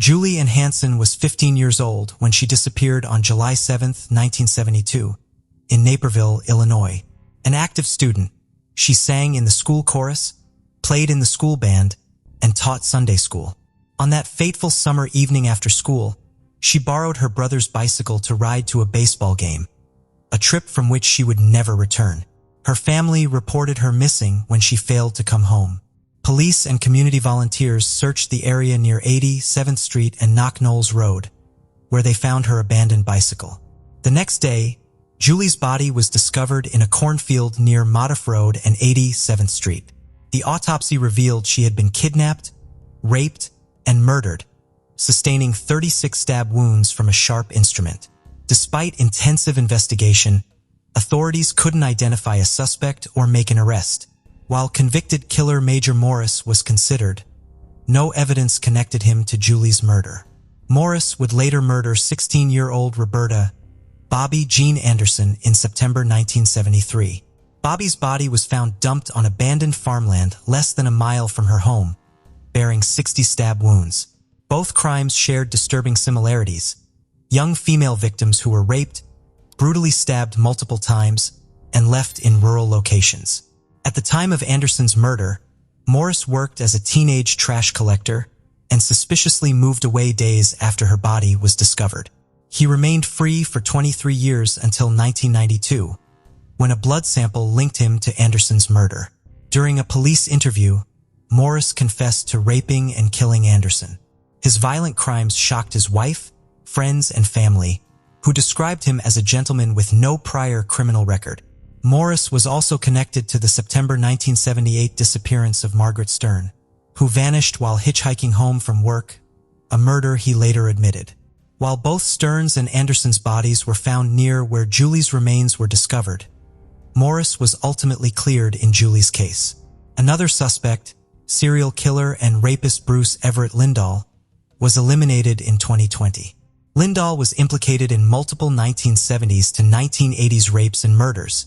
Julie Hansen was 15 years old when she disappeared on July 7, 1972, in Naperville, Illinois. An active student, she sang in the school chorus, played in the school band, and taught Sunday school. On that fateful summer evening after school, she borrowed her brother's bicycle to ride to a baseball game, a trip from which she would never return. Her family reported her missing when she failed to come home. Police and community volunteers searched the area near 87th Street and Knock Knolls Road, where they found her abandoned bicycle. The next day, Julie's body was discovered in a cornfield near Modoff Road and 87th Street. The autopsy revealed she had been kidnapped, raped, and murdered, sustaining 36 stab wounds from a sharp instrument. Despite intensive investigation, authorities couldn't identify a suspect or make an arrest. While convicted killer Major Morris was considered, no evidence connected him to Julie's murder. Morris would later murder 16-year-old Roberta Bobby Jean Anderson in September 1973. Bobby's body was found dumped on abandoned farmland less than a mile from her home, bearing 60 stab wounds. Both crimes shared disturbing similarities: young female victims who were raped, brutally stabbed multiple times, and left in rural locations. At the time of Anderson's murder, Morris worked as a teenage trash collector and suspiciously moved away days after her body was discovered. He remained free for 23 years until 1992, when a blood sample linked him to Anderson's murder. During a police interview, Morris confessed to raping and killing Anderson. His violent crimes shocked his wife, friends, and family, who described him as a gentleman with no prior criminal record. Morris was also connected to the September 1978 disappearance of Margaret Stern, who vanished while hitchhiking home from work, a murder he later admitted. While both Stern's and Anderson's bodies were found near where Julie's remains were discovered, Morris was ultimately cleared in Julie's case. Another suspect, serial killer and rapist Bruce Everett Lindahl, was eliminated in 2020. Lindahl was implicated in multiple 1970s to 1980s rapes and murders,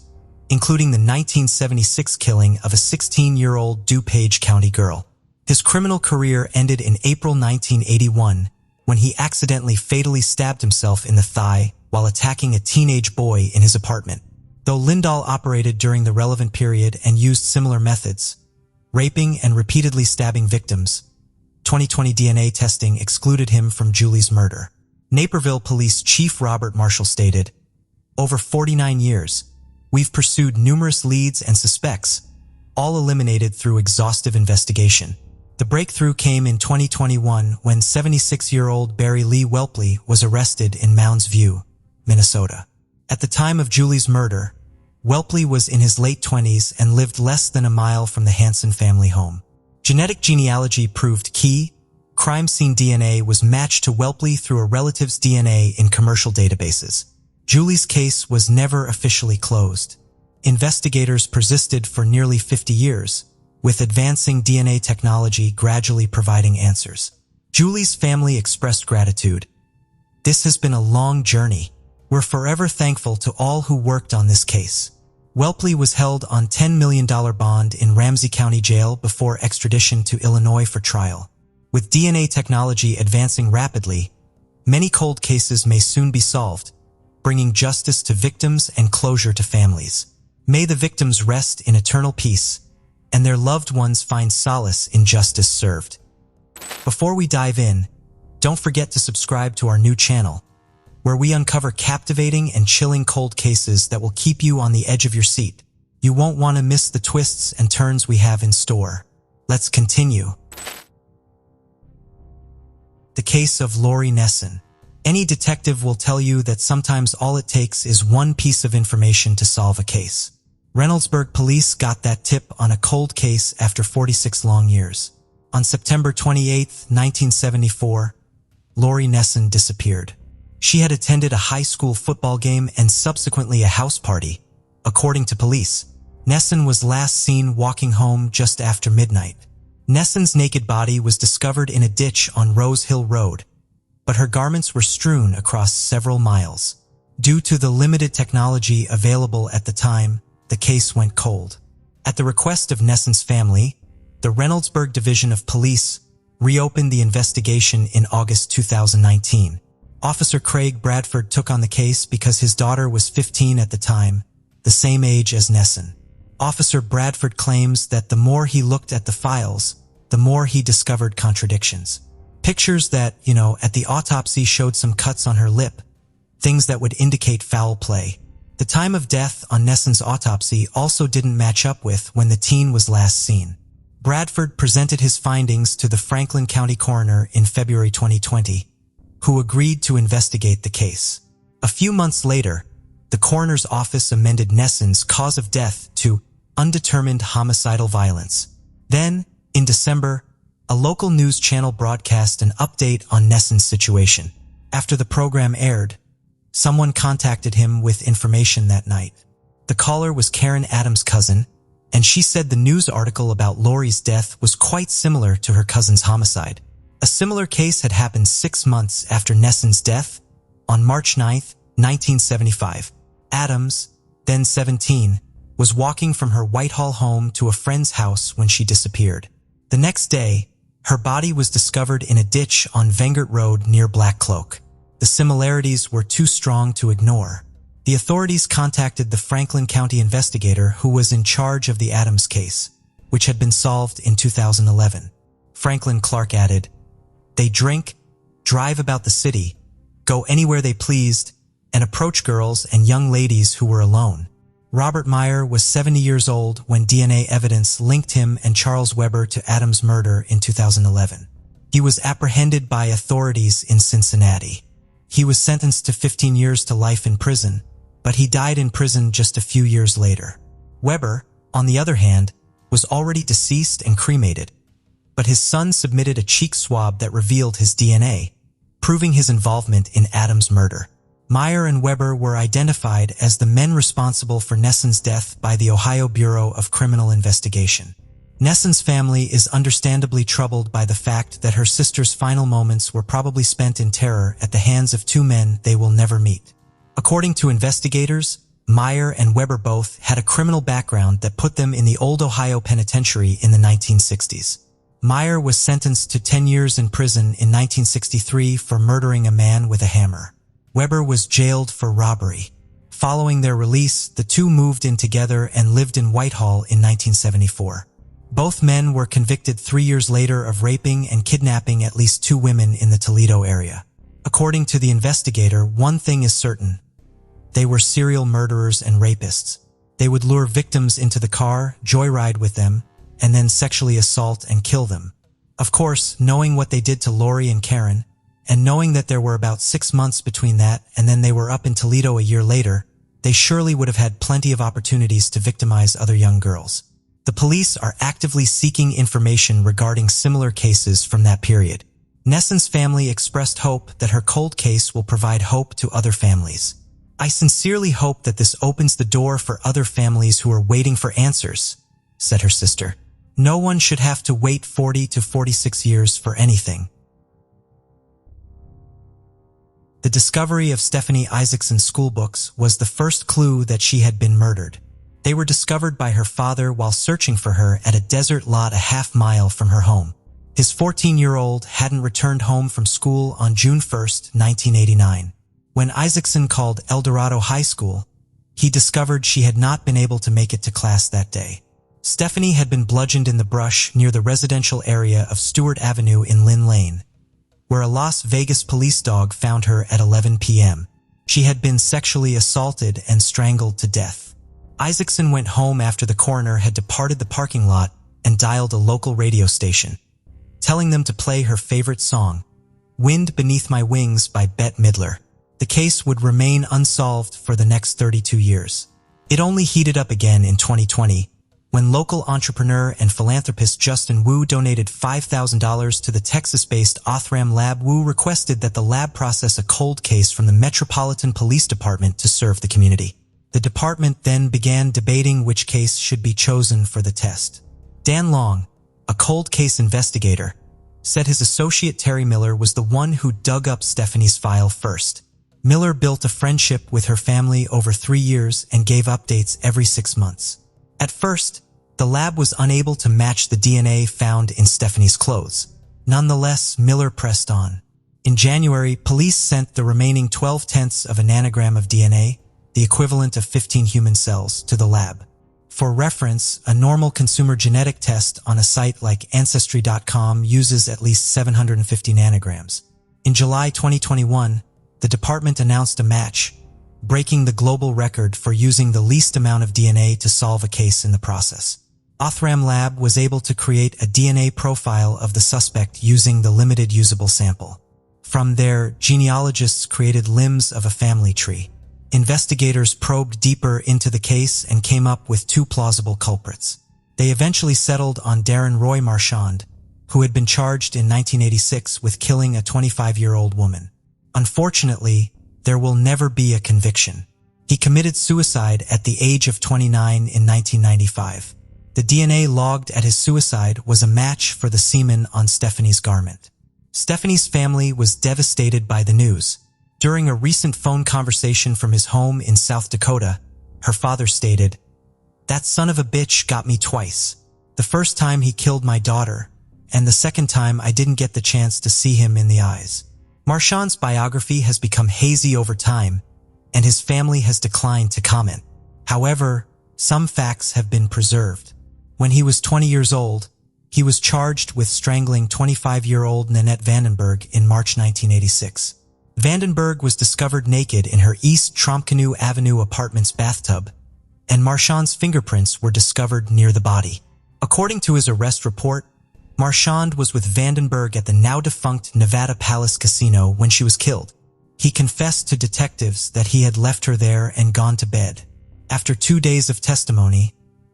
including the 1976 killing of a 16-year-old DuPage County girl. His criminal career ended in April 1981 when he accidentally fatally stabbed himself in the thigh while attacking a teenage boy in his apartment. Though Lindahl operated during the relevant period and used similar methods, raping and repeatedly stabbing victims, 2020 DNA testing excluded him from Julie's murder. Naperville Police Chief Robert Marshall stated, "Over 49 years, we've pursued numerous leads and suspects, all eliminated through exhaustive investigation. The breakthrough came in 2021 when 76-year-old Barry Lee Welpley was arrested in Mounds View, Minnesota. At the time of Julie's murder, Welpley was in his late 20s and lived less than a mile from the Hansen family home. Genetic genealogy proved key. Crime scene DNA was matched to Welpley through a relative's DNA in commercial databases. Julie's case was never officially closed. Investigators persisted for nearly 50 years, with advancing DNA technology gradually providing answers. Julie's family expressed gratitude. "This has been a long journey. We're forever thankful to all who worked on this case." Welpley was held on $10 million bond in Ramsey County Jail before extradition to Illinois for trial. With DNA technology advancing rapidly, many cold cases may soon be solved, bringing justice to victims and closure to families. May the victims rest in eternal peace, and their loved ones find solace in justice served. Before we dive in, don't forget to subscribe to our new channel, where we uncover captivating and chilling cold cases that will keep you on the edge of your seat. You won't want to miss the twists and turns we have in store. Let's continue. The case of Lorie Nessen. Any detective will tell you that sometimes all it takes is one piece of information to solve a case. Reynoldsburg police got that tip on a cold case after 46 long years. On September 28, 1974, Lorie Nessen disappeared. She had attended a high school football game and subsequently a house party, according to police. Nessen was last seen walking home just after midnight. Nessen's naked body was discovered in a ditch on Rose Hill Road, but her garments were strewn across several miles. Due to the limited technology available at the time, the case went cold. At the request of Nessen's family, the Reynoldsburg Division of Police reopened the investigation in August 2019. Officer Craig Bradford took on the case because his daughter was 15 at the time, the same age as Nessen. Officer Bradford claims that the more he looked at the files, the more he discovered contradictions. Pictures that, at the autopsy showed some cuts on her lip, things that would indicate foul play. The time of death on Nessen's autopsy also didn't match up with when the teen was last seen. Bradford presented his findings to the Franklin County coroner in February 2020, who agreed to investigate the case. A few months later, the coroner's office amended Nessen's cause of death to undetermined homicidal violence. Then, in December, a local news channel broadcast an update on Nessen's situation. After the program aired, someone contacted him with information that night. The caller was Karen Adams' cousin, and she said the news article about Lorie's death was quite similar to her cousin's homicide. A similar case had happened 6 months after Nessen's death, on March 9, 1975. Adams, then 17, was walking from her Whitehall home to a friend's house when she disappeared. The next day, her body was discovered in a ditch on Vengert Road near Black Cloak. The similarities were too strong to ignore. The authorities contacted the Franklin County investigator who was in charge of the Adams case, which had been solved in 2011. Franklin Clark added, "They drink, drive about the city, go anywhere they pleased, and approach girls and young ladies who were alone." Robert Meyer was 70 years old when DNA evidence linked him and Charles Weber to Adams' murder in 2011. He was apprehended by authorities in Cincinnati. He was sentenced to 15 years to life in prison, but he died in prison just a few years later. Weber, on the other hand, was already deceased and cremated, but his son submitted a cheek swab that revealed his DNA, proving his involvement in Adams' murder. Meyer and Weber were identified as the men responsible for Nessen's death by the Ohio Bureau of Criminal Investigation. Nessen's family is understandably troubled by the fact that her sister's final moments were probably spent in terror at the hands of two men they will never meet. According to investigators, Meyer and Weber both had a criminal background that put them in the old Ohio penitentiary in the 1960s. Meyer was sentenced to 10 years in prison in 1963 for murdering a man with a hammer. Weber was jailed for robbery. Following their release, the two moved in together and lived in Whitehall in 1974. Both men were convicted 3 years later of raping and kidnapping at least 2 women in the Toledo area. According to the investigator, one thing is certain. They were serial murderers and rapists. They would lure victims into the car, joyride with them, and then sexually assault and kill them. Of course, knowing what they did to Lorie and Karen, and knowing that there were about 6 months between that and then they were up in Toledo a year later, they surely would have had plenty of opportunities to victimize other young girls. The police are actively seeking information regarding similar cases from that period. Nessen's family expressed hope that her cold case will provide hope to other families. "I sincerely hope that this opens the door for other families who are waiting for answers," said her sister. "No one should have to wait 40 to 46 years for anything." The discovery of Stephanie Isacson's schoolbooks was the first clue that she had been murdered. They were discovered by her father while searching for her at a desert lot a half-mile from her home. His 14-year-old hadn't returned home from school on June 1, 1989. When Isacson called El Dorado High School, he discovered she had not been able to make it to class that day. Stephanie had been bludgeoned in the brush near the residential area of Stewart Avenue in Lynn Lane, where a Las Vegas police dog found her at 11 p.m. She had been sexually assaulted and strangled to death. Isacson went home after the coroner had departed the parking lot and dialed a local radio station, telling them to play her favorite song, "Wind Beneath My Wings" by Bette Midler. The case would remain unsolved for the next 32 years. It only heated up again in 2020, when local entrepreneur and philanthropist Justin Wu donated $5,000 to the Texas-based Othram Lab. Wu requested that the lab process a cold case from the Metropolitan Police Department to serve the community. The department then began debating which case should be chosen for the test. Dan Long, a cold case investigator, said his associate Terry Miller was the one who dug up Stephanie's file first. Miller built a friendship with her family over 3 years and gave updates every 6 months. At first, the lab was unable to match the DNA found in Stephanie's clothes. Nonetheless, Miller pressed on. In January, police sent the remaining 12/10 of a nanogram of DNA, the equivalent of 15 human cells, to the lab. For reference, a normal consumer genetic test on a site like Ancestry.com uses at least 750 nanograms. In July 2021, the department announced a match, breaking the global record for using the least amount of DNA to solve a case in the process. Othram Lab was able to create a DNA profile of the suspect using the limited usable sample. From there, genealogists created limbs of a family tree. Investigators probed deeper into the case and came up with two plausible culprits. They eventually settled on Darren Roy Marchand, who had been charged in 1986 with killing a 25-year-old woman. Unfortunately, there will never be a conviction. He committed suicide at the age of 29 in 1995. The DNA logged at his suicide was a match for the semen on Stephanie's garment. Stephanie's family was devastated by the news. During a recent phone conversation from his home in South Dakota, her father stated, "That son of a bitch got me twice. The first time he killed my daughter, and the second time I didn't get the chance to see him in the eyes." Marchand's biography has become hazy over time, and his family has declined to comment. However, some facts have been preserved. When he was 20 years old, he was charged with strangling 25-year-old Nanette Vandenberg in March 1986. Vandenberg was discovered naked in her East Trompcanoe Avenue apartment's bathtub, and Marchand's fingerprints were discovered near the body. According to his arrest report, Marchand was with Vandenberg at the now-defunct Nevada Palace Casino when she was killed. He confessed to detectives that he had left her there and gone to bed. After 2 days of testimony,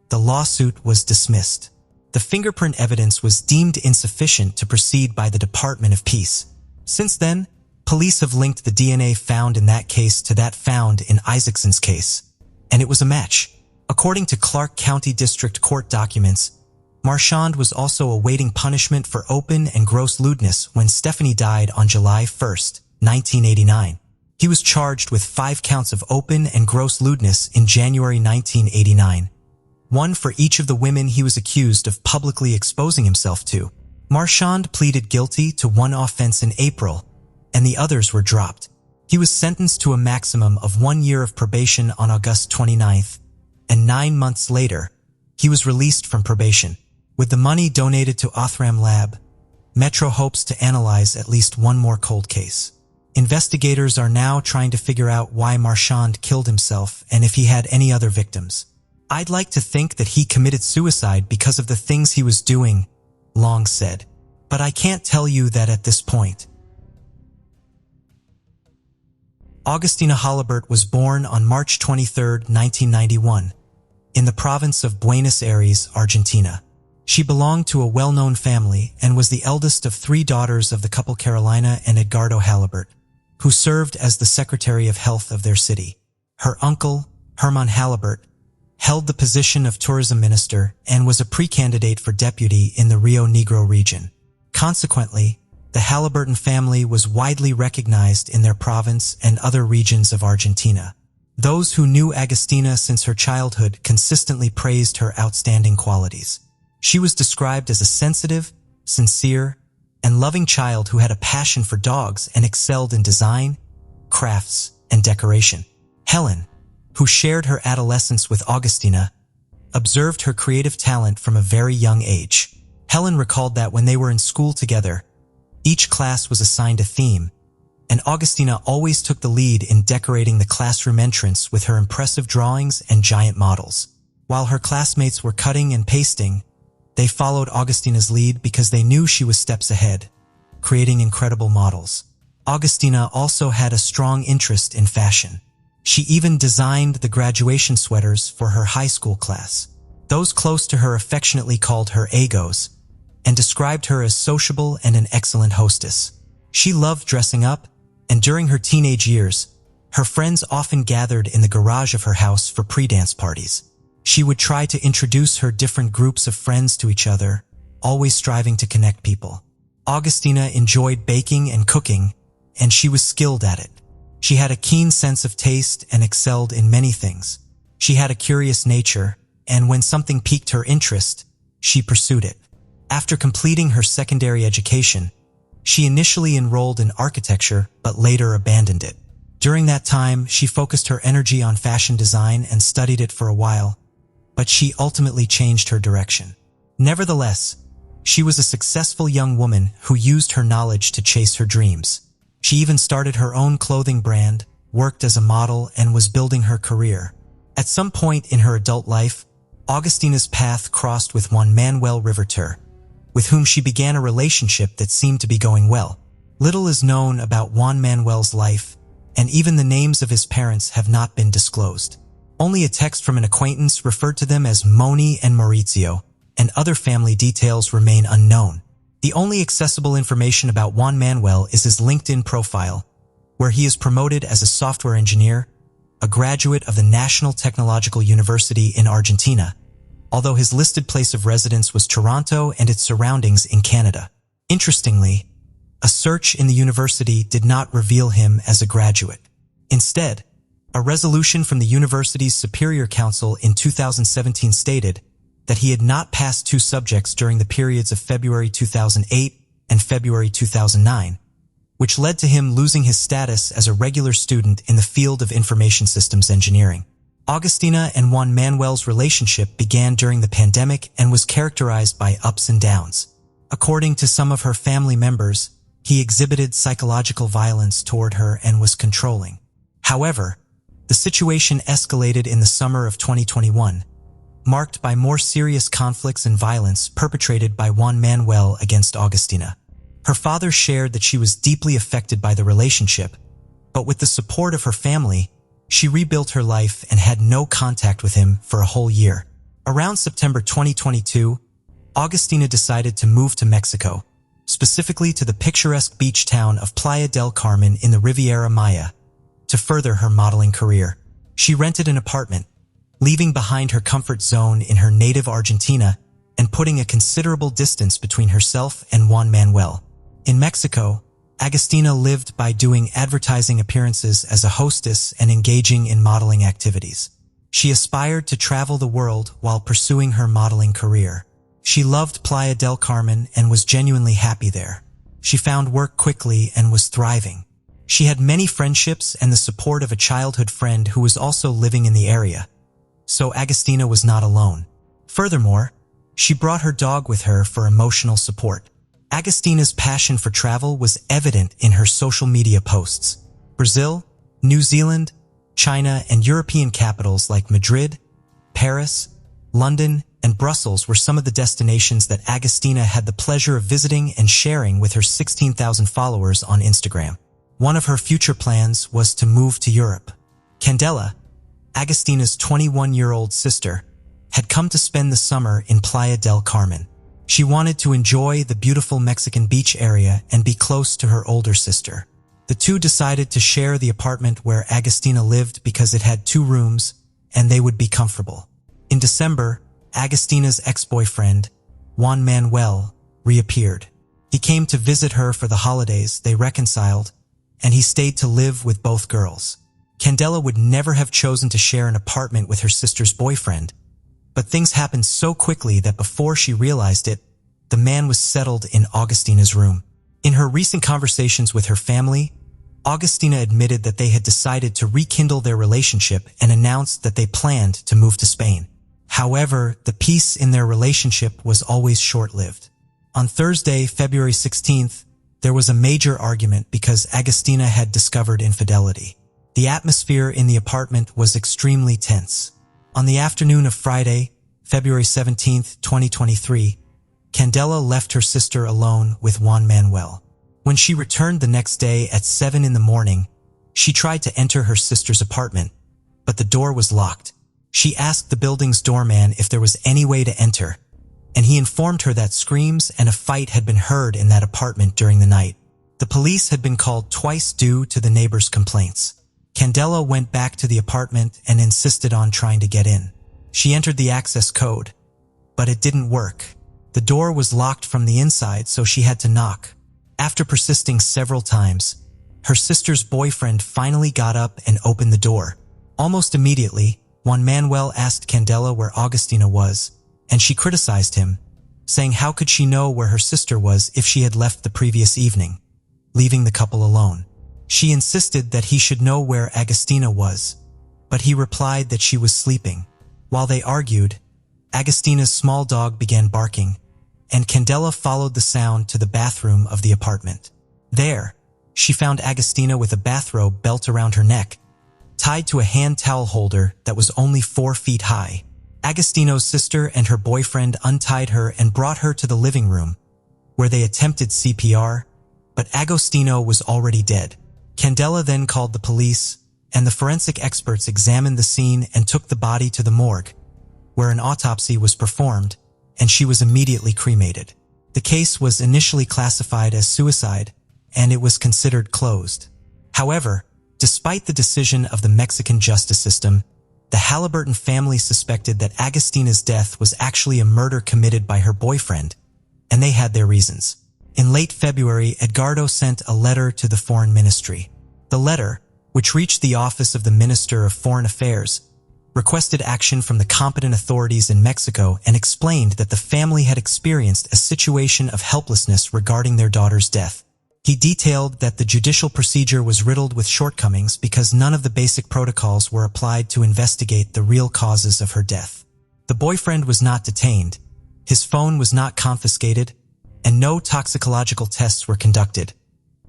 the lawsuit was dismissed. The fingerprint evidence was deemed insufficient to proceed by the Department of Peace. Since then, police have linked the DNA found in that case to that found in Isacson's case, and it was a match. According to Clark County District Court documents, Marchand was also awaiting punishment for open and gross lewdness when Stephanie died on July 1, 1989. He was charged with 5 counts of open and gross lewdness in January 1989. One for each of the women he was accused of publicly exposing himself to. Marchand pleaded guilty to one offense in April, and the others were dropped. He was sentenced to a maximum of 1 year of probation on August 29th, and 9 months later, he was released from probation. With the money donated to Othram Lab, Metro hopes to analyze at least one more cold case. Investigators are now trying to figure out why Marchand killed himself and if he had any other victims. "I'd like to think that he committed suicide because of the things he was doing," Long said, "but I can't tell you that at this point." Augustina Halibert was born on March 23, 1991, in the province of Buenos Aires, Argentina. She belonged to a well-known family and was the eldest of 3 daughters of the couple Carolina and Edgardo Halibert, who served as the Secretary of Health of their city. Her uncle, Herman Halibert, held the position of tourism minister and was a pre-candidate for deputy in the Rio Negro region. Consequently, the Haliburton family was widely recognized in their province and other regions of Argentina. Those who knew Augustina since her childhood consistently praised her outstanding qualities. She was described as a sensitive, sincere, and loving child who had a passion for dogs and excelled in design, crafts, and decoration. Helen, who shared her adolescence with Augustina, observed her creative talent from a very young age. Helen recalled that when they were in school together, each class was assigned a theme, and Augustina always took the lead in decorating the classroom entrance with her impressive drawings and giant models. While her classmates were cutting and pasting, they followed Augustina's lead because they knew she was steps ahead, creating incredible models. Augustina also had a strong interest in fashion. She even designed the graduation sweaters for her high school class. Those close to her affectionately called her Agos and described her as sociable and an excellent hostess. She loved dressing up, and during her teenage years, her friends often gathered in the garage of her house for pre-dance parties. She would try to introduce her different groups of friends to each other, always striving to connect people. Augustina enjoyed baking and cooking, and she was skilled at it. She had a keen sense of taste and excelled in many things. She had a curious nature, and when something piqued her interest, she pursued it. After completing her secondary education, she initially enrolled in architecture but later abandoned it. During that time, she focused her energy on fashion design and studied it for a while, but she ultimately changed her direction. Nevertheless, she was a successful young woman who used her knowledge to chase her dreams. She even started her own clothing brand, worked as a model, and was building her career. At some point in her adult life, Augustina's path crossed with Juan Manuel Riverter, with whom she began a relationship that seemed to be going well. Little is known about Juan Manuel's life, and even the names of his parents have not been disclosed. Only a text from an acquaintance referred to them as Moni and Maurizio, and other family details remain unknown. The only accessible information about Juan Manuel is his LinkedIn profile, where he is promoted as a software engineer, a graduate of the National Technological University in Argentina, although his listed place of residence was Toronto and its surroundings in Canada. Interestingly, a search in the university did not reveal him as a graduate. Instead, a resolution from the university's Superior Council in 2017 stated that he had not passed 2 subjects during the periods of February 2008 and February 2009, which led to him losing his status as a regular student in the field of information systems engineering. Augustina and Juan Manuel's relationship began during the pandemic and was characterized by ups and downs. According to some of her family members, he exhibited psychological violence toward her and was controlling. However, the situation escalated in the summer of 2021, marked by more serious conflicts and violence perpetrated by Juan Manuel against Augustina. Her father shared that she was deeply affected by the relationship, but with the support of her family, she rebuilt her life and had no contact with him for a whole year. Around September 2022, Augustina decided to move to Mexico, specifically to the picturesque beach town of Playa del Carmen in the Riviera Maya, to further her modeling career. She rented an apartment, leaving behind her comfort zone in her native Argentina and putting a considerable distance between herself and Juan Manuel. In Mexico, Augustina lived by doing advertising appearances as a hostess and engaging in modeling activities. She aspired to travel the world while pursuing her modeling career. She loved Playa del Carmen and was genuinely happy there. She found work quickly and was thriving. She had many friendships and the support of a childhood friend who was also living in the area, so Augustina was not alone. Furthermore, she brought her dog with her for emotional support. Augustina's passion for travel was evident in her social media posts. Brazil, New Zealand, China, and European capitals like Madrid, Paris, London, and Brussels were some of the destinations that Augustina had the pleasure of visiting and sharing with her 16,000 followers on Instagram. One of her future plans was to move to Europe. Candela, Augustina's 21-year-old sister, had come to spend the summer in Playa del Carmen. She wanted to enjoy the beautiful Mexican beach area and be close to her older sister. The two decided to share the apartment where Augustina lived because it had 2 rooms and they would be comfortable. In December, Augustina's ex-boyfriend, Juan Manuel, reappeared. He came to visit her for the holidays, they reconciled, and he stayed to live with both girls. Candela would never have chosen to share an apartment with her sister's boyfriend, but things happened so quickly that before she realized it, the man was settled in Augustina's room. In her recent conversations with her family, Augustina admitted that they had decided to rekindle their relationship and announced that they planned to move to Spain. However, the peace in their relationship was always short-lived. On Thursday, February 16th, there was a major argument because Augustina had discovered infidelity. The atmosphere in the apartment was extremely tense. On the afternoon of Friday, February 17th, 2023, Candela left her sister alone with Juan Manuel. When she returned the next day at 7 in the morning, she tried to enter her sister's apartment, but the door was locked. She asked the building's doorman if there was any way to enter, and he informed her that screams and a fight had been heard in that apartment during the night. The police had been called twice due to the neighbors' complaints. Candela went back to the apartment and insisted on trying to get in. She entered the access code, but it didn't work. The door was locked from the inside, so she had to knock. After persisting several times, her sister's boyfriend finally got up and opened the door. Almost immediately, Juan Manuel asked Candela where Augustina was, and she criticized him, saying how could she know where her sister was if she had left the previous evening, leaving the couple alone. She insisted that he should know where Augustina was, but he replied that she was sleeping. While they argued, Augustina's small dog began barking, and Candela followed the sound to the bathroom of the apartment. There, she found Augustina with a bathrobe belt around her neck, tied to a hand towel holder that was only 4 feet high. Agostino's sister and her boyfriend untied her and brought her to the living room, where they attempted CPR, but Agostino was already dead. Candela then called the police, and the forensic experts examined the scene and took the body to the morgue, where an autopsy was performed, and she was immediately cremated. The case was initially classified as suicide, and it was considered closed. However, despite the decision of the Mexican justice system, the Halliburton family suspected that Agustina's death was actually a murder committed by her boyfriend, and they had their reasons. In late February, Edgardo sent a letter to the Foreign Ministry. The letter, which reached the office of the Minister of Foreign Affairs, requested action from the competent authorities in Mexico and explained that the family had experienced a situation of helplessness regarding their daughter's death. He detailed that the judicial procedure was riddled with shortcomings because none of the basic protocols were applied to investigate the real causes of her death. The boyfriend was not detained, his phone was not confiscated, and no toxicological tests were conducted,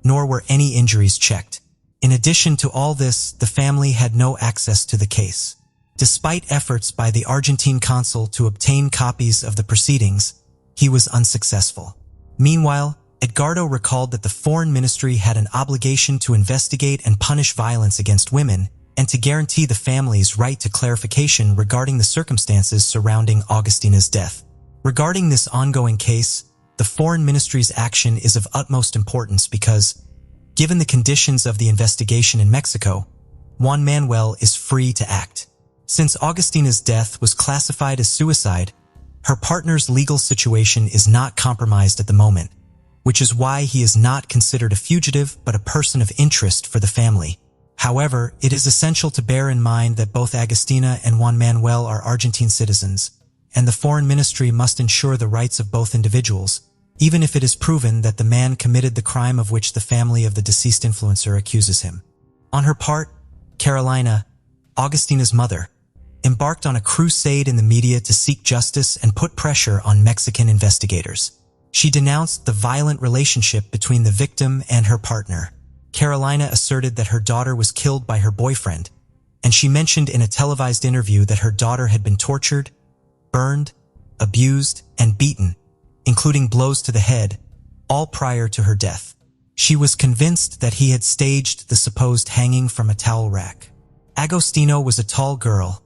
nor were any injuries checked. In addition to all this, the family had no access to the case. Despite efforts by the Argentine consul to obtain copies of the proceedings, he was unsuccessful. Meanwhile, Edgardo recalled that the Foreign Ministry had an obligation to investigate and punish violence against women and to guarantee the family's right to clarification regarding the circumstances surrounding Augustina's death. Regarding this ongoing case, the Foreign Ministry's action is of utmost importance because, given the conditions of the investigation in Mexico, Juan Manuel is free to act. Since Augustina's death was classified as suicide, her partner's legal situation is not compromised at the moment, which is why he is not considered a fugitive but a person of interest for the family. However, it is essential to bear in mind that both Augustina and Juan Manuel are Argentine citizens, and the Foreign Ministry must ensure the rights of both individuals, even if it is proven that the man committed the crime of which the family of the deceased influencer accuses him. On her part, Carolina, Augustina's mother, embarked on a crusade in the media to seek justice and put pressure on Mexican investigators. She denounced the violent relationship between the victim and her partner. Carolina asserted that her daughter was killed by her boyfriend, and she mentioned in a televised interview that her daughter had been tortured, burned, abused, and beaten, including blows to the head, all prior to her death. She was convinced that he had staged the supposed hanging from a towel rack. Agostino was a tall girl,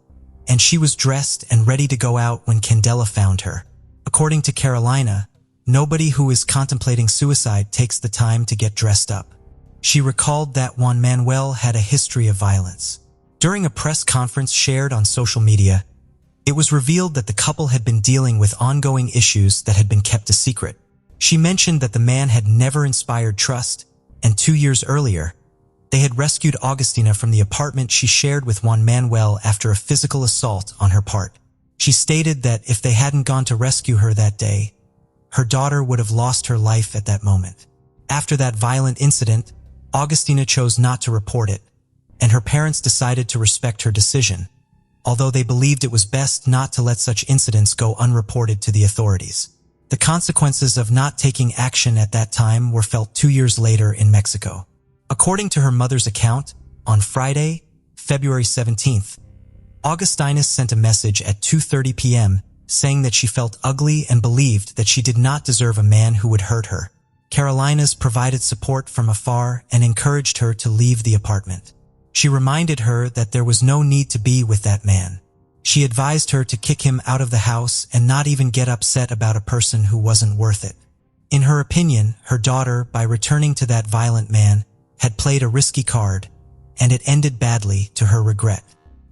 and she was dressed and ready to go out when Candela found her. According to Carolina, nobody who is contemplating suicide takes the time to get dressed up. She recalled that Juan Manuel had a history of violence. During a press conference shared on social media, it was revealed that the couple had been dealing with ongoing issues that had been kept a secret. She mentioned that the man had never inspired trust, and 2 years earlier, they had rescued Augustina from the apartment she shared with Juan Manuel after a physical assault on her part. She stated that if they hadn't gone to rescue her that day, her daughter would have lost her life at that moment. After that violent incident, Augustina chose not to report it, and her parents decided to respect her decision, although they believed it was best not to let such incidents go unreported to the authorities. The consequences of not taking action at that time were felt 2 years later in Mexico. According to her mother's account, on Friday, February 17th, Augustina sent a message at 2:30 p.m. saying that she felt ugly and believed that she did not deserve a man who would hurt her. Carolina's provided support from afar and encouraged her to leave the apartment. She reminded her that there was no need to be with that man. She advised her to kick him out of the house and not even get upset about a person who wasn't worth it. In her opinion, her daughter, by returning to that violent man, had played a risky card, and it ended badly to her regret.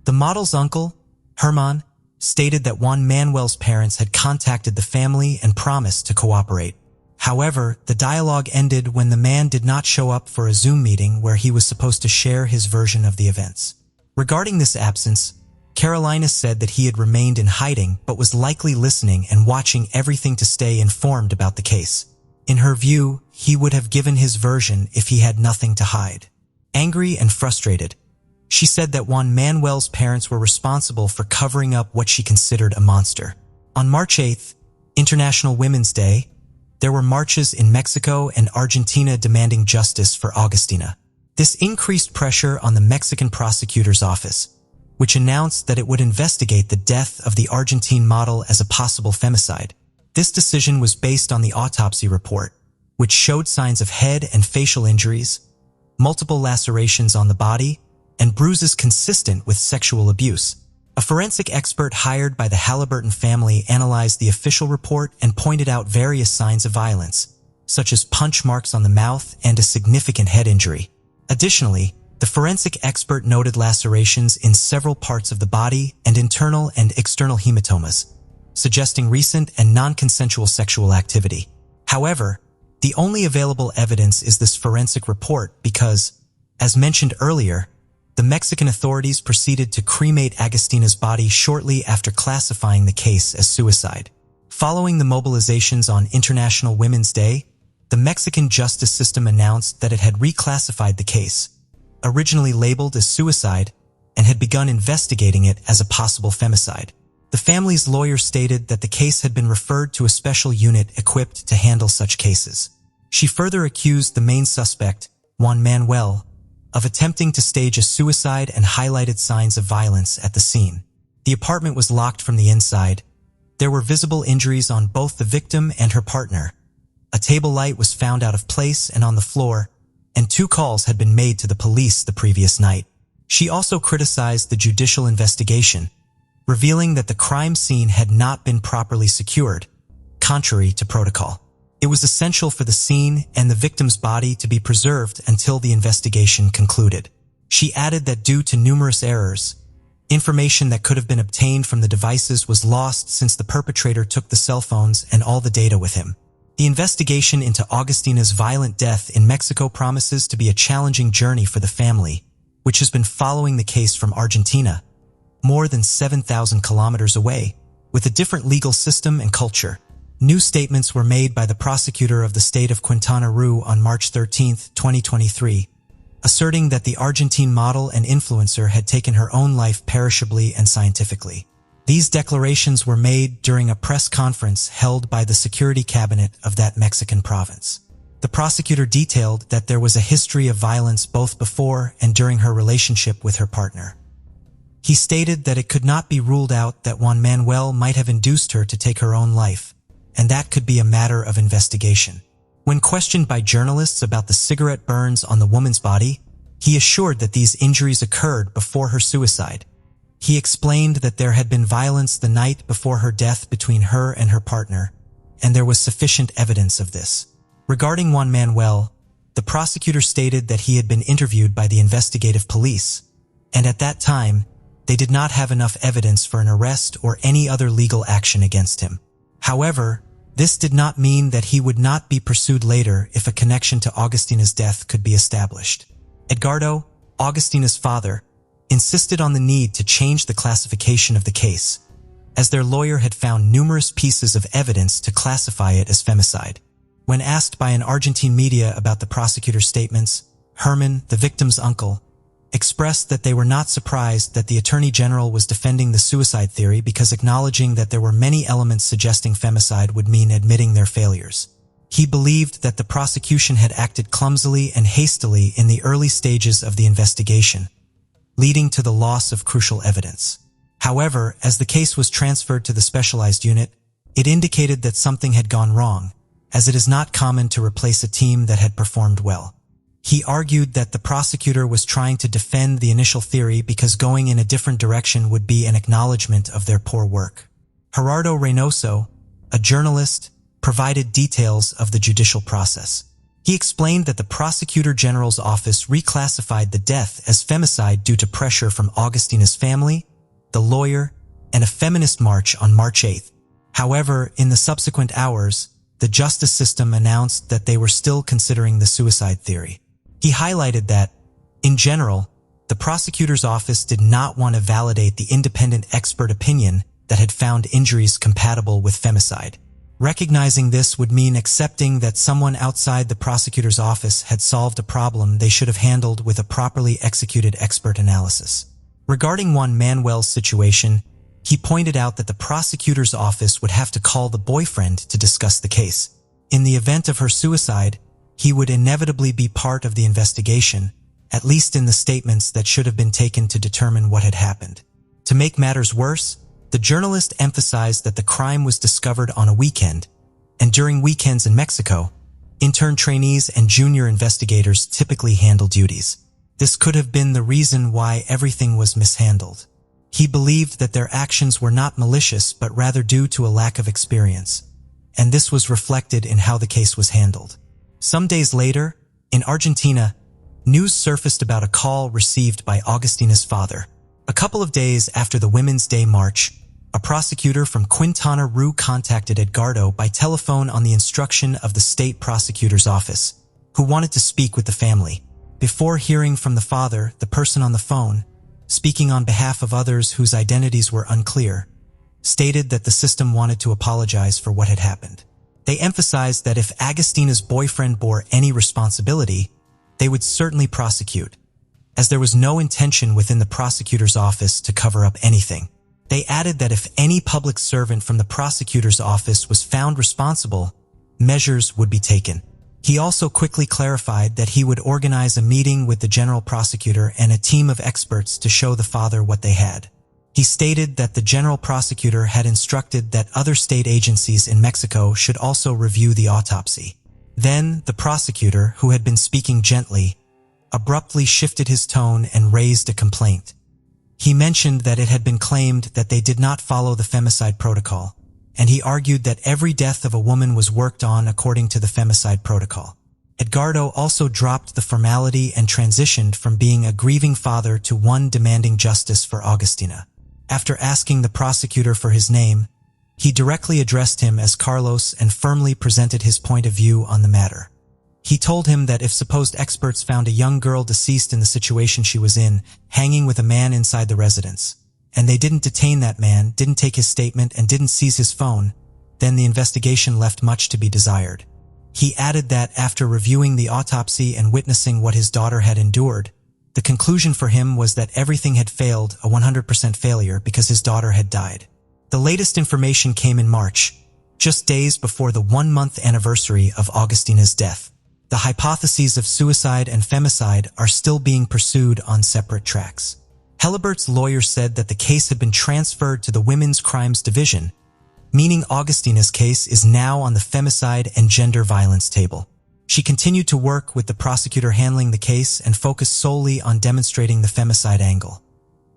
The model's uncle, Herman, stated that Juan Manuel's parents had contacted the family and promised to cooperate. However, the dialogue ended when the man did not show up for a Zoom meeting where he was supposed to share his version of the events. Regarding this absence, Carolina said that he had remained in hiding but was likely listening and watching everything to stay informed about the case. In her view, he would have given his version if he had nothing to hide. Angry and frustrated, she said that Juan Manuel's parents were responsible for covering up what she considered a monster. On March 8th, International Women's Day, there were marches in Mexico and Argentina demanding justice for Augustina. This increased pressure on the Mexican prosecutor's office, which announced that it would investigate the death of the Argentine model as a possible femicide. This decision was based on the autopsy report, which showed signs of head and facial injuries, multiple lacerations on the body, and bruises consistent with sexual abuse. A forensic expert hired by the Halliburton family analyzed the official report and pointed out various signs of violence, such as punch marks on the mouth and a significant head injury. Additionally, the forensic expert noted lacerations in several parts of the body and internal and external hematomas, suggesting recent and non-consensual sexual activity. However, the only available evidence is this forensic report because, as mentioned earlier, the Mexican authorities proceeded to cremate Augustina's body shortly after classifying the case as suicide. Following the mobilizations on International Women's Day, the Mexican justice system announced that it had reclassified the case, originally labeled as suicide, and had begun investigating it as a possible femicide. The family's lawyer stated that the case had been referred to a special unit equipped to handle such cases. She further accused the main suspect, Juan Manuel, of attempting to stage a suicide and highlighted signs of violence at the scene. The apartment was locked from the inside. There were visible injuries on both the victim and her partner. A table light was found out of place and on the floor, and 2 calls had been made to the police the previous night. She also criticized the judicial investigation, revealing that the crime scene had not been properly secured, contrary to protocol. It was essential for the scene and the victim's body to be preserved until the investigation concluded. She added that due to numerous errors, information that could have been obtained from the devices was lost since the perpetrator took the cell phones and all the data with him. The investigation into Augustina's violent death in Mexico promises to be a challenging journey for the family, which has been following the case from Argentina, more than 7,000 kilometers away, with a different legal system and culture. New statements were made by the prosecutor of the state of Quintana Roo on March 13, 2023, asserting that the Argentine model and influencer had taken her own life perishably and scientifically. These declarations were made during a press conference held by the security cabinet of that Mexican province. The prosecutor detailed that there was a history of violence both before and during her relationship with her partner. He stated that it could not be ruled out that Juan Manuel might have induced her to take her own life, and that could be a matter of investigation. When questioned by journalists about the cigarette burns on the woman's body, he assured that these injuries occurred before her suicide. He explained that there had been violence the night before her death between her and her partner, and there was sufficient evidence of this. Regarding Juan Manuel, the prosecutor stated that he had been interviewed by the investigative police, and at that time, they did not have enough evidence for an arrest or any other legal action against him. However, this did not mean that he would not be pursued later if a connection to Augustina's death could be established. Edgardo, Augustina's father, insisted on the need to change the classification of the case, as their lawyer had found numerous pieces of evidence to classify it as femicide. When asked by an Argentine media about the prosecutor's statements, Herman, the victim's uncle, expressed that they were not surprised that the Attorney General was defending the suicide theory because acknowledging that there were many elements suggesting femicide would mean admitting their failures. He believed that the prosecution had acted clumsily and hastily in the early stages of the investigation, leading to the loss of crucial evidence. However, as the case was transferred to the specialized unit, it indicated that something had gone wrong, as it is not common to replace a team that had performed well. He argued that the prosecutor was trying to defend the initial theory because going in a different direction would be an acknowledgement of their poor work. Gerardo Reynoso, a journalist, provided details of the judicial process. He explained that the Prosecutor General's office reclassified the death as femicide due to pressure from Augustina's family, the lawyer, and a feminist march on March 8th. However, in the subsequent hours, the justice system announced that they were still considering the suicide theory. He highlighted that, in general, the prosecutor's office did not want to validate the independent expert opinion that had found injuries compatible with femicide. Recognizing this would mean accepting that someone outside the prosecutor's office had solved a problem they should have handled with a properly executed expert analysis. Regarding Juan Manuel's situation, he pointed out that the prosecutor's office would have to call the boyfriend to discuss the case. In the event of her suicide, he would inevitably be part of the investigation, at least in the statements that should have been taken to determine what had happened. To make matters worse, the journalist emphasized that the crime was discovered on a weekend, and during weekends in Mexico, intern trainees and junior investigators typically handle duties. This could have been the reason why everything was mishandled. He believed that their actions were not malicious but rather due to a lack of experience, and this was reflected in how the case was handled. Some days later, in Argentina, news surfaced about a call received by Augustina's father. A couple of days after the Women's Day March, a prosecutor from Quintana Roo contacted Edgardo by telephone on the instruction of the state prosecutor's office, who wanted to speak with the family. Before hearing from the father, the person on the phone, speaking on behalf of others whose identities were unclear, stated that the system wanted to apologize for what had happened. They emphasized that if Augustina's boyfriend bore any responsibility, they would certainly prosecute, as there was no intention within the prosecutor's office to cover up anything. They added that if any public servant from the prosecutor's office was found responsible, measures would be taken. He also quickly clarified that he would organize a meeting with the general prosecutor and a team of experts to show the father what they had. He stated that the general prosecutor had instructed that other state agencies in Mexico should also review the autopsy. Then, the prosecutor, who had been speaking gently, abruptly shifted his tone and raised a complaint. He mentioned that it had been claimed that they did not follow the femicide protocol, and he argued that every death of a woman was worked on according to the femicide protocol. Edgardo also dropped the formality and transitioned from being a grieving father to one demanding justice for Augustina. After asking the prosecutor for his name, he directly addressed him as Carlos and firmly presented his point of view on the matter. He told him that if supposed experts found a young girl deceased in the situation she was in, hanging with a man inside the residence, and they didn't detain that man, didn't take his statement, and didn't seize his phone, then the investigation left much to be desired. He added that after reviewing the autopsy and witnessing what his daughter had endured, the conclusion for him was that everything had failed, a 100% failure, because his daughter had died. The latest information came in March, just days before the 1-month anniversary of Augustina's death. The hypotheses of suicide and femicide are still being pursued on separate tracks. Helibert's lawyer said that the case had been transferred to the Women's Crimes Division, meaning Augustina's case is now on the femicide and gender violence table. She continued to work with the prosecutor handling the case and focused solely on demonstrating the femicide angle,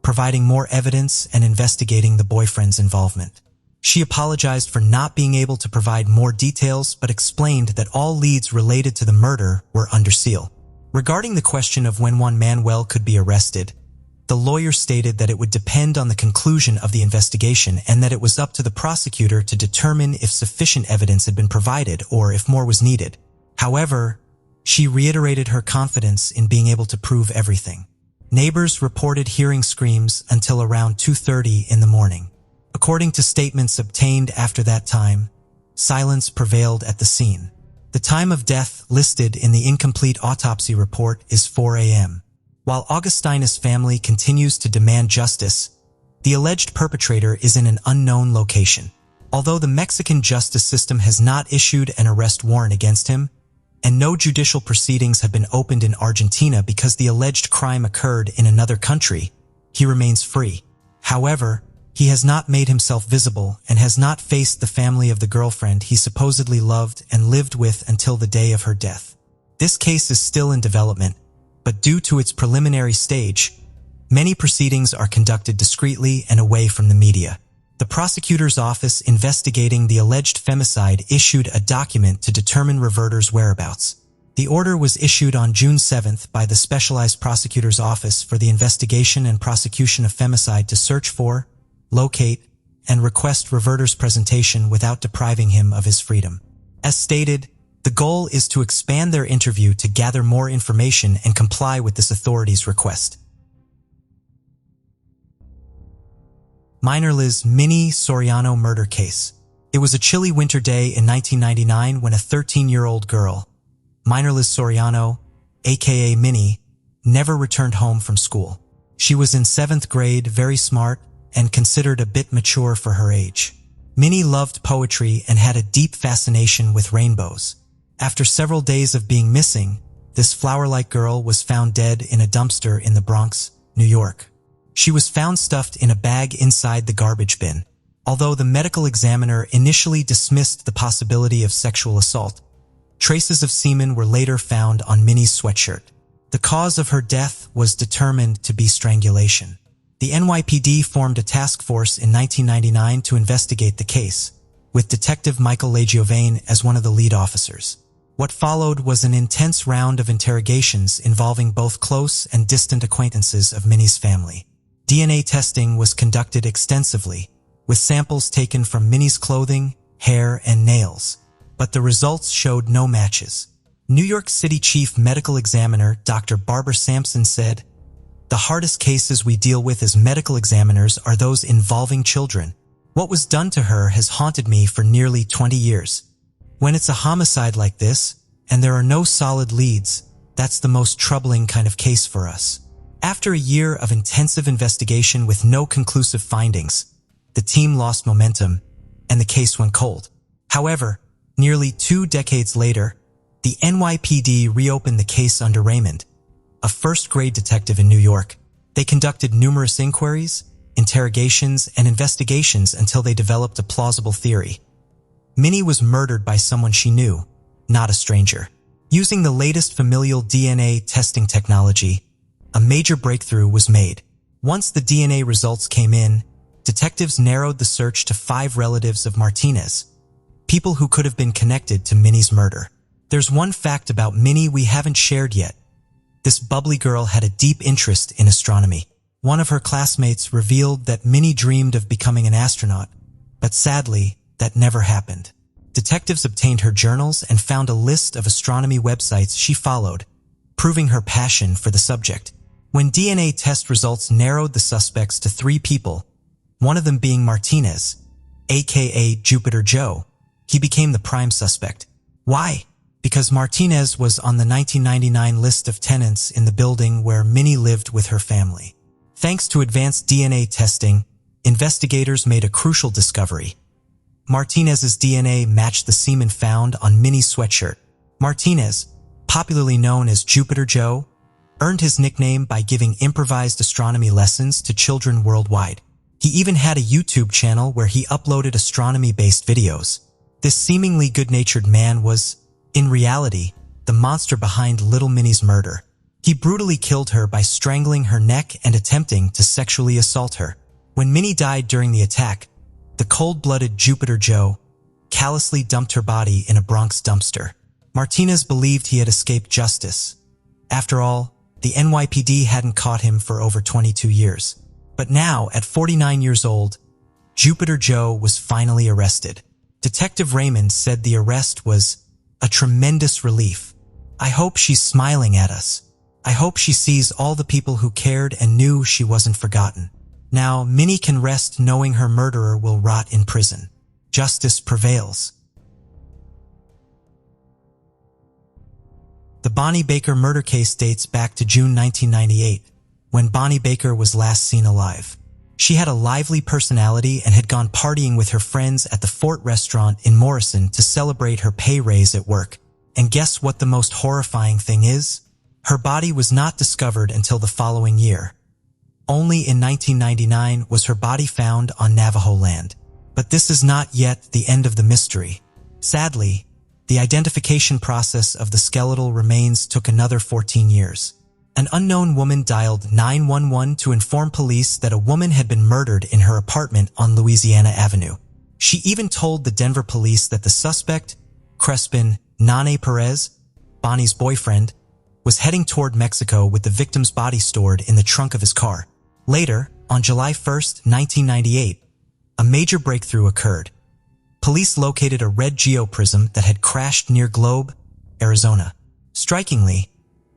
providing more evidence and investigating the boyfriend's involvement. She apologized for not being able to provide more details but explained that all leads related to the murder were under seal. Regarding the question of when Juan Manuel could be arrested, the lawyer stated that it would depend on the conclusion of the investigation and that it was up to the prosecutor to determine if sufficient evidence had been provided or if more was needed. However, she reiterated her confidence in being able to prove everything. Neighbors reported hearing screams until around 2:30 in the morning. According to statements obtained after that time, silence prevailed at the scene. The time of death listed in the incomplete autopsy report is 4 a.m. While Augustina's family continues to demand justice, the alleged perpetrator is in an unknown location. Although the Mexican justice system has not issued an arrest warrant against him, and no judicial proceedings have been opened in Argentina because the alleged crime occurred in another country, he remains free. However, he has not made himself visible and has not faced the family of the girlfriend he supposedly loved and lived with until the day of her death. This case is still in development, but due to its preliminary stage, many proceedings are conducted discreetly and away from the media. The prosecutor's office investigating the alleged femicide issued a document to determine Reverter's whereabouts. The order was issued on June 7th by the Specialized Prosecutor's Office for the Investigation and Prosecution of Femicide to search for, locate, and request Reverter's presentation without depriving him of his freedom. As stated, the goal is to expand their interview to gather more information and comply with this authority's request. Minor Liz Minnie Soriano murder case. It was a chilly winter day in 1999 when a 13-year-old girl, Minor Liz Soriano, aka Minnie, never returned home from school. She was in 7th grade, very smart, and considered a bit mature for her age. Minnie loved poetry and had a deep fascination with rainbows. After several days of being missing, this flower-like girl was found dead in a dumpster in the Bronx, New York. She was found stuffed in a bag inside the garbage bin. Although the medical examiner initially dismissed the possibility of sexual assault, traces of semen were later found on Minnie's sweatshirt. The cause of her death was determined to be strangulation. The NYPD formed a task force in 1999 to investigate the case, with Detective Michael LeGiovane as one of the lead officers. What followed was an intense round of interrogations involving both close and distant acquaintances of Minnie's family. DNA testing was conducted extensively, with samples taken from Minnie's clothing, hair, and nails, but the results showed no matches. New York City Chief Medical Examiner Dr. Barbara Sampson said, "The hardest cases we deal with as medical examiners are those involving children. What was done to her has haunted me for nearly 20 years. When it's a homicide like this, and there are no solid leads, that's the most troubling kind of case for us." After a year of intensive investigation with no conclusive findings, the team lost momentum, and the case went cold. However, nearly 2 decades later, the NYPD reopened the case under Raymond, a first-grade detective in New York. They conducted numerous inquiries, interrogations, and investigations until they developed a plausible theory. Minnie was murdered by someone she knew, not a stranger. Using the latest familial DNA testing technology, a major breakthrough was made. Once the DNA results came in, detectives narrowed the search to 5 relatives of Martinez, people who could have been connected to Minnie's murder. There's one fact about Minnie we haven't shared yet. This bubbly girl had a deep interest in astronomy. One of her classmates revealed that Minnie dreamed of becoming an astronaut, but sadly, that never happened. Detectives obtained her journals and found a list of astronomy websites she followed, proving her passion for the subject. When DNA test results narrowed the suspects to 3 people, one of them being Martinez, aka Jupiter Joe, he became the prime suspect. Why? Because Martinez was on the 1999 list of tenants in the building where Minnie lived with her family. Thanks to advanced DNA testing, investigators made a crucial discovery. Martinez's DNA matched the semen found on Minnie's sweatshirt. Martinez, popularly known as Jupiter Joe, earned his nickname by giving improvised astronomy lessons to children worldwide. He even had a YouTube channel where he uploaded astronomy-based videos. This seemingly good-natured man was, in reality, the monster behind little Minnie's murder. He brutally killed her by strangling her neck and attempting to sexually assault her. When Minnie died during the attack, the cold-blooded Jupiter Joe callously dumped her body in a Bronx dumpster. Martinez believed he had escaped justice. After all, the NYPD hadn't caught him for over 22 years. But now, at 49 years old, Jupiter Joe was finally arrested. Detective Raymond said the arrest was a tremendous relief. "I hope she's smiling at us. I hope she sees all the people who cared and knew she wasn't forgotten. Now, Minnie can rest knowing her murderer will rot in prison. Justice prevails." The Bonnie Baker murder case dates back to June 1998, when Bonnie Baker was last seen alive. She had a lively personality and had gone partying with her friends at the Fort restaurant in Morrison to celebrate her pay raise at work. And guess what the most horrifying thing is? Her body was not discovered until the following year. Only in 1999 was her body found on Navajo land. But this is not yet the end of the mystery. Sadly, the identification process of the skeletal remains took another 14 years. An unknown woman dialed 911 to inform police that a woman had been murdered in her apartment on Louisiana Avenue. She even told the Denver police that the suspect, Crespin Nane Perez, Bonnie's boyfriend, was heading toward Mexico with the victim's body stored in the trunk of his car. Later, on July 1st, 1998, a major breakthrough occurred. Police located a red geoprism that had crashed near Globe, Arizona. Strikingly,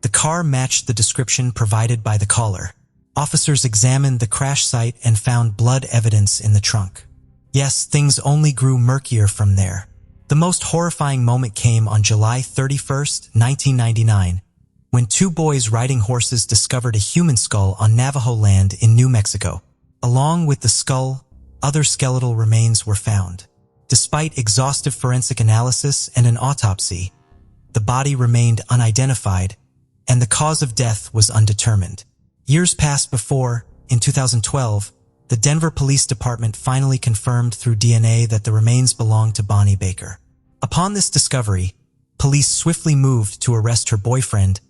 the car matched the description provided by the caller. Officers examined the crash site and found blood evidence in the trunk. Yes, things only grew murkier from there. The most horrifying moment came on July 31st, 1999, when two boys riding horses discovered a human skull on Navajo land in New Mexico. Along with the skull, other skeletal remains were found. Despite exhaustive forensic analysis and an autopsy, the body remained unidentified, and the cause of death was undetermined. Years passed before, in 2012, the Denver Police Department finally confirmed through DNA that the remains belonged to Bonnie Baker. Upon this discovery, police swiftly moved to arrest her boyfriend,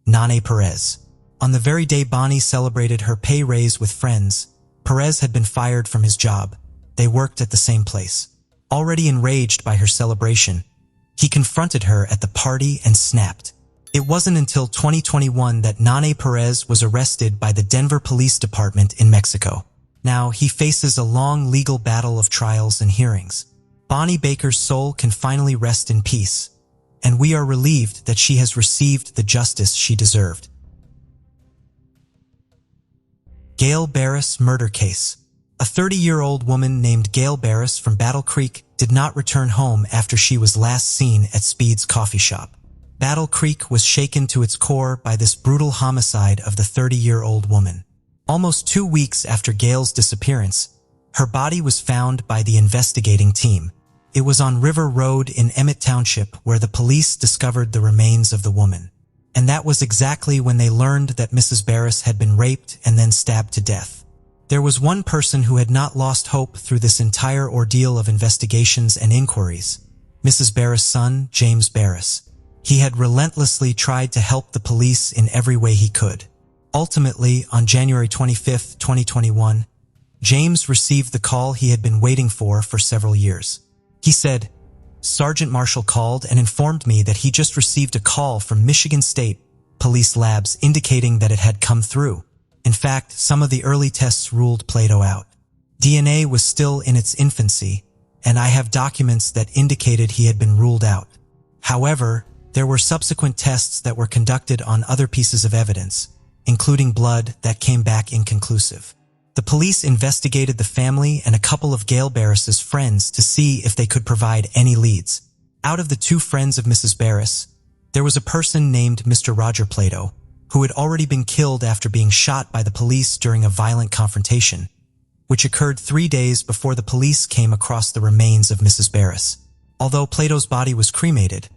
Nane Perez. On the very day Bonnie celebrated her pay raise with friends, Perez had been fired from his job. They worked at the same place. Already enraged by her celebration, he confronted her at the party and snapped. It wasn't until 2021 that Nane Perez was arrested by the Denver Police Department in Mexico. Now, he faces a long legal battle of trials and hearings. Bonnie Baker's soul can finally rest in peace, and we are relieved that she has received the justice she deserved. Gail Baris murder case. A 30-year-old woman named Gail Baris from Battle Creek did not return home after she was last seen at Speed's coffee shop. Battle Creek was shaken to its core by this brutal homicide of the 30-year-old woman. Almost 2 weeks after Gail's disappearance, her body was found by the investigating team. It was on River Road in Emmett Township where the police discovered the remains of the woman. And that was exactly when they learned that Mrs. Baris had been raped and then stabbed to death. There was one person who had not lost hope through this entire ordeal of investigations and inquiries: Mrs. Baris' son, James Baris. He had relentlessly tried to help the police in every way he could. Ultimately, on January 25, 2021, James received the call he had been waiting for several years. He said, "Sergeant Marshall called and informed me that he just received a call from Michigan State Police Labs indicating that it had come through. In fact, some of the early tests ruled Plato out. DNA was still in its infancy, and I have documents that indicated he had been ruled out. However, there were subsequent tests that were conducted on other pieces of evidence, including blood, that came back inconclusive. The police investigated the family and a couple of Gail Baris's friends to see if they could provide any leads. Out of the two friends of Mrs. Baris, there was a person named Mr. Roger Plato, who had already been killed after being shot by the police during a violent confrontation, which occurred 3 days before the police came across the remains of Mrs. Baris. Although Plato's body was cremated,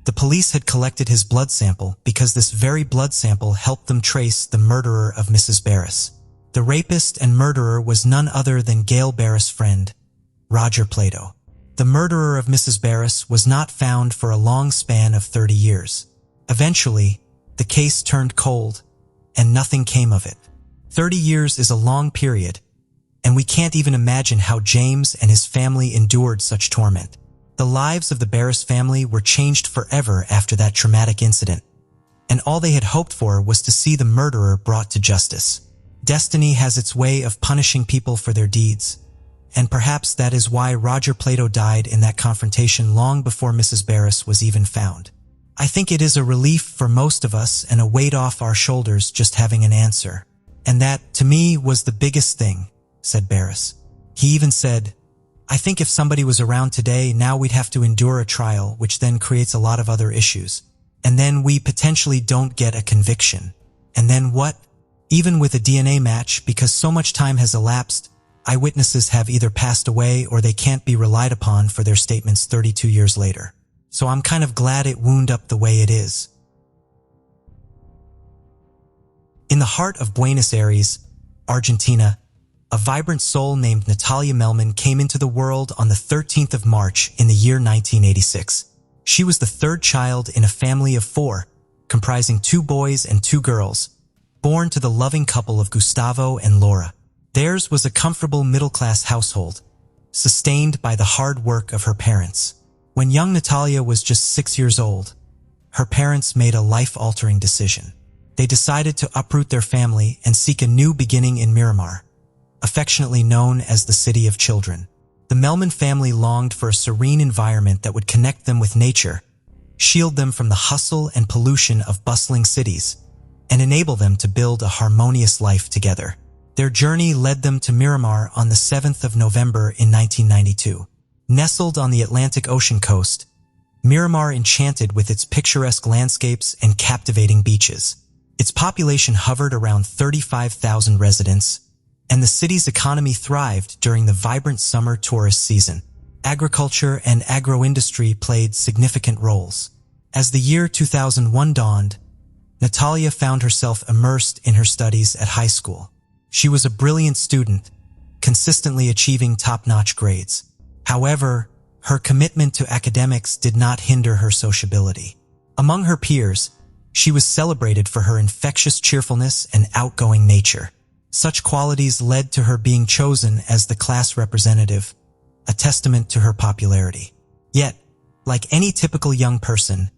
the police had collected his blood sample because this very blood sample helped them trace the murderer of Mrs. Baris. The rapist and murderer was none other than Gail Baris' friend, Roger Plato. The murderer of Mrs. Baris was not found for a long span of 30 years. Eventually, the case turned cold, and nothing came of it. 30 years is a long period, and we can't even imagine how James and his family endured such torment. The lives of the Baris family were changed forever after that traumatic incident, and all they had hoped for was to see the murderer brought to justice. Destiny has its way of punishing people for their deeds, and perhaps that is why Roger Plato died in that confrontation long before Mrs. Baris was even found. I think it is a relief for most of us and a weight off our shoulders just having an answer. And that, to me, was the biggest thing," said Baris. He even said, "I think if somebody was around today, now we'd have to endure a trial, which then creates a lot of other issues. And then we potentially don't get a conviction. And then what? Even with a DNA match, because so much time has elapsed, eyewitnesses have either passed away or they can't be relied upon for their statements 32 years later. So I'm kind of glad it wound up the way it is." In the heart of Buenos Aires, Argentina, a vibrant soul named Natalia Melman came into the world on the 13th of March in the year 1986. She was the third child in a family of 4, comprising 2 boys and 2 girls, born to the loving couple of Gustavo and Laura. Theirs was a comfortable middle-class household, sustained by the hard work of her parents. When young Natalia was just 6 years old, her parents made a life-altering decision. They decided to uproot their family and seek a new beginning in Miramar, affectionately known as the City of Children. The Melman family longed for a serene environment that would connect them with nature, shield them from the hustle and pollution of bustling cities, and enable them to build a harmonious life together. Their journey led them to Miramar on the 7th of November in 1992. Nestled on the Atlantic Ocean coast, Miramar enchanted with its picturesque landscapes and captivating beaches. Its population hovered around 35,000 residents, and the city's economy thrived during the vibrant summer tourist season. Agriculture and agro-industry played significant roles. As the year 2001 dawned, Natalia found herself immersed in her studies at high school. She was a brilliant student, consistently achieving top-notch grades. However, her commitment to academics did not hinder her sociability. Among her peers, she was celebrated for her infectious cheerfulness and outgoing nature. Such qualities led to her being chosen as the class representative, a testament to her popularity. Yet, like any typical young person,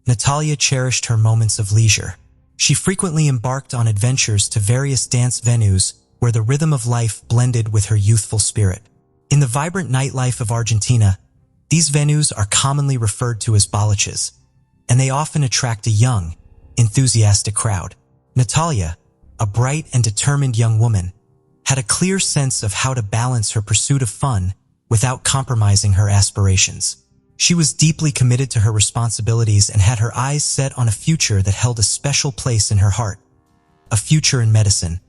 Natalia cherished her moments of leisure. She frequently embarked on adventures to various dance venues where the rhythm of life blended with her youthful spirit. In the vibrant nightlife of Argentina, these venues are commonly referred to as boliches, and they often attract a young, enthusiastic crowd. Natalia, a bright and determined young woman, had a clear sense of how to balance her pursuit of fun without compromising her aspirations. She was deeply committed to her responsibilities and had her eyes set on a future that held a special place in her heart, a future in medicine,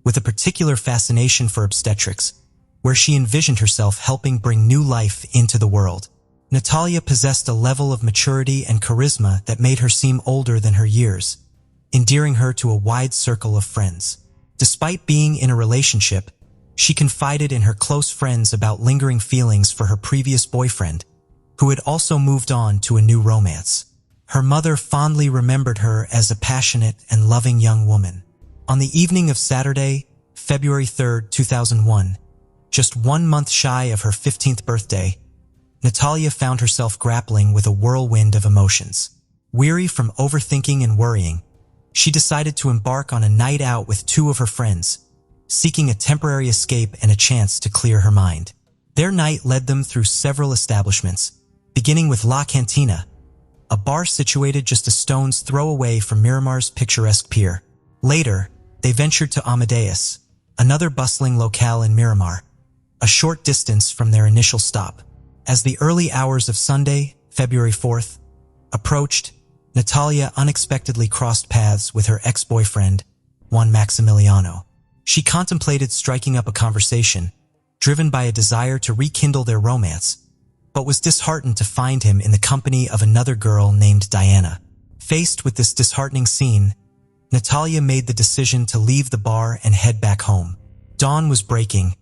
with a particular fascination for obstetrics, where she envisioned herself helping bring new life into the world. Natalia possessed a level of maturity and charisma that made her seem older than her years, endearing her to a wide circle of friends. Despite being in a relationship, she confided in her close friends about lingering feelings for her previous boyfriend, who had also moved on to a new romance. Her mother fondly remembered her as a passionate and loving young woman. On the evening of Saturday, February 3, 2001, just 1 month shy of her 15th birthday, Natalia found herself grappling with a whirlwind of emotions. Weary from overthinking and worrying, she decided to embark on a night out with 2 of her friends, seeking a temporary escape and a chance to clear her mind. Their night led them through several establishments, beginning with La Cantina, a bar situated just a stone's throw away from Miramar's picturesque pier. Later, they ventured to Amadeus, another bustling locale in Miramar, a short distance from their initial stop. As the early hours of Sunday, February 4th, approached, Natalia unexpectedly crossed paths with her ex-boyfriend, Juan Maximiliano. She contemplated striking up a conversation, driven by a desire to rekindle their romance, but was disheartened to find him in the company of another girl named Diana. Faced with this disheartening scene, Natalia made the decision to leave the bar and head back home. Dawn was breaking,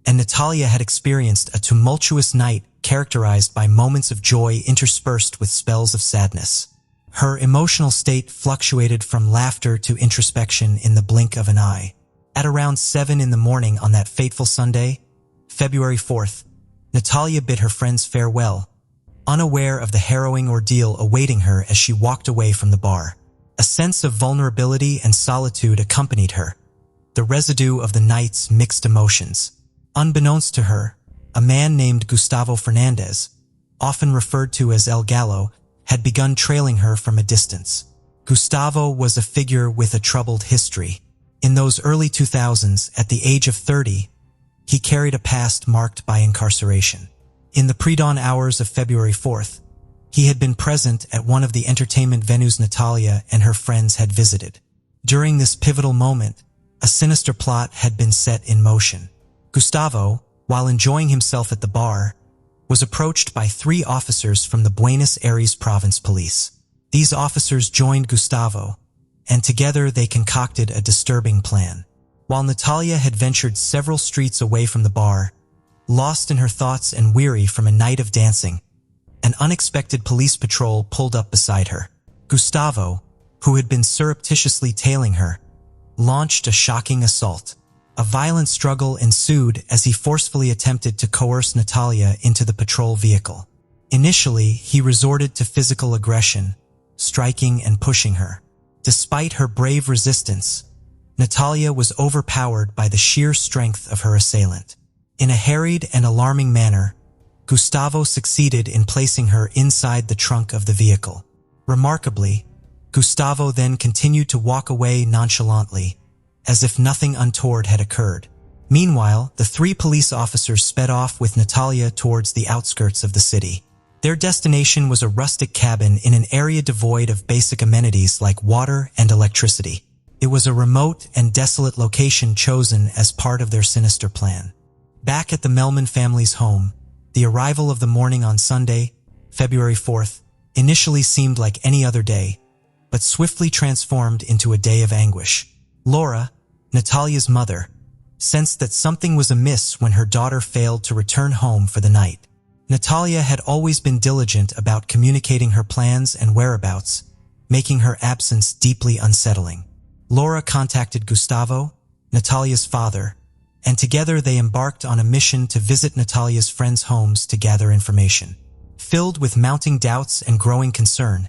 and Natalia had experienced a tumultuous night characterized by moments of joy interspersed with spells of sadness. Her emotional state fluctuated from laughter to introspection in the blink of an eye. At around 7 in the morning on that fateful Sunday, February 4th, Natalia bid her friends farewell, unaware of the harrowing ordeal awaiting her as she walked away from the bar. A sense of vulnerability and solitude accompanied her, the residue of the night's mixed emotions. Unbeknownst to her, a man named Gustavo Fernandez, often referred to as El Gallo, had begun trailing her from a distance. Gustavo was a figure with a troubled history. In those early 2000s, at the age of 30, he carried a past marked by incarceration. In the pre-dawn hours of February 4th, he had been present at one of the entertainment venues Natalia and her friends had visited. During this pivotal moment, a sinister plot had been set in motion. Gustavo, while enjoying himself at the bar, was approached by 3 officers from the Buenos Aires Province Police. These officers joined Gustavo, and together they concocted a disturbing plan. While Natalia had ventured several streets away from the bar, lost in her thoughts and weary from a night of dancing, an unexpected police patrol pulled up beside her. Gustavo, who had been surreptitiously tailing her, launched a shocking assault. A violent struggle ensued as he forcefully attempted to coerce Natalia into the patrol vehicle. Initially, he resorted to physical aggression, striking and pushing her. Despite her brave resistance, Natalia was overpowered by the sheer strength of her assailant. In a harried and alarming manner, Gustavo succeeded in placing her inside the trunk of the vehicle. Remarkably, Gustavo then continued to walk away nonchalantly, as if nothing untoward had occurred. Meanwhile, the three police officers sped off with Natalia towards the outskirts of the city. Their destination was a rustic cabin in an area devoid of basic amenities like water and electricity. It was a remote and desolate location chosen as part of their sinister plan. Back at the Melman family's home, the arrival of the morning on Sunday, February 4th, initially seemed like any other day, but swiftly transformed into a day of anguish. Laura, Natalia's mother, sensed that something was amiss when her daughter failed to return home for the night. Natalia had always been diligent about communicating her plans and whereabouts, making her absence deeply unsettling. Laura contacted Gustavo, Natalia's father, and together they embarked on a mission to visit Natalia's friends' homes to gather information. Filled with mounting doubts and growing concern,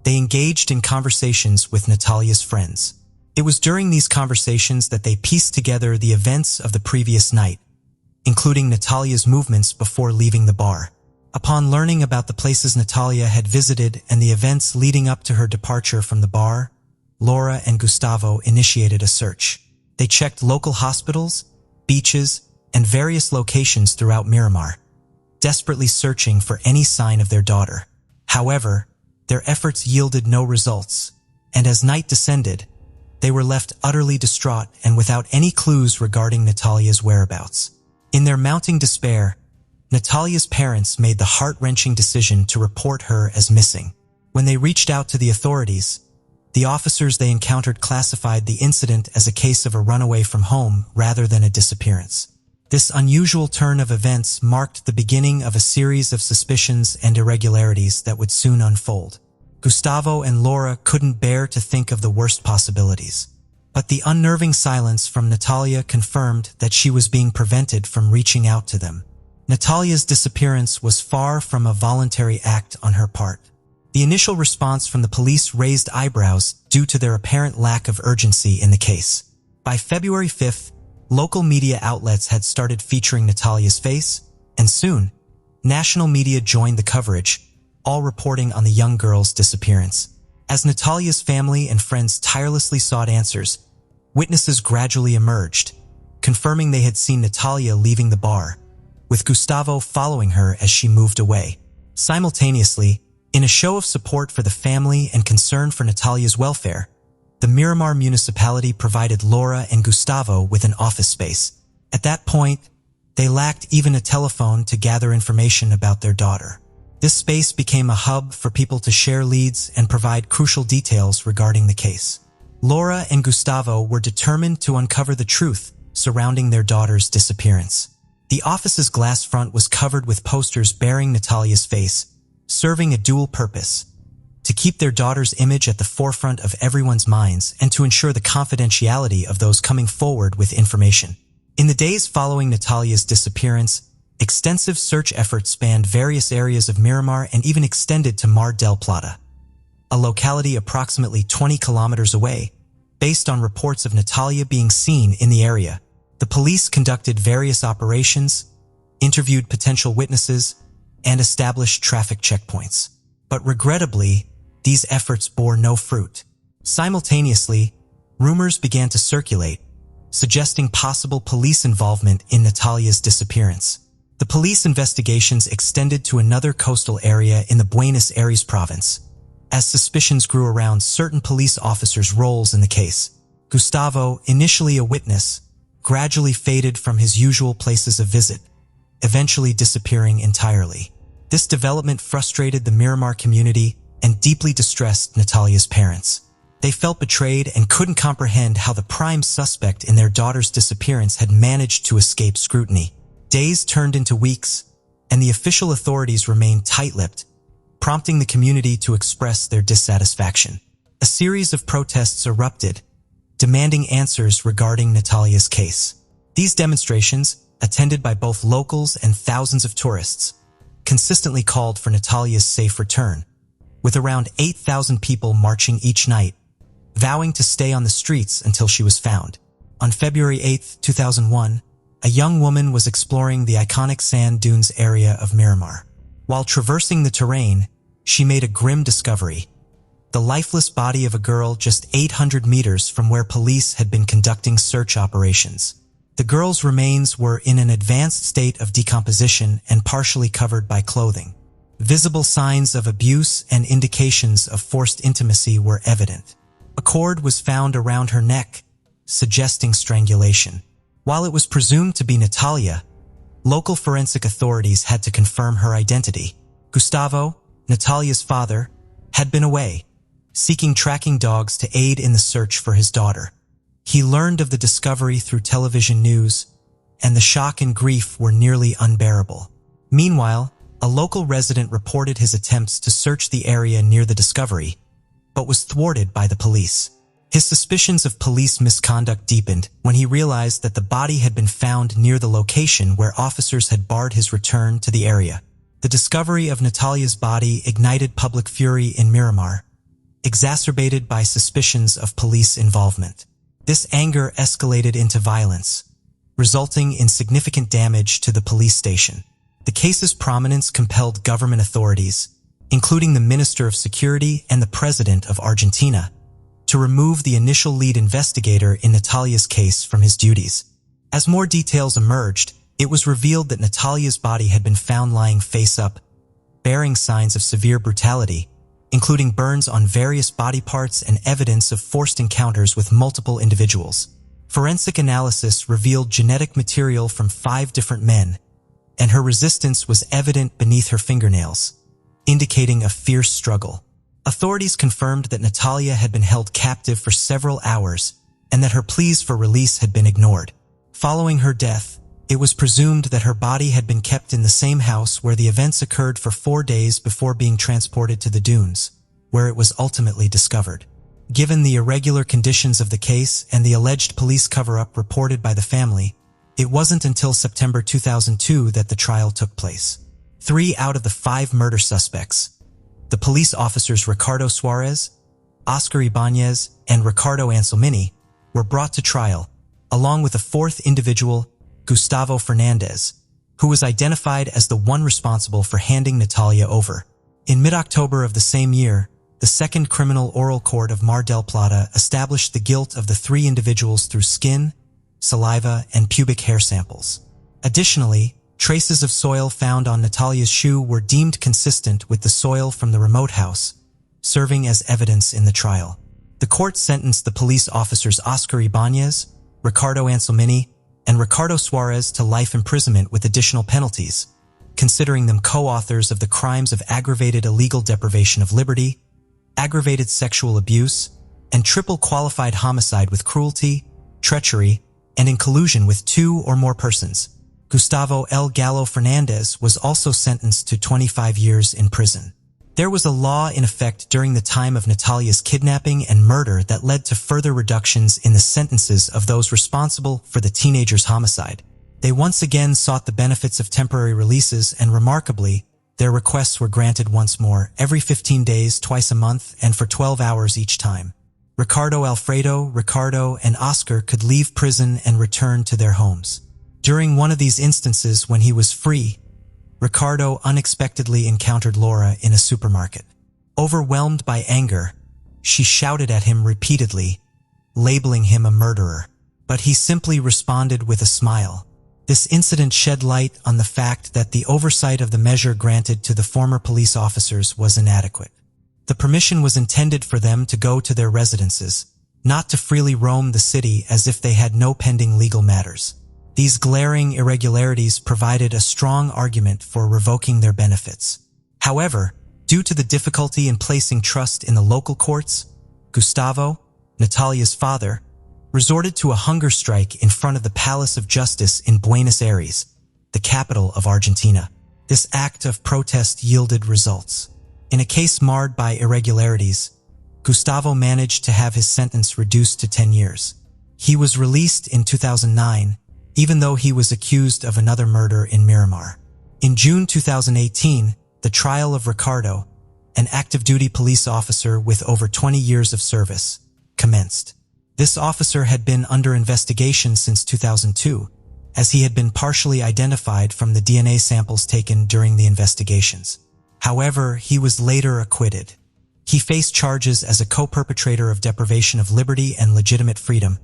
they engaged in conversations with Natalia's friends. It was during these conversations that they pieced together the events of the previous night, including Natalia's movements before leaving the bar. Upon learning about the places Natalia had visited and the events leading up to her departure from the bar, Laura and Gustavo initiated a search. They checked local hospitals, beaches, and various locations throughout Miramar, desperately searching for any sign of their daughter. However, their efforts yielded no results, and as night descended, they were left utterly distraught and without any clues regarding Natalia's whereabouts. In their mounting despair, Natalia's parents made the heart-wrenching decision to report her as missing. When they reached out to the authorities, the officers they encountered classified the incident as a case of a runaway from home rather than a disappearance. This unusual turn of events marked the beginning of a series of suspicions and irregularities that would soon unfold. Gustavo and Laura couldn't bear to think of the worst possibilities. But the unnerving silence from Natalia confirmed that she was being prevented from reaching out to them. Natalia's disappearance was far from a voluntary act on her part. The initial response from the police raised eyebrows due to their apparent lack of urgency in the case. By February 5th, local media outlets had started featuring Natalia's face, and soon, national media joined the coverage, all reporting on the young girl's disappearance. As Natalia's family and friends tirelessly sought answers, witnesses gradually emerged, confirming they had seen Natalia leaving the bar, with Gustavo following her as she moved away. Simultaneously, in a show of support for the family and concern for Natalia's welfare, the Miramar municipality provided Laura and Gustavo with an office space. At that point, they lacked even a telephone to gather information about their daughter. This space became a hub for people to share leads and provide crucial details regarding the case. Laura and Gustavo were determined to uncover the truth surrounding their daughter's disappearance. The office's glass front was covered with posters bearing Natalia's face, serving a dual purpose: to keep their daughter's image at the forefront of everyone's minds and to ensure the confidentiality of those coming forward with information. In the days following Natalia's disappearance, extensive search efforts spanned various areas of Miramar and even extended to Mar del Plata, a locality approximately 20 kilometers away, based on reports of Natalia being seen in the area. The police conducted various operations, interviewed potential witnesses, and established traffic checkpoints. But regrettably, these efforts bore no fruit. Simultaneously, rumors began to circulate, suggesting possible police involvement in Natalia's disappearance. The police investigations extended to another coastal area in the Buenos Aires province, as suspicions grew around certain police officers' roles in the case. Gustavo, initially a witness, gradually faded from his usual places of visit, eventually disappearing entirely. This development frustrated the Miramar community and deeply distressed Natalia's parents. They felt betrayed and couldn't comprehend how the prime suspect in their daughter's disappearance had managed to escape scrutiny. Days turned into weeks, and the official authorities remained tight-lipped, prompting the community to express their dissatisfaction. A series of protests erupted, demanding answers regarding Natalia's case. These demonstrations, attended by both locals and thousands of tourists, consistently called for Natalia's safe return, with around 8,000 people marching each night, vowing to stay on the streets until she was found. On February 8, 2001, a young woman was exploring the iconic sand dunes area of Miramar. While traversing the terrain, she made a grim discovery: the lifeless body of a girl just 800 meters from where police had been conducting search operations. The girl's remains were in an advanced state of decomposition and partially covered by clothing. Visible signs of abuse and indications of forced intimacy were evident. A cord was found around her neck, suggesting strangulation. While it was presumed to be Natalia, local forensic authorities had to confirm her identity. Gustavo, Natalia's father, had been away, seeking tracking dogs to aid in the search for his daughter. He learned of the discovery through television news, and the shock and grief were nearly unbearable. Meanwhile, a local resident reported his attempts to search the area near the discovery, but was thwarted by the police. His suspicions of police misconduct deepened when he realized that the body had been found near the location where officers had barred his return to the area. The discovery of Natalia's body ignited public fury in Miramar, exacerbated by suspicions of police involvement. This anger escalated into violence, resulting in significant damage to the police station. The case's prominence compelled government authorities, including the Minister of Security and the President of Argentina, to remove the initial lead investigator in Natalia's case from his duties. As more details emerged, it was revealed that Natalia's body had been found lying face up, bearing signs of severe brutality, including burns on various body parts and evidence of forced encounters with multiple individuals. Forensic analysis revealed genetic material from 5 different men, and her resistance was evident beneath her fingernails, indicating a fierce struggle. Authorities confirmed that Natalia had been held captive for several hours and that her pleas for release had been ignored. Following her death, it was presumed that her body had been kept in the same house where the events occurred for 4 days before being transported to the dunes, where it was ultimately discovered. Given the irregular conditions of the case and the alleged police cover-up reported by the family, it wasn't until September 2002 that the trial took place. 3 out of the 5 murder suspects, the police officers Ricardo Suarez, Oscar Ibanez, and Ricardo Anselmini, were brought to trial, along with a 4th individual, Gustavo Fernandez, who was identified as the one responsible for handing Natalia over. In mid-October of the same year, the Second Criminal Oral Court of Mar del Plata established the guilt of the 3 individuals through skin, saliva, and pubic hair samples. Additionally, traces of soil found on Natalia's shoe were deemed consistent with the soil from the remote house, serving as evidence in the trial. The court sentenced the police officers Oscar Ibanez, Ricardo Anselmini, and Ricardo Suarez to life imprisonment with additional penalties, considering them co-authors of the crimes of aggravated illegal deprivation of liberty, aggravated sexual abuse, and triple qualified homicide with cruelty, treachery, and in collusion with 2 or more persons. Gustavo El Gallo Fernandez was also sentenced to 25 years in prison. There was a law in effect during the time of Natalia's kidnapping and murder that led to further reductions in the sentences of those responsible for the teenager's homicide. They once again sought the benefits of temporary releases, and remarkably, their requests were granted once more, every 15 days, twice a month, and for 12 hours each time. Ricardo and Oscar could leave prison and return to their homes. During one of these instances when he was free, Ricardo unexpectedly encountered Laura in a supermarket. Overwhelmed by anger, she shouted at him repeatedly, labeling him a murderer. But he simply responded with a smile. This incident shed light on the fact that the oversight of the measure granted to the former police officers was inadequate. The permission was intended for them to go to their residences, not to freely roam the city as if they had no pending legal matters. These glaring irregularities provided a strong argument for revoking their benefits. However, due to the difficulty in placing trust in the local courts, Gustavo, Natalia's father, resorted to a hunger strike in front of the Palace of Justice in Buenos Aires, the capital of Argentina. This act of protest yielded results. In a case marred by irregularities, Gustavo managed to have his sentence reduced to 10 years. He was released in 2009, even though he was accused of another murder in Miramar. In June 2018, the trial of Ricardo, an active-duty police officer with over 20 years of service, commenced. This officer had been under investigation since 2002, as he had been partially identified from the DNA samples taken during the investigations. However, he was later acquitted. He faced charges as a co-perpetrator of deprivation of liberty and legitimate freedom,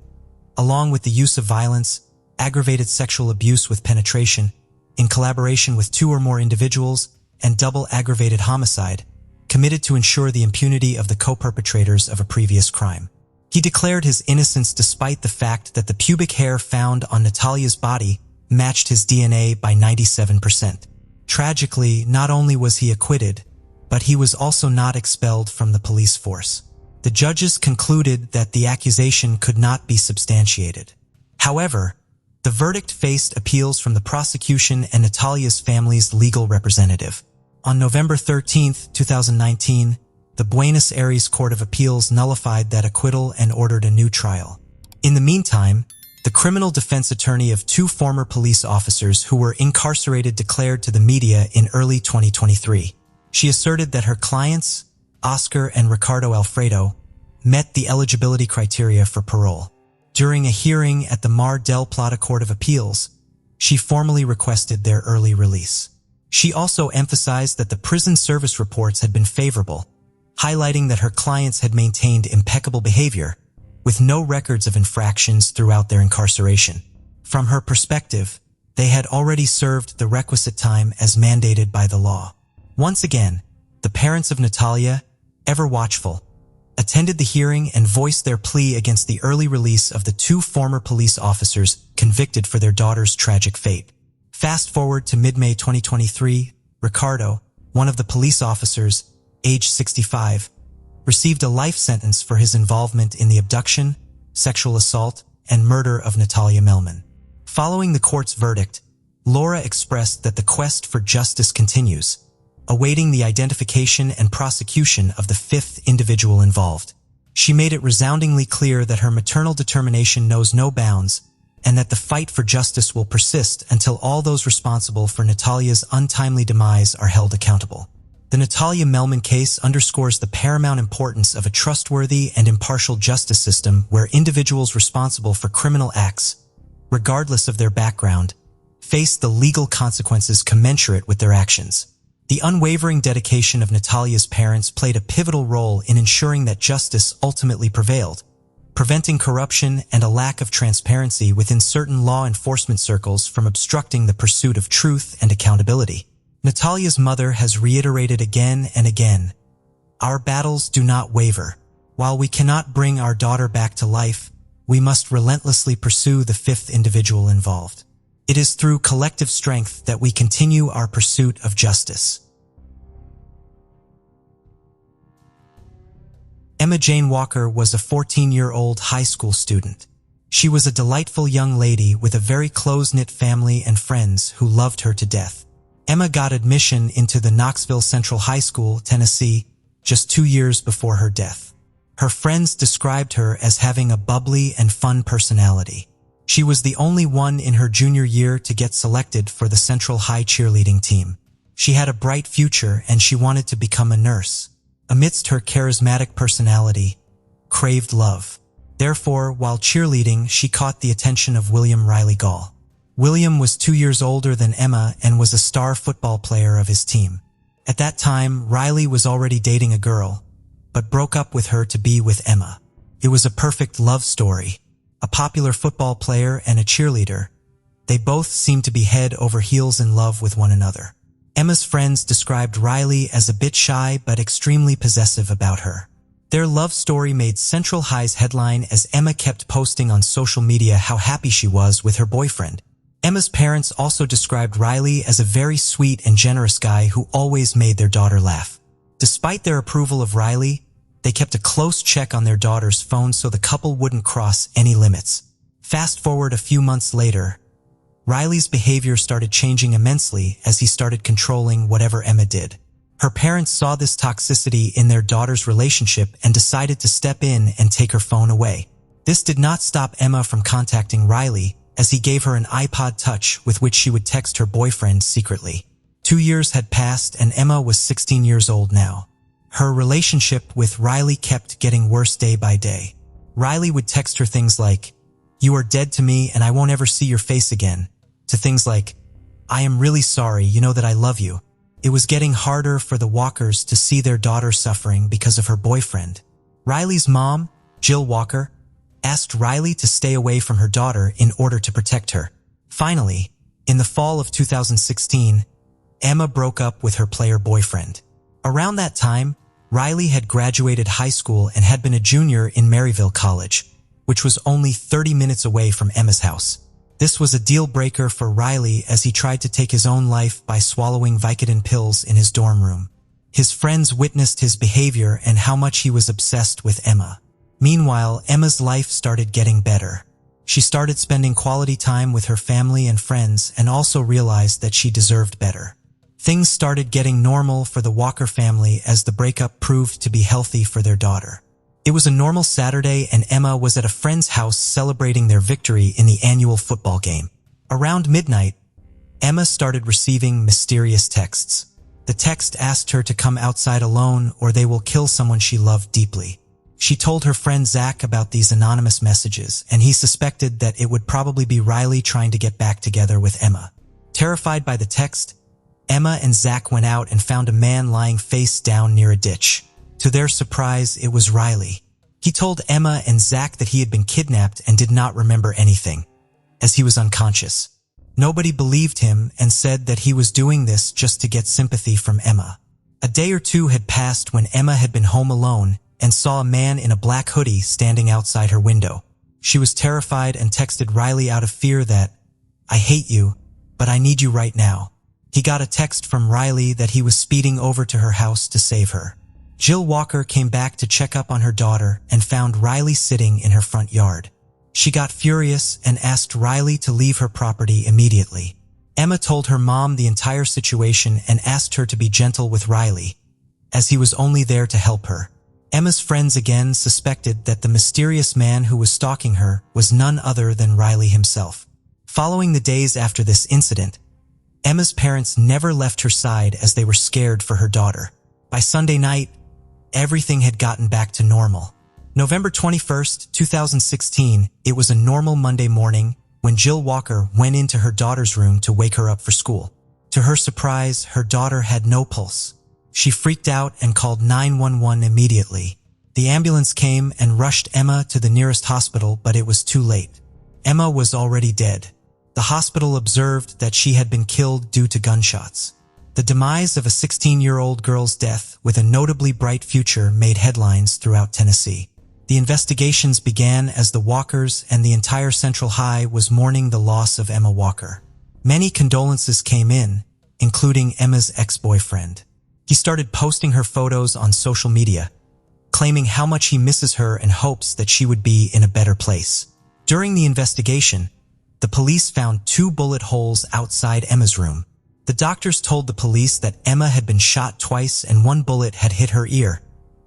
along with the use of violence, aggravated sexual abuse with penetration, in collaboration with 2 or more individuals, and double aggravated homicide, committed to ensure the impunity of the co-perpetrators of a previous crime. He declared his innocence despite the fact that the pubic hair found on Natalia's body matched his DNA by 97%. Tragically, not only was he acquitted, but he was also not expelled from the police force. The judges concluded that the accusation could not be substantiated. However, the verdict faced appeals from the prosecution and Natalia's family's legal representative. On November 13, 2019, the Buenos Aires Court of Appeals nullified that acquittal and ordered a new trial. In the meantime, the criminal defense attorney of 2 former police officers who were incarcerated declared to the media in early 2023. She asserted that her clients, Oscar and Ricardo Alfredo, met the eligibility criteria for parole. During a hearing at the Mar del Plata Court of Appeals, she formally requested their early release. She also emphasized that the prison service reports had been favorable, highlighting that her clients had maintained impeccable behavior, with no records of infractions throughout their incarceration. From her perspective, they had already served the requisite time as mandated by the law. Once again, the parents of Natalia, ever watchful, attended the hearing and voiced their plea against the early release of the 2 former police officers convicted for their daughter's tragic fate. Fast forward to mid-May 2023, Ricardo, one of the police officers, age 65, received a life sentence for his involvement in the abduction, sexual assault, and murder of Natalia Melman. Following the court's verdict, Laura expressed that the quest for justice continues, awaiting the identification and prosecution of the 5th individual involved. She made it resoundingly clear that her maternal determination knows no bounds, and that the fight for justice will persist until all those responsible for Natalia's untimely demise are held accountable. The Natalia Melman case underscores the paramount importance of a trustworthy and impartial justice system where individuals responsible for criminal acts, regardless of their background, face the legal consequences commensurate with their actions. The unwavering dedication of Natalia's parents played a pivotal role in ensuring that justice ultimately prevailed, preventing corruption and a lack of transparency within certain law enforcement circles from obstructing the pursuit of truth and accountability. Natalia's mother has reiterated again and again, "Our battles do not waver. While we cannot bring our daughter back to life, we must relentlessly pursue the 5th individual involved. It is through collective strength that we continue our pursuit of justice." Emma Jane Walker was a 14-year-old high school student. She was a delightful young lady with a very close-knit family and friends who loved her to death. Emma got admission into the Knoxville Central High School, Tennessee, just 2 years before her death. Her friends described her as having a bubbly and fun personality. She was the only one in her junior year to get selected for the Central High cheerleading team. She had a bright future and she wanted to become a nurse. Amidst her charismatic personality, craved love. Therefore, while cheerleading, she caught the attention of William Riley Gall. William was 2 years older than Emma and was a star football player of his team. At that time, Riley was already dating a girl, but broke up with her to be with Emma. It was a perfect love story. A popular football player and a cheerleader, they both seemed to be head over heels in love with one another. Emma's friends described Riley as a bit shy but extremely possessive about her. Their love story made Central High's headline as Emma kept posting on social media how happy she was with her boyfriend. Emma's parents also described Riley as a very sweet and generous guy who always made their daughter laugh. Despite their approval of Riley, they kept a close check on their daughter's phone so the couple wouldn't cross any limits. Fast forward a few months later, Riley's behavior started changing immensely as he started controlling whatever Emma did. Her parents saw this toxicity in their daughter's relationship and decided to step in and take her phone away. This did not stop Emma from contacting Riley, as he gave her an iPod Touch with which she would text her boyfriend secretly. 2 years had passed and Emma was 16 years old now. Her relationship with Riley kept getting worse day by day. Riley would text her things like, "You are dead to me and I won't ever see your face again," to things like, "I am really sorry, you know that I love you." It was getting harder for the Walkers to see their daughter suffering because of her boyfriend. Riley's mom, Jill Walker, asked Riley to stay away from her daughter in order to protect her. Finally, in the fall of 2016, Emma broke up with her player boyfriend. Around that time, Riley had graduated high school and had been a junior in Maryville College, which was only 30 minutes away from Emma's house. This was a deal breaker for Riley as he tried to take his own life by swallowing Vicodin pills in his dorm room. His friends witnessed his behavior and how much he was obsessed with Emma. Meanwhile, Emma's life started getting better. She started spending quality time with her family and friends and also realized that she deserved better. Things started getting normal for the Walker family as the breakup proved to be healthy for their daughter. It was a normal Saturday and Emma was at a friend's house celebrating their victory in the annual football game. Around midnight, Emma started receiving mysterious texts. The text asked her to come outside alone or they will kill someone she loved deeply. She told her friend Zach about these anonymous messages, and he suspected that it would probably be Riley trying to get back together with Emma. Terrified by the text, Emma and Zach went out and found a man lying face down near a ditch. To their surprise, it was Riley. He told Emma and Zach that he had been kidnapped and did not remember anything, as he was unconscious. Nobody believed him and said that he was doing this just to get sympathy from Emma. A day or two had passed when Emma had been home alone and saw a man in a black hoodie standing outside her window. She was terrified and texted Riley out of fear that, "I hate you, but I need you right now." He got a text from Riley that he was speeding over to her house to save her. Jill Walker came back to check up on her daughter and found Riley sitting in her front yard. She got furious and asked Riley to leave her property immediately. Emma told her mom the entire situation and asked her to be gentle with Riley, as he was only there to help her. Emma's friends again suspected that the mysterious man who was stalking her was none other than Riley himself. Following the days after this incident, Emma's parents never left her side as they were scared for her daughter. By Sunday night, everything had gotten back to normal. November 21st, 2016, it was a normal Monday morning when Jill Walker went into her daughter's room to wake her up for school. To her surprise, her daughter had no pulse. She freaked out and called 911 immediately. The ambulance came and rushed Emma to the nearest hospital, but it was too late. Emma was already dead. The hospital observed that she had been killed due to gunshots. The demise of a 16-year-old girl's death with a notably bright future made headlines throughout Tennessee. The investigations began as the Walkers and the entire Central High was mourning the loss of Emma Walker. Many condolences came in, including Emma's ex-boyfriend. He started posting her photos on social media, claiming how much he misses her and hopes that she would be in a better place. During the investigation, the police found 2 bullet holes outside Emma's room. The doctors told the police that Emma had been shot twice and 1 bullet had hit her ear,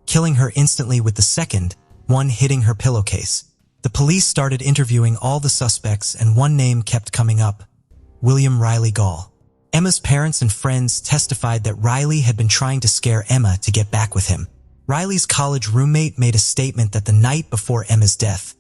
killing her instantly with the second one hitting her pillowcase. The police started interviewing all the suspects and one name kept coming up: William Riley Gall. Emma's parents and friends testified that Riley had been trying to scare Emma to get back with him. Riley's college roommate made a statement that the night before Emma's death,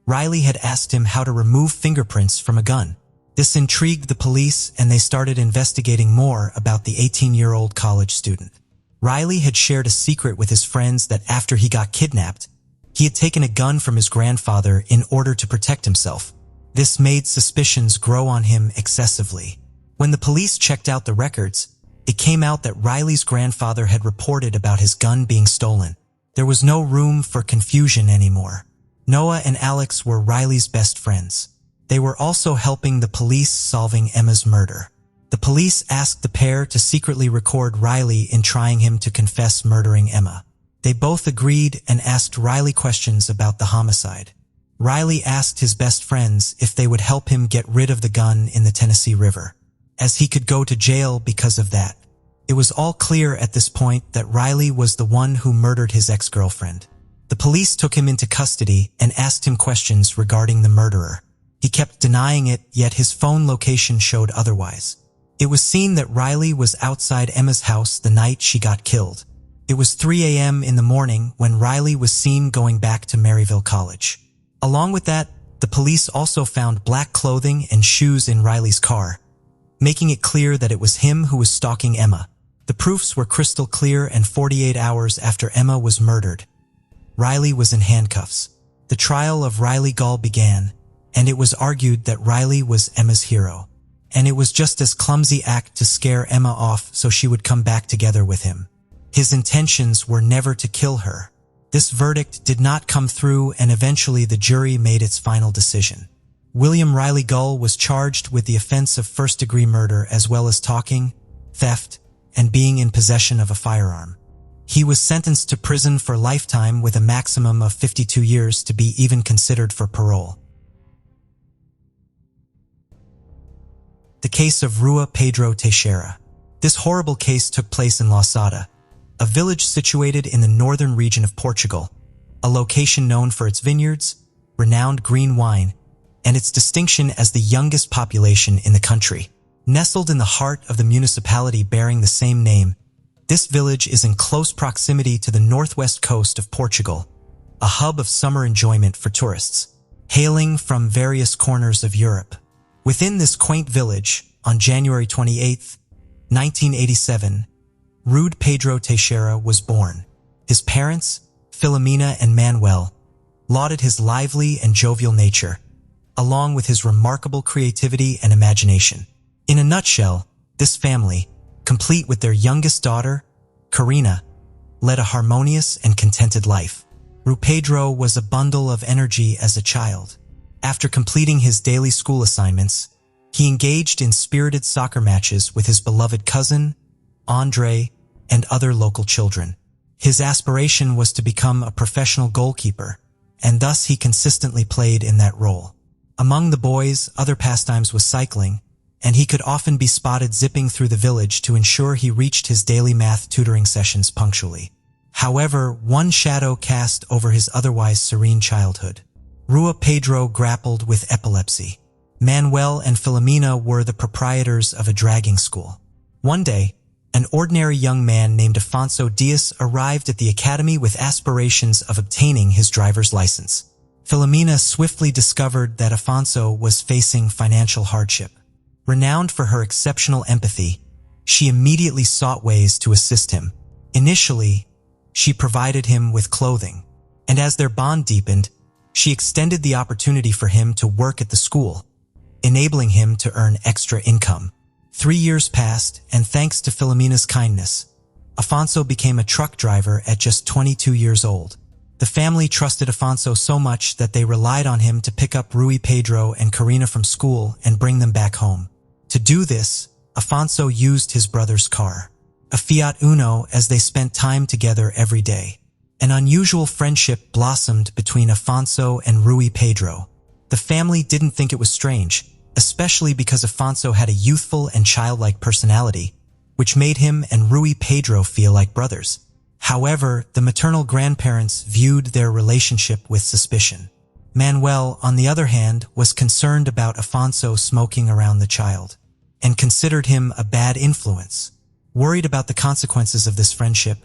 Riley had asked him how to remove fingerprints from a gun. This intrigued the police and they started investigating more about the 18-year-old college student. Riley had shared a secret with his friends that after he got kidnapped, he had taken a gun from his grandfather in order to protect himself. This made suspicions grow on him excessively. When the police checked out the records, it came out that Riley's grandfather had reported about his gun being stolen. There was no room for confusion anymore. Noah and Alex were Riley's best friends. They were also helping the police solving Emma's murder. The police asked the pair to secretly record Riley in trying him to confess murdering Emma. They both agreed and asked Riley questions about the homicide. Riley asked his best friends if they would help him get rid of the gun in the Tennessee River, as he could go to jail because of that. It was all clear at this point that Riley was the one who murdered his ex-girlfriend. The police took him into custody and asked him questions regarding the murderer. He kept denying it, yet his phone location showed otherwise. It was seen that Riley was outside Emma's house the night she got killed. It was 3 a.m. in the morning when Riley was seen going back to Maryville College. Along with that, the police also found black clothing and shoes in Riley's car, making it clear that it was him who was stalking Emma. The proofs were crystal clear, and 48 hours after Emma was murdered, Riley was in handcuffs. The trial of Riley Gall began, and it was argued that Riley was Emma's hero. And it was just as clumsy act to scare Emma off so she would come back together with him. His intentions were never to kill her. This verdict did not come through, and eventually the jury made its final decision. William Riley Gull was charged with the offense of first-degree murder, as well as talking, theft, and being in possession of a firearm. He was sentenced to prison for lifetime with a maximum of 52 years to be even considered for parole. The case of Rui Pedro Teixeira. This horrible case took place in Lausada, a village situated in the northern region of Portugal, a location known for its vineyards, renowned green wine, and its distinction as the youngest population in the country. Nestled in the heart of the municipality bearing the same name, this village is in close proximity to the northwest coast of Portugal, a hub of summer enjoyment for tourists, hailing from various corners of Europe. Within this quaint village, on January 28, 1987, Rui Pedro Teixeira was born. His parents, Filomena and Manuel, lauded his lively and jovial nature, along with his remarkable creativity and imagination. In a nutshell, this family, complete with their youngest daughter, Karina, led a harmonious and contented life. Rui Pedro was a bundle of energy as a child. After completing his daily school assignments, he engaged in spirited soccer matches with his beloved cousin, Andre, and other local children. His aspiration was to become a professional goalkeeper, and thus he consistently played in that role. Among the boys, other pastimes was cycling, and he could often be spotted zipping through the village to ensure he reached his daily math tutoring sessions punctually. However, one shadow cast over his otherwise serene childhood. Rui Pedro grappled with epilepsy. Manuel and Filomena were the proprietors of a dragging school. One day, an ordinary young man named Afonso Dias arrived at the academy with aspirations of obtaining his driver's license. Filomena swiftly discovered that Afonso was facing financial hardship. Renowned for her exceptional empathy, she immediately sought ways to assist him. Initially, she provided him with clothing, and as their bond deepened, she extended the opportunity for him to work at the school, enabling him to earn extra income. 3 years passed, and thanks to Filomena's kindness, Afonso became a truck driver at just 22 years old. The family trusted Afonso so much that they relied on him to pick up Rui Pedro and Karina from school and bring them back home. To do this, Afonso used his brother's car, a Fiat Uno, as they spent time together every day. An unusual friendship blossomed between Afonso and Rui Pedro. The family didn't think it was strange, especially because Afonso had a youthful and childlike personality, which made him and Rui Pedro feel like brothers. However, the maternal grandparents viewed their relationship with suspicion. Manuel, on the other hand, was concerned about Afonso smoking around the child, and considered him a bad influence. Worried about the consequences of this friendship,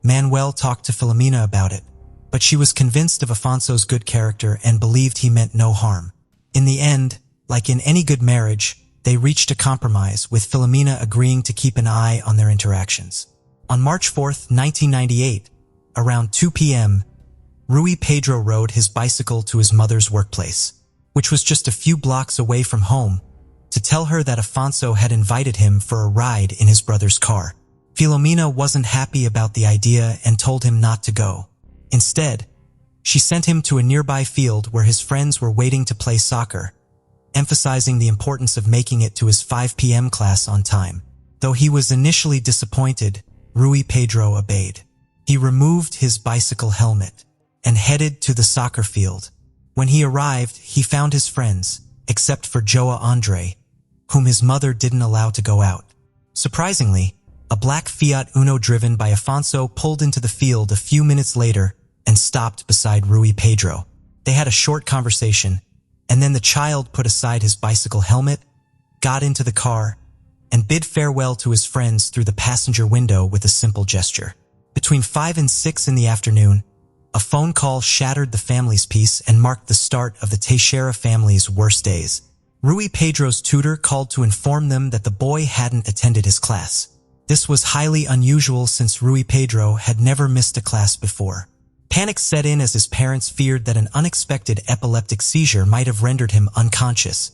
Manuel talked to Filomena about it, but she was convinced of Afonso's good character and believed he meant no harm. In the end, like in any good marriage, they reached a compromise, with Filomena agreeing to keep an eye on their interactions. On March 4, 1998, around 2 p.m., Rui Pedro rode his bicycle to his mother's workplace, which was just a few blocks away from home, to tell her that Afonso had invited him for a ride in his brother's car. Filomena wasn't happy about the idea and told him not to go. Instead, she sent him to a nearby field where his friends were waiting to play soccer, emphasizing the importance of making it to his 5 p.m. class on time. Though he was initially disappointed, Rui Pedro obeyed. He removed his bicycle helmet and headed to the soccer field. When he arrived, he found his friends, except for Joa Andre, whom his mother didn't allow to go out. Surprisingly, a black Fiat Uno driven by Afonso pulled into the field a few minutes later and stopped beside Rui Pedro. They had a short conversation, and then the child put aside his bicycle helmet, got into the car, and bid farewell to his friends through the passenger window with a simple gesture. Between 5 and 6 in the afternoon, a phone call shattered the family's peace and marked the start of the Teixeira family's worst days. Rui Pedro's tutor called to inform them that the boy hadn't attended his class. This was highly unusual since Rui Pedro had never missed a class before. Panic set in as his parents feared that an unexpected epileptic seizure might have rendered him unconscious,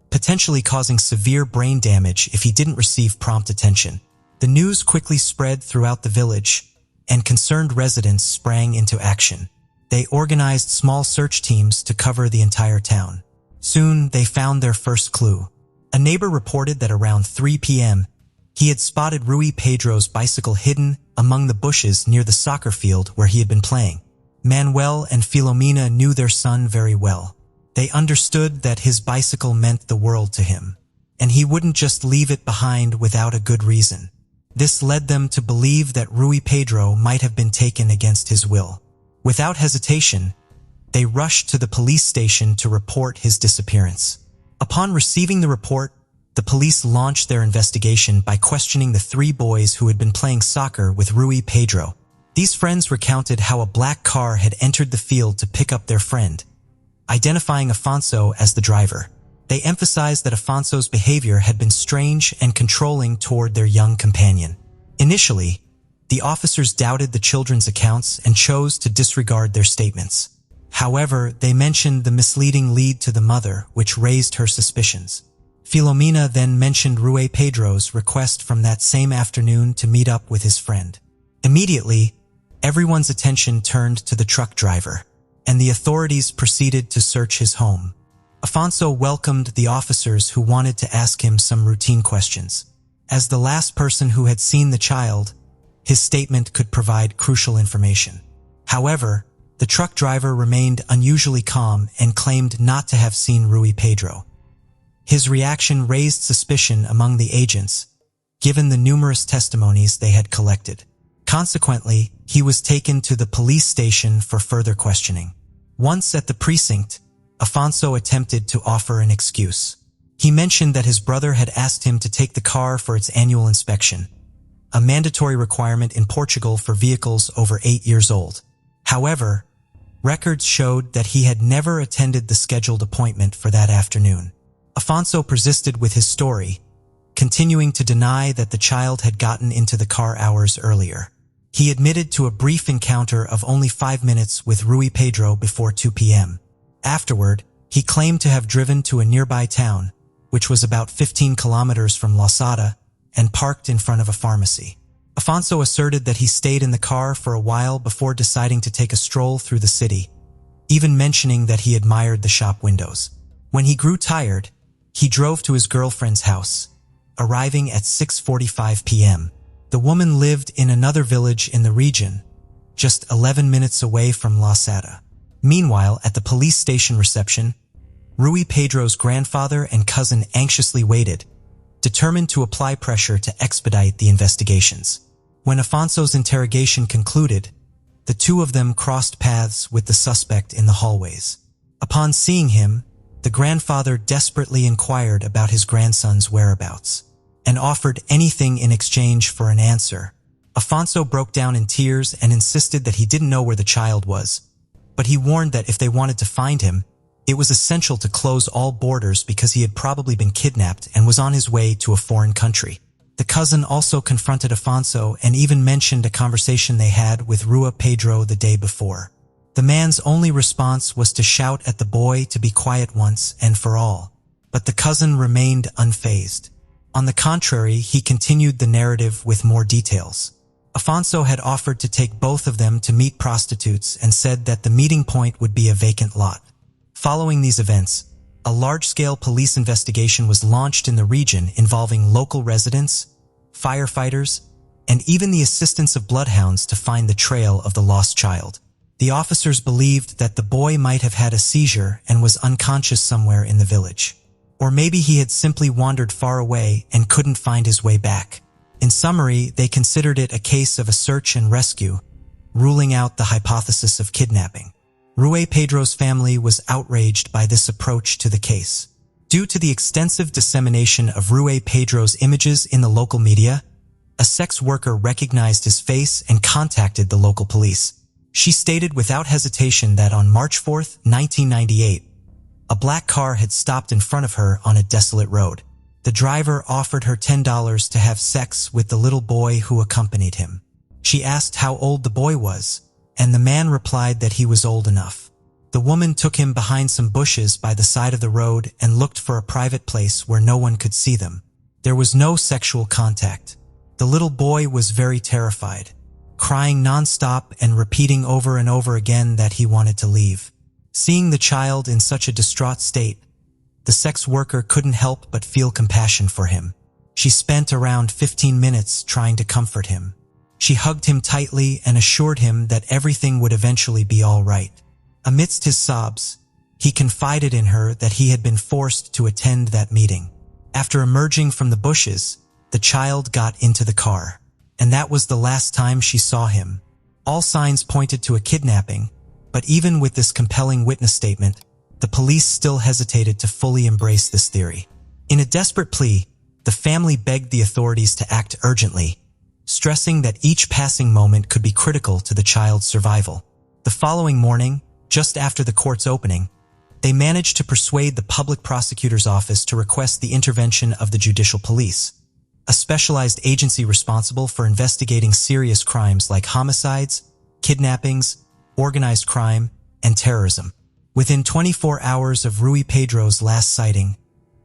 potentially causing severe brain damage if he didn't receive prompt attention. The news quickly spread throughout the village, and concerned residents sprang into action. They organized small search teams to cover the entire town. Soon, they found their first clue. A neighbor reported that around 3 p.m., he had spotted Rui Pedro's bicycle hidden among the bushes near the soccer field where he had been playing. Manuel and Filomena knew their son very well. They understood that his bicycle meant the world to him, and he wouldn't just leave it behind without a good reason. This led them to believe that Rui Pedro might have been taken against his will. Without hesitation, they rushed to the police station to report his disappearance. Upon receiving the report, the police launched their investigation by questioning the 3 boys who had been playing soccer with Rui Pedro. These friends recounted how a black car had entered the field to pick up their friend, identifying Afonso as the driver. They emphasized that Afonso's behavior had been strange and controlling toward their young companion. Initially, the officers doubted the children's accounts and chose to disregard their statements. However, they mentioned the misleading lead to the mother, which raised her suspicions. Filomena then mentioned Rui Pedro's request from that same afternoon to meet up with his friend. Immediately, everyone's attention turned to the truck driver, and the authorities proceeded to search his home. Afonso welcomed the officers who wanted to ask him some routine questions. As the last person who had seen the child, his statement could provide crucial information. However, the truck driver remained unusually calm and claimed not to have seen Rui Pedro. His reaction raised suspicion among the agents, given the numerous testimonies they had collected. Consequently, he was taken to the police station for further questioning. Once at the precinct, Afonso attempted to offer an excuse. He mentioned that his brother had asked him to take the car for its annual inspection, a mandatory requirement in Portugal for vehicles over 8 years old. However, records showed that he had never attended the scheduled appointment for that afternoon. Afonso persisted with his story, continuing to deny that the child had gotten into the car hours earlier. He admitted to a brief encounter of only 5 minutes with Rui Pedro before 2 p.m. Afterward, he claimed to have driven to a nearby town, which was about 15 kilometers from Losada, and parked in front of a pharmacy. Afonso asserted that he stayed in the car for a while before deciding to take a stroll through the city, even mentioning that he admired the shop windows. When he grew tired, he drove to his girlfriend's house, arriving at 6:45 p.m. The woman lived in another village in the region, just 11 minutes away from Losada. Meanwhile, at the police station reception, Rui Pedro's grandfather and cousin anxiously waited, determined to apply pressure to expedite the investigations. When Afonso's interrogation concluded, the two of them crossed paths with the suspect in the hallways. Upon seeing him, the grandfather desperately inquired about his grandson's whereabouts and offered anything in exchange for an answer. Afonso broke down in tears and insisted that he didn't know where the child was, but he warned that if they wanted to find him, it was essential to close all borders because he had probably been kidnapped and was on his way to a foreign country. The cousin also confronted Afonso and even mentioned a conversation they had with Rui Pedro the day before. The man's only response was to shout at the boy to be quiet once and for all, but the cousin remained unfazed. On the contrary, he continued the narrative with more details. Afonso had offered to take both of them to meet prostitutes and said that the meeting point would be a vacant lot. Following these events, a large-scale police investigation was launched in the region involving local residents, firefighters, and even the assistance of bloodhounds to find the trail of the lost child. The officers believed that the boy might have had a seizure and was unconscious somewhere in the village. Or maybe he had simply wandered far away and couldn't find his way back. In summary, they considered it a case of a search and rescue, ruling out the hypothesis of kidnapping. Rui Pedro's family was outraged by this approach to the case. Due to the extensive dissemination of Rui Pedro's images in the local media, a sex worker recognized his face and contacted the local police. She stated without hesitation that on March 4, 1998, a black car had stopped in front of her on a desolate road. The driver offered her $10 to have sex with the little boy who accompanied him. She asked how old the boy was, and the man replied that he was old enough. The woman took him behind some bushes by the side of the road and looked for a private place where no one could see them. There was no sexual contact. The little boy was very terrified, crying nonstop and repeating over and over again that he wanted to leave. Seeing the child in such a distraught state, the sex worker couldn't help but feel compassion for him. She spent around 15 minutes trying to comfort him. She hugged him tightly and assured him that everything would eventually be all right. Amidst his sobs, he confided in her that he had been forced to attend that meeting. After emerging from the bushes, the child got into the car, and that was the last time she saw him. All signs pointed to a kidnapping, but even with this compelling witness statement, the police still hesitated to fully embrace this theory. In a desperate plea, the family begged the authorities to act urgently, stressing that each passing moment could be critical to the child's survival. The following morning, just after the court's opening, they managed to persuade the public prosecutor's office to request the intervention of the judicial police, a specialized agency responsible for investigating serious crimes like homicides, kidnappings, organized crime, and terrorism. Within 24 hours of Rui Pedro's last sighting,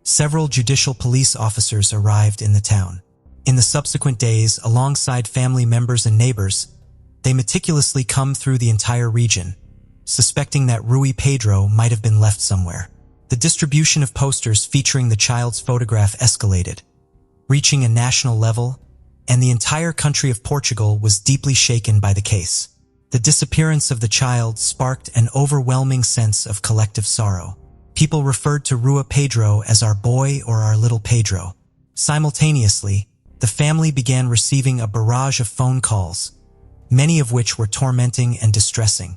several judicial police officers arrived in the town. In the subsequent days, alongside family members and neighbors, they meticulously combed through the entire region, suspecting that Rui Pedro might have been left somewhere. The distribution of posters featuring the child's photograph escalated, reaching a national level, and the entire country of Portugal was deeply shaken by the case. The disappearance of the child sparked an overwhelming sense of collective sorrow. People referred to Rui Pedro as our boy or our little Pedro. Simultaneously, the family began receiving a barrage of phone calls, many of which were tormenting and distressing.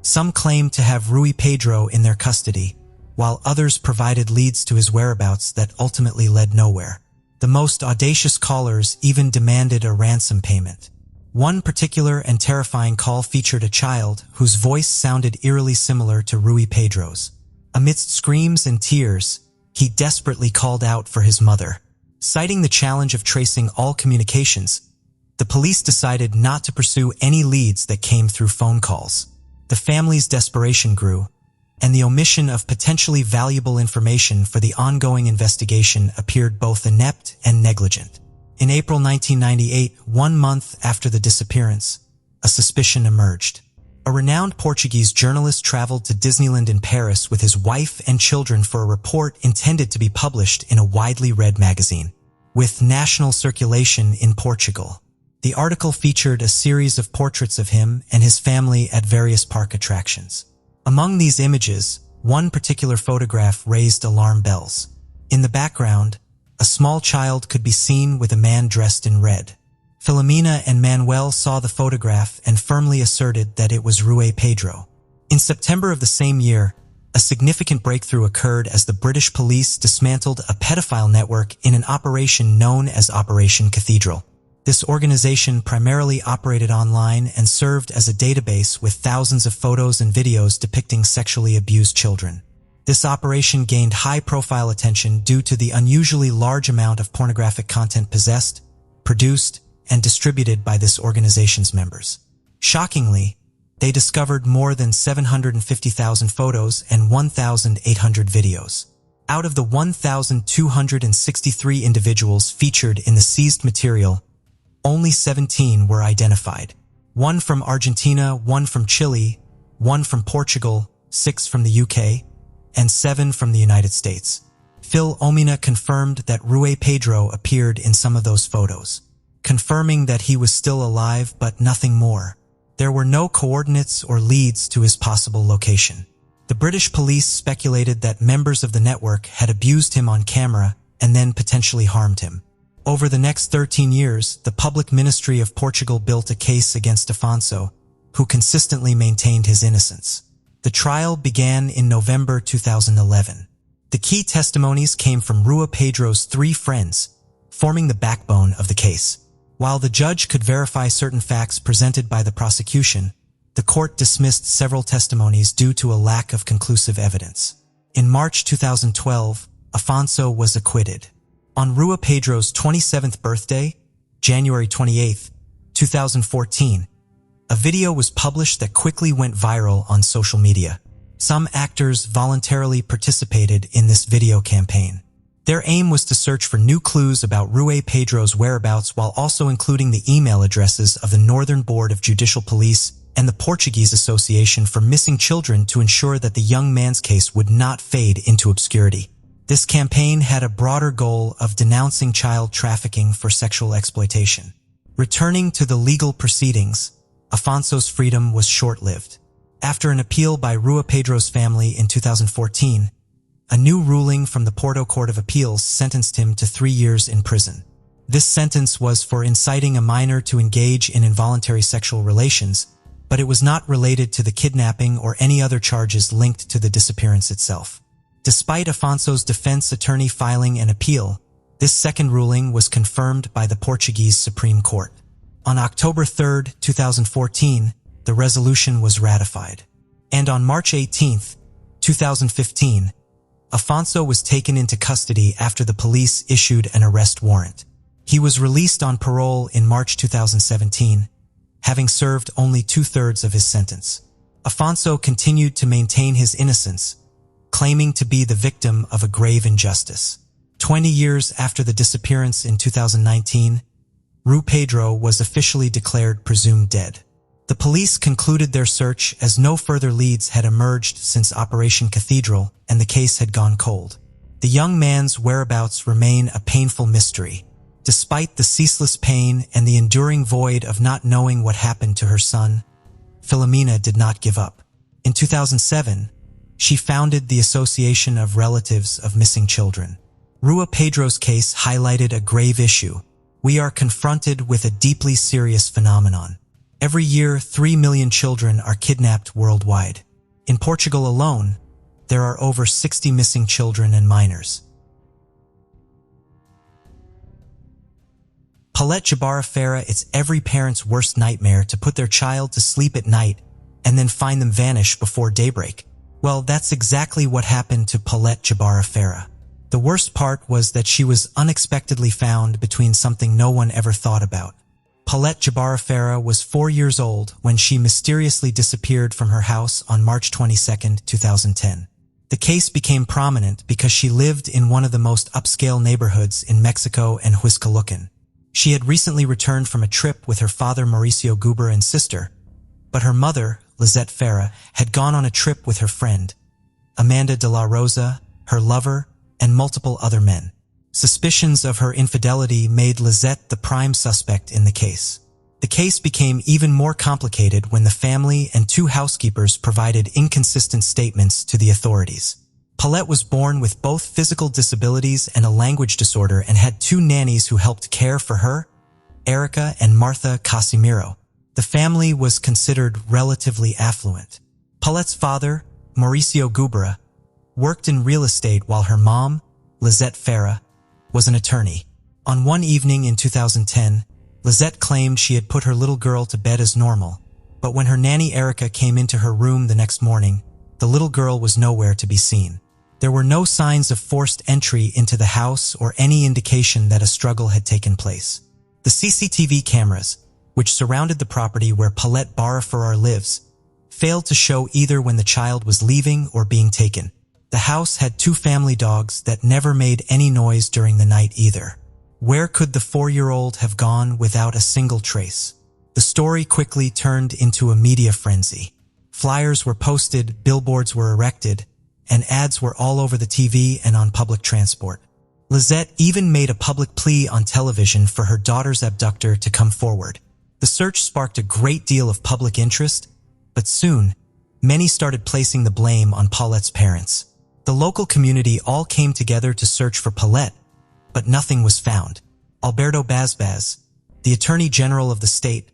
Some claimed to have Rui Pedro in their custody, while others provided leads to his whereabouts that ultimately led nowhere. The most audacious callers even demanded a ransom payment. One particular and terrifying call featured a child whose voice sounded eerily similar to Rui Pedro's. Amidst screams and tears, he desperately called out for his mother. Citing the challenge of tracing all communications, the police decided not to pursue any leads that came through phone calls. The family's desperation grew, and the omission of potentially valuable information for the ongoing investigation appeared both inept and negligent. In April 1998, 1 month after the disappearance, a suspicion emerged. A renowned Portuguese journalist traveled to Disneyland in Paris with his wife and children for a report intended to be published in a widely read magazine, with national circulation in Portugal. The article featured a series of portraits of him and his family at various park attractions. Among these images, one particular photograph raised alarm bells. In the background, a small child could be seen with a man dressed in red. Filomena and Manuel saw the photograph and firmly asserted that it was Rui Pedro. In September of the same year, a significant breakthrough occurred as the British police dismantled a pedophile network in an operation known as Operation Cathedral. This organization primarily operated online and served as a database with thousands of photos and videos depicting sexually abused children. This operation gained high-profile attention due to the unusually large amount of pornographic content possessed, produced, and distributed by this organization's members. Shockingly, they discovered more than 750,000 photos and 1,800 videos. Out of the 1,263 individuals featured in the seized material, only 17 were identified. 1 from Argentina, 1 from Chile, 1 from Portugal, 6 from the UK, and 7 from the United States. Filomena confirmed that Rui Pedro appeared in some of those photos, confirming that he was still alive but nothing more. There were no coordinates or leads to his possible location. The British police speculated that members of the network had abused him on camera and then potentially harmed him. Over the next 13 years, the Public Ministry of Portugal built a case against Afonso, who consistently maintained his innocence. The trial began in November 2011. The key testimonies came from Rui Pedro's 3 friends, forming the backbone of the case. While the judge could verify certain facts presented by the prosecution, the court dismissed several testimonies due to a lack of conclusive evidence. In March 2012, Afonso was acquitted. On Rui Pedro's 27th birthday, January 28, 2014, a video was published that quickly went viral on social media. Some actors voluntarily participated in this video campaign. Their aim was to search for new clues about Rui Pedro's whereabouts while also including the email addresses of the Northern Board of Judicial Police and the Portuguese Association for Missing Children to ensure that the young man's case would not fade into obscurity. This campaign had a broader goal of denouncing child trafficking for sexual exploitation. Returning to the legal proceedings, Afonso's freedom was short-lived. After an appeal by Rui Pedro's family in 2014, a new ruling from the Porto Court of Appeals sentenced him to 3 years in prison. This sentence was for inciting a minor to engage in involuntary sexual relations, but it was not related to the kidnapping or any other charges linked to the disappearance itself. Despite Afonso's defense attorney filing an appeal, this second ruling was confirmed by the Portuguese Supreme Court. On October 3, 2014, the resolution was ratified. And on March 18, 2015, Afonso was taken into custody after the police issued an arrest warrant. He was released on parole in March 2017, having served only 2/3 of his sentence. Afonso continued to maintain his innocence, claiming to be the victim of a grave injustice. 20 years after the disappearance in 2019, Rui Pedro was officially declared presumed dead. The police concluded their search as no further leads had emerged since Operation Cathedral and the case had gone cold. The young man's whereabouts remain a painful mystery. Despite the ceaseless pain and the enduring void of not knowing what happened to her son, Filomena did not give up. In 2007, she founded the Association of Relatives of Missing Children. Rui Pedro's case highlighted a grave issue. We are confronted with a deeply serious phenomenon. Every year, 3 million children are kidnapped worldwide. In Portugal alone, there are over 60 missing children and minors. Paulette Gebara, it's every parent's worst nightmare to put their child to sleep at night and then find them vanish before daybreak. Well, that's exactly what happened to Paulette Gebara. The worst part was that she was unexpectedly found between something no one ever thought about. Paulette Gebara was 4 years old when she mysteriously disappeared from her house on March 22, 2010. The case became prominent because she lived in one of the most upscale neighborhoods in Mexico and Huizcalucan. She had recently returned from a trip with her father Mauricio Gebara and sister, but her mother, Lizette Farah, had gone on a trip with her friend, Amanda de la Rosa, her lover, and multiple other men. Suspicions of her infidelity made Lizette the prime suspect in the case. The case became even more complicated when the family and 2 housekeepers provided inconsistent statements to the authorities. Paulette was born with both physical disabilities and a language disorder and had 2 nannies who helped care for her, Erica and Martha Casimiro. The family was considered relatively affluent. Paulette's father, Mauricio Gebara, worked in real estate while her mom, Lizette Farah, was an attorney. On one evening in 2010, Lizette claimed she had put her little girl to bed as normal, but when her nanny Erica came into her room the next morning, the little girl was nowhere to be seen. There were no signs of forced entry into the house or any indication that a struggle had taken place. The CCTV cameras, which surrounded the property where Paulette Gebara lives, failed to show either when the child was leaving or being taken. The house had 2 family dogs that never made any noise during the night either. Where could the 4-year-old have gone without a single trace? The story quickly turned into a media frenzy. Flyers were posted, billboards were erected, and ads were all over the TV and on public transport. Lizette even made a public plea on television for her daughter's abductor to come forward. The search sparked a great deal of public interest, but soon, many started placing the blame on Paulette's parents. The local community all came together to search for Paulette, but nothing was found. Alberto Basbas, the Attorney General of the state,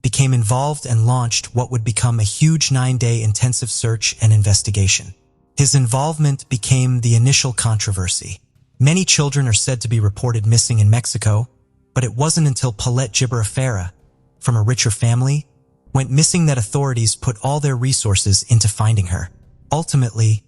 became involved and launched what would become a huge 9-day intensive search and investigation. His involvement became the initial controversy. Many children are said to be reported missing in Mexico, but it wasn't until Paulette Gebara, from a richer family, went missing that authorities put all their resources into finding her. Ultimately,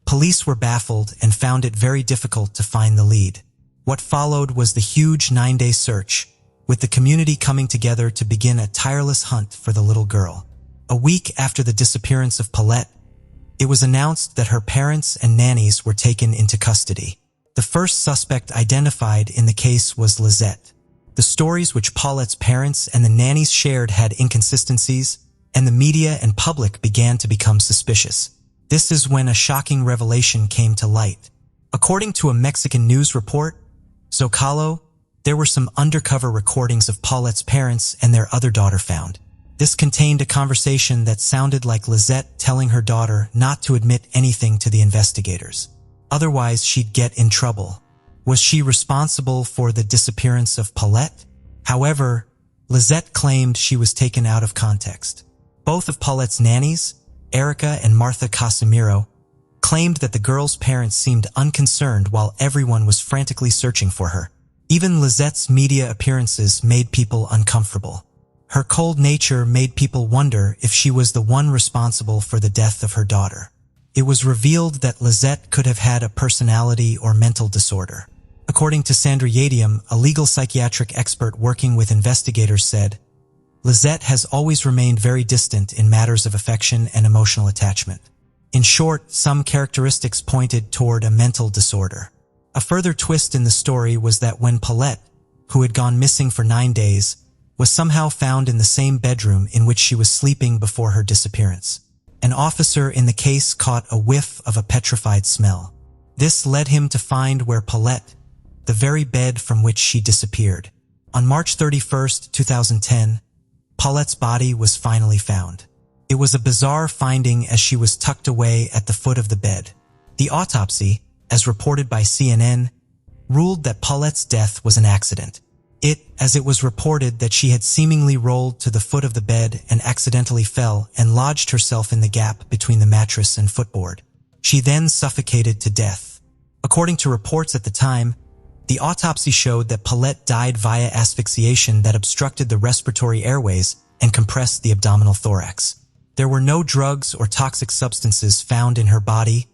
police were baffled and found it very difficult to find the lead. What followed was the huge 9-day search, with the community coming together to begin a tireless hunt for the little girl. A week after the disappearance of Paulette, it was announced that her parents and nannies were taken into custody. The first suspect identified in the case was Lisette. The stories which Paulette's parents and the nannies shared had inconsistencies, and the media and public began to become suspicious. This is when a shocking revelation came to light. According to a Mexican news report, Zocalo, there were some undercover recordings of Paulette's parents and their other daughter found. This contained a conversation that sounded like Lisette telling her daughter not to admit anything to the investigators. Otherwise, she'd get in trouble. Was she responsible for the disappearance of Paulette? However, Lisette claimed she was taken out of context. Both of Paulette's nannies, Erica and Martha Casimiro, claimed that the girl's parents seemed unconcerned while everyone was frantically searching for her. Even Lisette's media appearances made people uncomfortable. Her cold nature made people wonder if she was the one responsible for the death of her daughter. It was revealed that Lisette could have had a personality or mental disorder. According to Sandra Yadium, a legal psychiatric expert working with investigators said, Lisette has always remained very distant in matters of affection and emotional attachment. In short, some characteristics pointed toward a mental disorder. A further twist in the story was that when Paulette, who had gone missing for 9 days, was somehow found in the same bedroom in which she was sleeping before her disappearance. An officer in the case caught a whiff of a petrified smell. This led him to find where Paulette, the very bed from which she disappeared. On March 31, 2010, Paulette's body was finally found. It was a bizarre finding as she was tucked away at the foot of the bed. The autopsy, as reported by CNN, ruled that Paulette's death was an accident. As it was reported that she had seemingly rolled to the foot of the bed and accidentally fell and lodged herself in the gap between the mattress and footboard. She then suffocated to death. According to reports at the time, the autopsy showed that Paulette died via asphyxiation that obstructed the respiratory airways and compressed the abdominal thorax. There were no drugs or toxic substances found in her body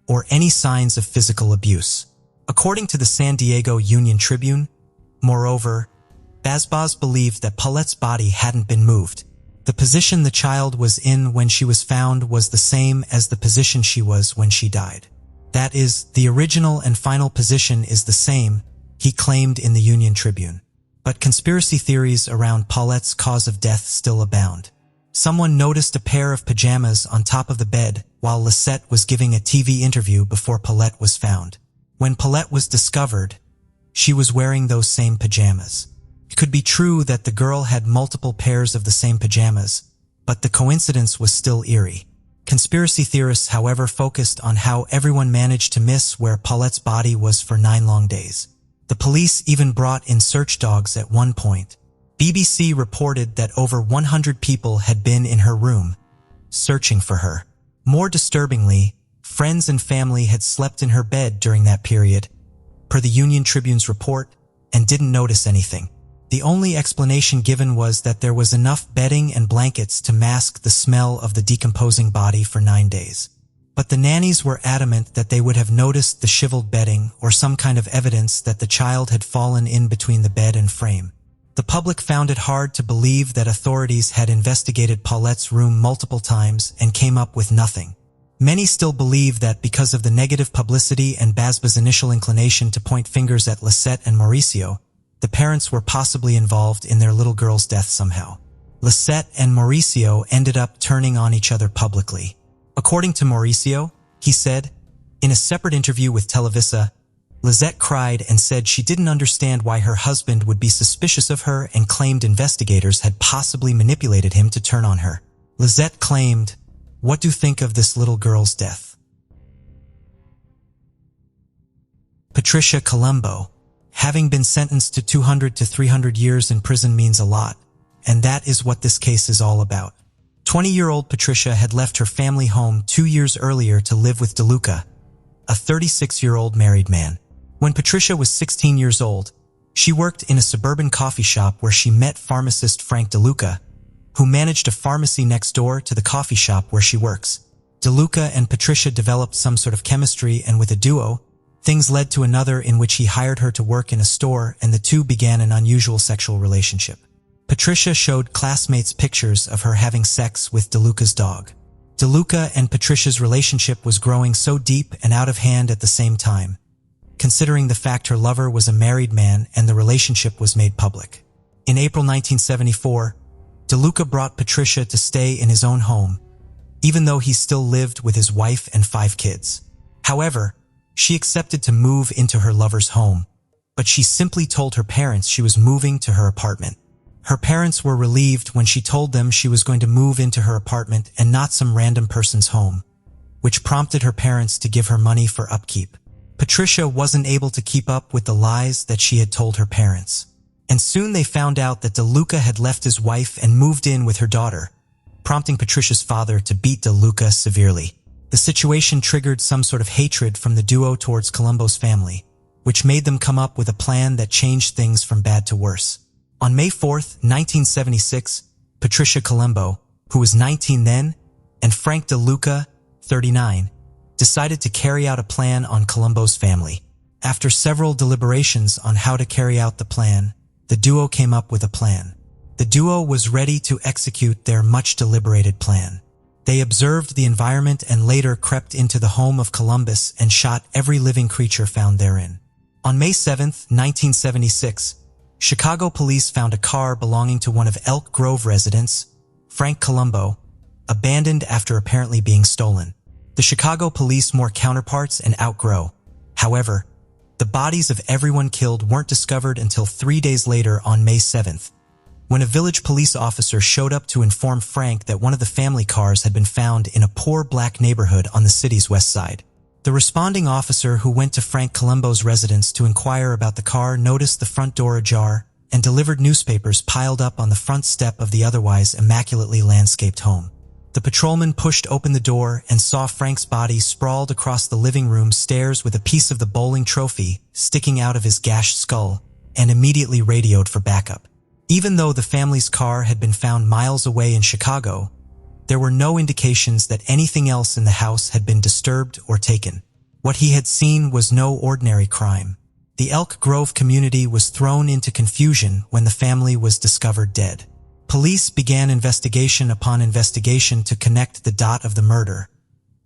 or any signs of physical abuse. According to the San Diego Union Tribune, moreover, Basbas believed that Paulette's body hadn't been moved. The position the child was in when she was found was the same as the position she was when she died. That is, the original and final position is the same, he claimed in the Union Tribune. But conspiracy theories around Paulette's cause of death still abound. Someone noticed a pair of pajamas on top of the bed while Lisette was giving a TV interview before Paulette was found. When Paulette was discovered, she was wearing those same pajamas. It could be true that the girl had multiple pairs of the same pajamas, but the coincidence was still eerie. Conspiracy theorists, however, focused on how everyone managed to miss where Paulette's body was for 9 long days. The police even brought in search dogs at one point. BBC reported that over 100 people had been in her room, searching for her. More disturbingly, friends and family had slept in her bed during that period, per the Union Tribune's report, and didn't notice anything. The only explanation given was that there was enough bedding and blankets to mask the smell of the decomposing body for 9 days. But the nannies were adamant that they would have noticed the shiveled bedding or some kind of evidence that the child had fallen in between the bed and frame. The public found it hard to believe that authorities had investigated Paulette's room multiple times and came up with nothing. Many still believe that because of the negative publicity and Basba's initial inclination to point fingers at Lisette and Mauricio, the parents were possibly involved in their little girl's death somehow. Lisette and Mauricio ended up turning on each other publicly. According to Mauricio, he said, in a separate interview with Televisa, Lisette cried and said she didn't understand why her husband would be suspicious of her and claimed investigators had possibly manipulated him to turn on her. Lisette claimed, "What do you think of this little girl's death?" Patricia Columbo. Having been sentenced to 200 to 300 years in prison means a lot, and that is what this case is all about. 20-year-old Patricia had left her family home 2 years earlier to live with DeLuca, a 36-year-old married man. When Patricia was 16 years old, she worked in a suburban coffee shop where she met pharmacist Frank DeLuca, who managed a pharmacy next door to the coffee shop where she works. DeLuca and Patricia developed some sort of chemistry, and with a duo, Things led to another in which he hired her to work in a store, and the two began an unusual sexual relationship. Patricia showed classmates pictures of her having sex with DeLuca's dog. DeLuca and Patricia's relationship was growing so deep and out of hand at the same time, considering the fact her lover was a married man and the relationship was made public. In April 1974, DeLuca brought Patricia to stay in his own home, even though he still lived with his wife and 5 kids. However, she accepted to move into her lover's home, but she simply told her parents she was moving to her apartment. Her parents were relieved when she told them she was going to move into her apartment and not some random person's home, which prompted her parents to give her money for upkeep. Patricia wasn't able to keep up with the lies that she had told her parents, and soon they found out that DeLuca had left his wife and moved in with her daughter, prompting Patricia's father to beat DeLuca severely. The situation triggered some sort of hatred from the duo towards Columbo's family, which made them come up with a plan that changed things from bad to worse. On May 4, 1976, Patricia Columbo, who was 19 then, and Frank DeLuca, 39, decided to carry out a plan on Columbo's family. After several deliberations on how to carry out the plan, the duo came up with a plan. The duo was ready to execute their much deliberated plan. They observed the environment and later crept into the home of Columbus and shot every living creature found therein. On May 7, 1976, Chicago police found a car belonging to one of Elk Grove residents, Frank Columbo, abandoned after apparently being stolen. The Chicago police more counterparts and outgrow. However, the bodies of everyone killed weren't discovered until 3 days later on May 7th, when a village police officer showed up to inform Frank that one of the family cars had been found in a poor black neighborhood on the city's west side. The responding officer who went to Frank Columbo's residence to inquire about the car noticed the front door ajar and delivered newspapers piled up on the front step of the otherwise immaculately landscaped home. The patrolman pushed open the door and saw Frank's body sprawled across the living room stairs with a piece of the bowling trophy sticking out of his gashed skull, and immediately radioed for backup. Even though the family's car had been found miles away in Chicago, there were no indications that anything else in the house had been disturbed or taken. What he had seen was no ordinary crime. The Elk Grove community was thrown into confusion when the family was discovered dead. Police began investigation upon investigation to connect the dot of the murder,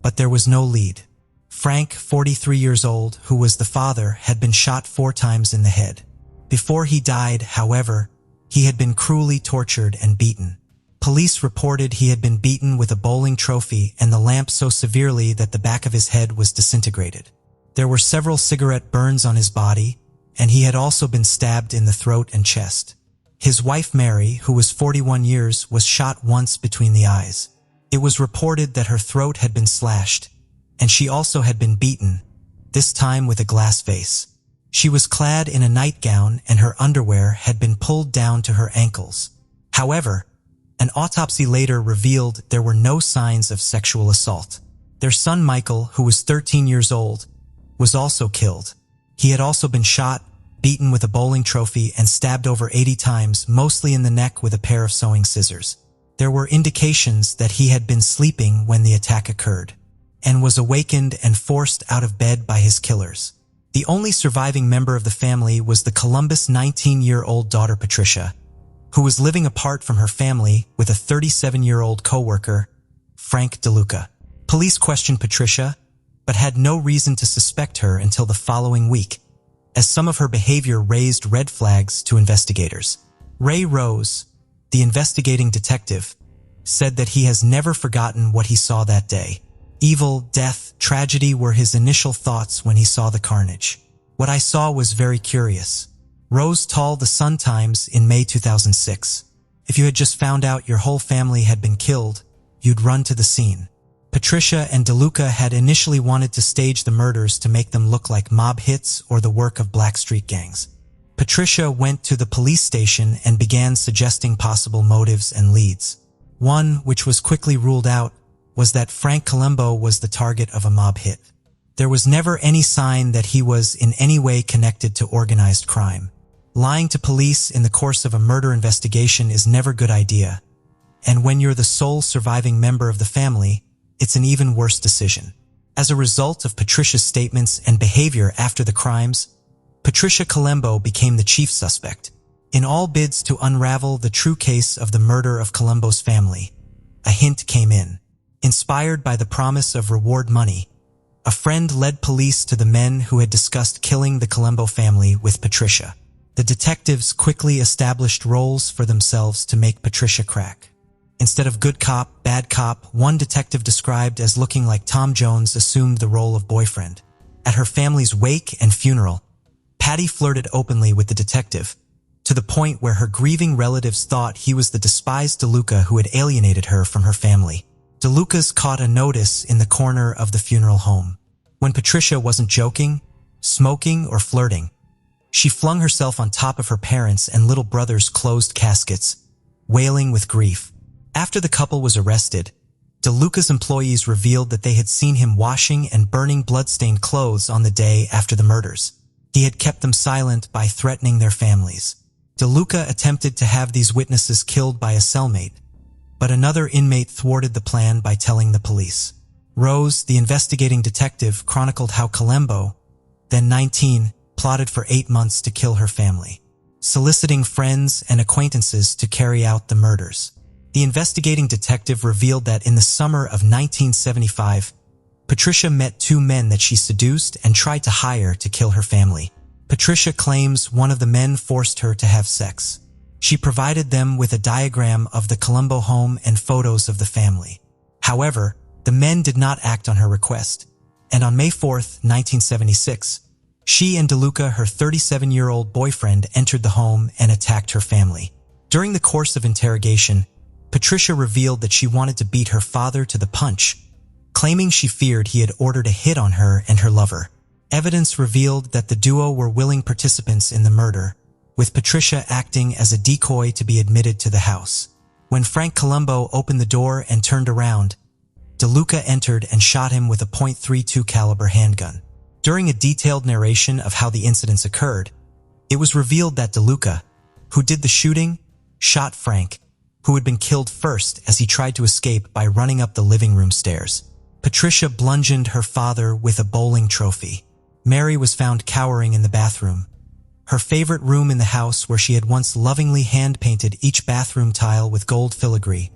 but there was no lead. Frank, 43 years old, who was the father, had been shot 4 times in the head. Before he died, however, he had been cruelly tortured and beaten. Police reported he had been beaten with a bowling trophy and the lamp so severely that the back of his head was disintegrated. There were several cigarette burns on his body, and he had also been stabbed in the throat and chest. His wife Mary, who was 41 years, was shot once between the eyes. It was reported that her throat had been slashed, and she also had been beaten, this time with a glass vase. She was clad in a nightgown and her underwear had been pulled down to her ankles. However, an autopsy later revealed there were no signs of sexual assault. Their son Michael, who was 13 years old, was also killed. He had also been shot, beaten with a bowling trophy, and stabbed over 80 times, mostly in the neck with a pair of sewing scissors. There were indications that he had been sleeping when the attack occurred, and was awakened and forced out of bed by his killers. The only surviving member of the family was the Columbus 19-year-old daughter Patricia, who was living apart from her family with a 37-year-old co-worker, Frank DeLuca. Police questioned Patricia, but had no reason to suspect her until the following week, as some of her behavior raised red flags to investigators. Ray Rose, the investigating detective, said that he has never forgotten what he saw that day. Evil, death, tragedy were his initial thoughts when he saw the carnage. What I saw was very curious. Rose told the Sun-Times in May 2006, "If you had just found out your whole family had been killed, you'd run to the scene." Patricia and DeLuca had initially wanted to stage the murders to make them look like mob hits or the work of black street gangs. Patricia went to the police station and began suggesting possible motives and leads. One, which was quickly ruled out, was that Frank Columbo was the target of a mob hit. There was never any sign that he was in any way connected to organized crime. Lying to police in the course of a murder investigation is never a good idea, and when you're the sole surviving member of the family, it's an even worse decision. As a result of Patricia's statements and behavior after the crimes, Patricia Columbo became the chief suspect. In all bids to unravel the true case of the murder of Columbo's family, a hint came in. Inspired by the promise of reward money, a friend led police to the men who had discussed killing the Columbo family with Patricia. The detectives quickly established roles for themselves to make Patricia crack. Instead of good cop, bad cop, one detective described as looking like Tom Jones assumed the role of boyfriend. At her family's wake and funeral, Patty flirted openly with the detective, to the point where her grieving relatives thought he was the despised DeLuca who had alienated her from her family. DeLuca's caught a notice in the corner of the funeral home. When Patricia wasn't joking, smoking, or flirting, she flung herself on top of her parents' and little brother's closed caskets, wailing with grief. After the couple was arrested, DeLuca's employees revealed that they had seen him washing and burning blood-stained clothes on the day after the murders. He had kept them silent by threatening their families. DeLuca attempted to have these witnesses killed by a cellmate, but another inmate thwarted the plan by telling the police. Rose, the investigating detective, chronicled how Columbo, then 19, plotted for 8 months to kill her family, soliciting friends and acquaintances to carry out the murders. The investigating detective revealed that in the summer of 1975, Patricia met 2 men that she seduced and tried to hire to kill her family. Patricia claims one of the men forced her to have sex. She provided them with a diagram of the Columbo home and photos of the family. However, the men did not act on her request, and on May 4, 1976, she and DeLuca, her 37-year-old boyfriend, entered the home and attacked her family. During the course of interrogation, Patricia revealed that she wanted to beat her father to the punch, claiming she feared he had ordered a hit on her and her lover. Evidence revealed that the duo were willing participants in the murder, with Patricia acting as a decoy to be admitted to the house. When Frank Columbo opened the door and turned around, DeLuca entered and shot him with a .32 caliber handgun. During a detailed narration of how the incidents occurred, it was revealed that DeLuca, who did the shooting, shot Frank, who had been killed first as he tried to escape by running up the living room stairs. Patricia bludgeoned her father with a bowling trophy. Mary was found cowering in the bathroom, her favorite room in the house where she had once lovingly hand-painted each bathroom tile with gold filigree,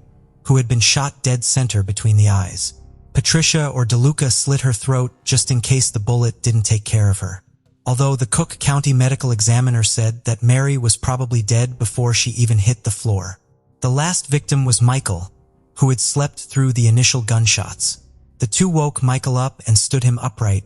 who had been shot dead center between the eyes. Patricia or DeLuca slit her throat just in case the bullet didn't take care of her. Although the Cook County medical examiner said that Mary was probably dead before she even hit the floor. The last victim was Michael, who had slept through the initial gunshots. The two woke Michael up and stood him upright,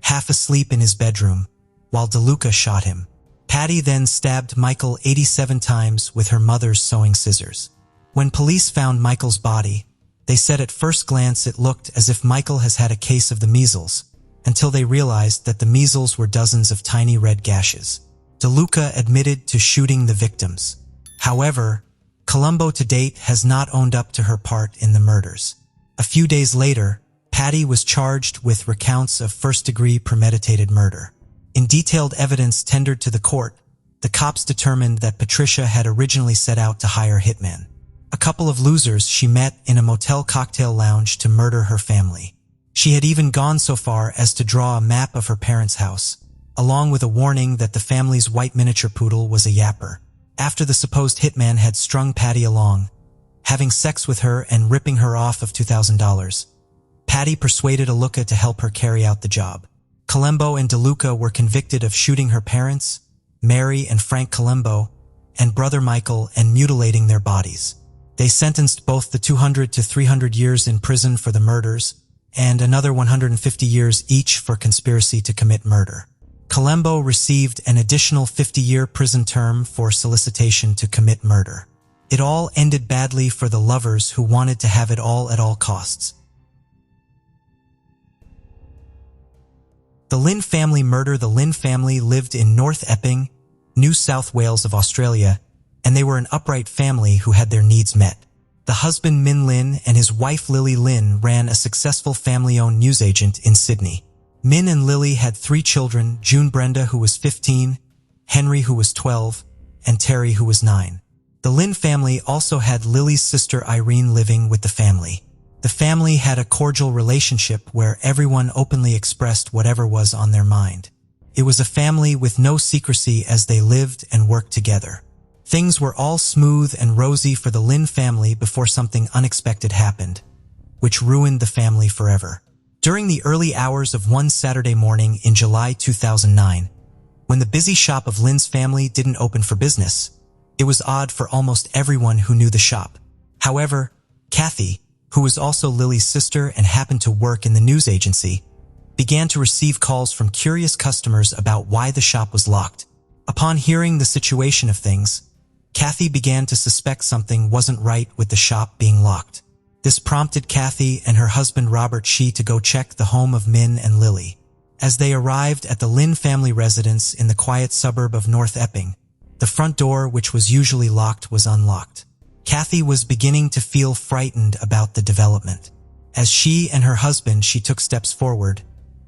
half asleep in his bedroom, while DeLuca shot him. Patty then stabbed Michael 87 times with her mother's sewing scissors. When police found Michael's body, they said at first glance it looked as if Michael has had a case of the measles, until they realized that the measles were dozens of tiny red gashes. DeLuca admitted to shooting the victims. However, Columbo to date has not owned up to her part in the murders. A few days later, Patty was charged with recounts of first-degree premeditated murder. In detailed evidence tendered to the court, the cops determined that Patricia had originally set out to hire hitmen, a couple of losers she met in a motel cocktail lounge, to murder her family. She had even gone so far as to draw a map of her parents' house, along with a warning that the family's white miniature poodle was a yapper. After the supposed hitman had strung Patty along, having sex with her and ripping her off of $2,000, Patty persuaded DeLuca to help her carry out the job. Columbo and DeLuca were convicted of shooting her parents, Mary and Frank Columbo, and brother Michael, and mutilating their bodies. They sentenced both to 200 to 300 years in prison for the murders, and another 150 years each for conspiracy to commit murder. Columbo received an additional 50-year prison term for solicitation to commit murder. It all ended badly for the lovers who wanted to have it all at all costs. The Lynn family murder. The Lynn family lived in North Epping, New South Wales of Australia, and they were an upright family who had their needs met. The husband, Min Lynn, and his wife, Lily Lynn, ran a successful family-owned newsagent in Sydney. Min and Lily had 3 children: June Brenda, who was 15, Henry, who was 12, and Terry, who was 9. The Lynn family also had Lily's sister Irene living with the family. The family had a cordial relationship where everyone openly expressed whatever was on their mind. It was a family with no secrecy as they lived and worked together. Things were all smooth and rosy for the Lynn family before something unexpected happened, which ruined the family forever. During the early hours of one Saturday morning in July 2009, when the busy shop of Lynn's family didn't open for business, it was odd for almost everyone who knew the shop. However, Kathy, who was also Lily's sister and happened to work in the news agency, began to receive calls from curious customers about why the shop was locked. Upon hearing the situation of things, Kathy began to suspect something wasn't right with the shop being locked. This prompted Kathy and her husband Robert to go check the home of Min and Lily. As they arrived at the Lynn family residence in the quiet suburb of North Epping, the front door, which was usually locked, was unlocked. Kathy was beginning to feel frightened about the development. As she and her husband took steps forward,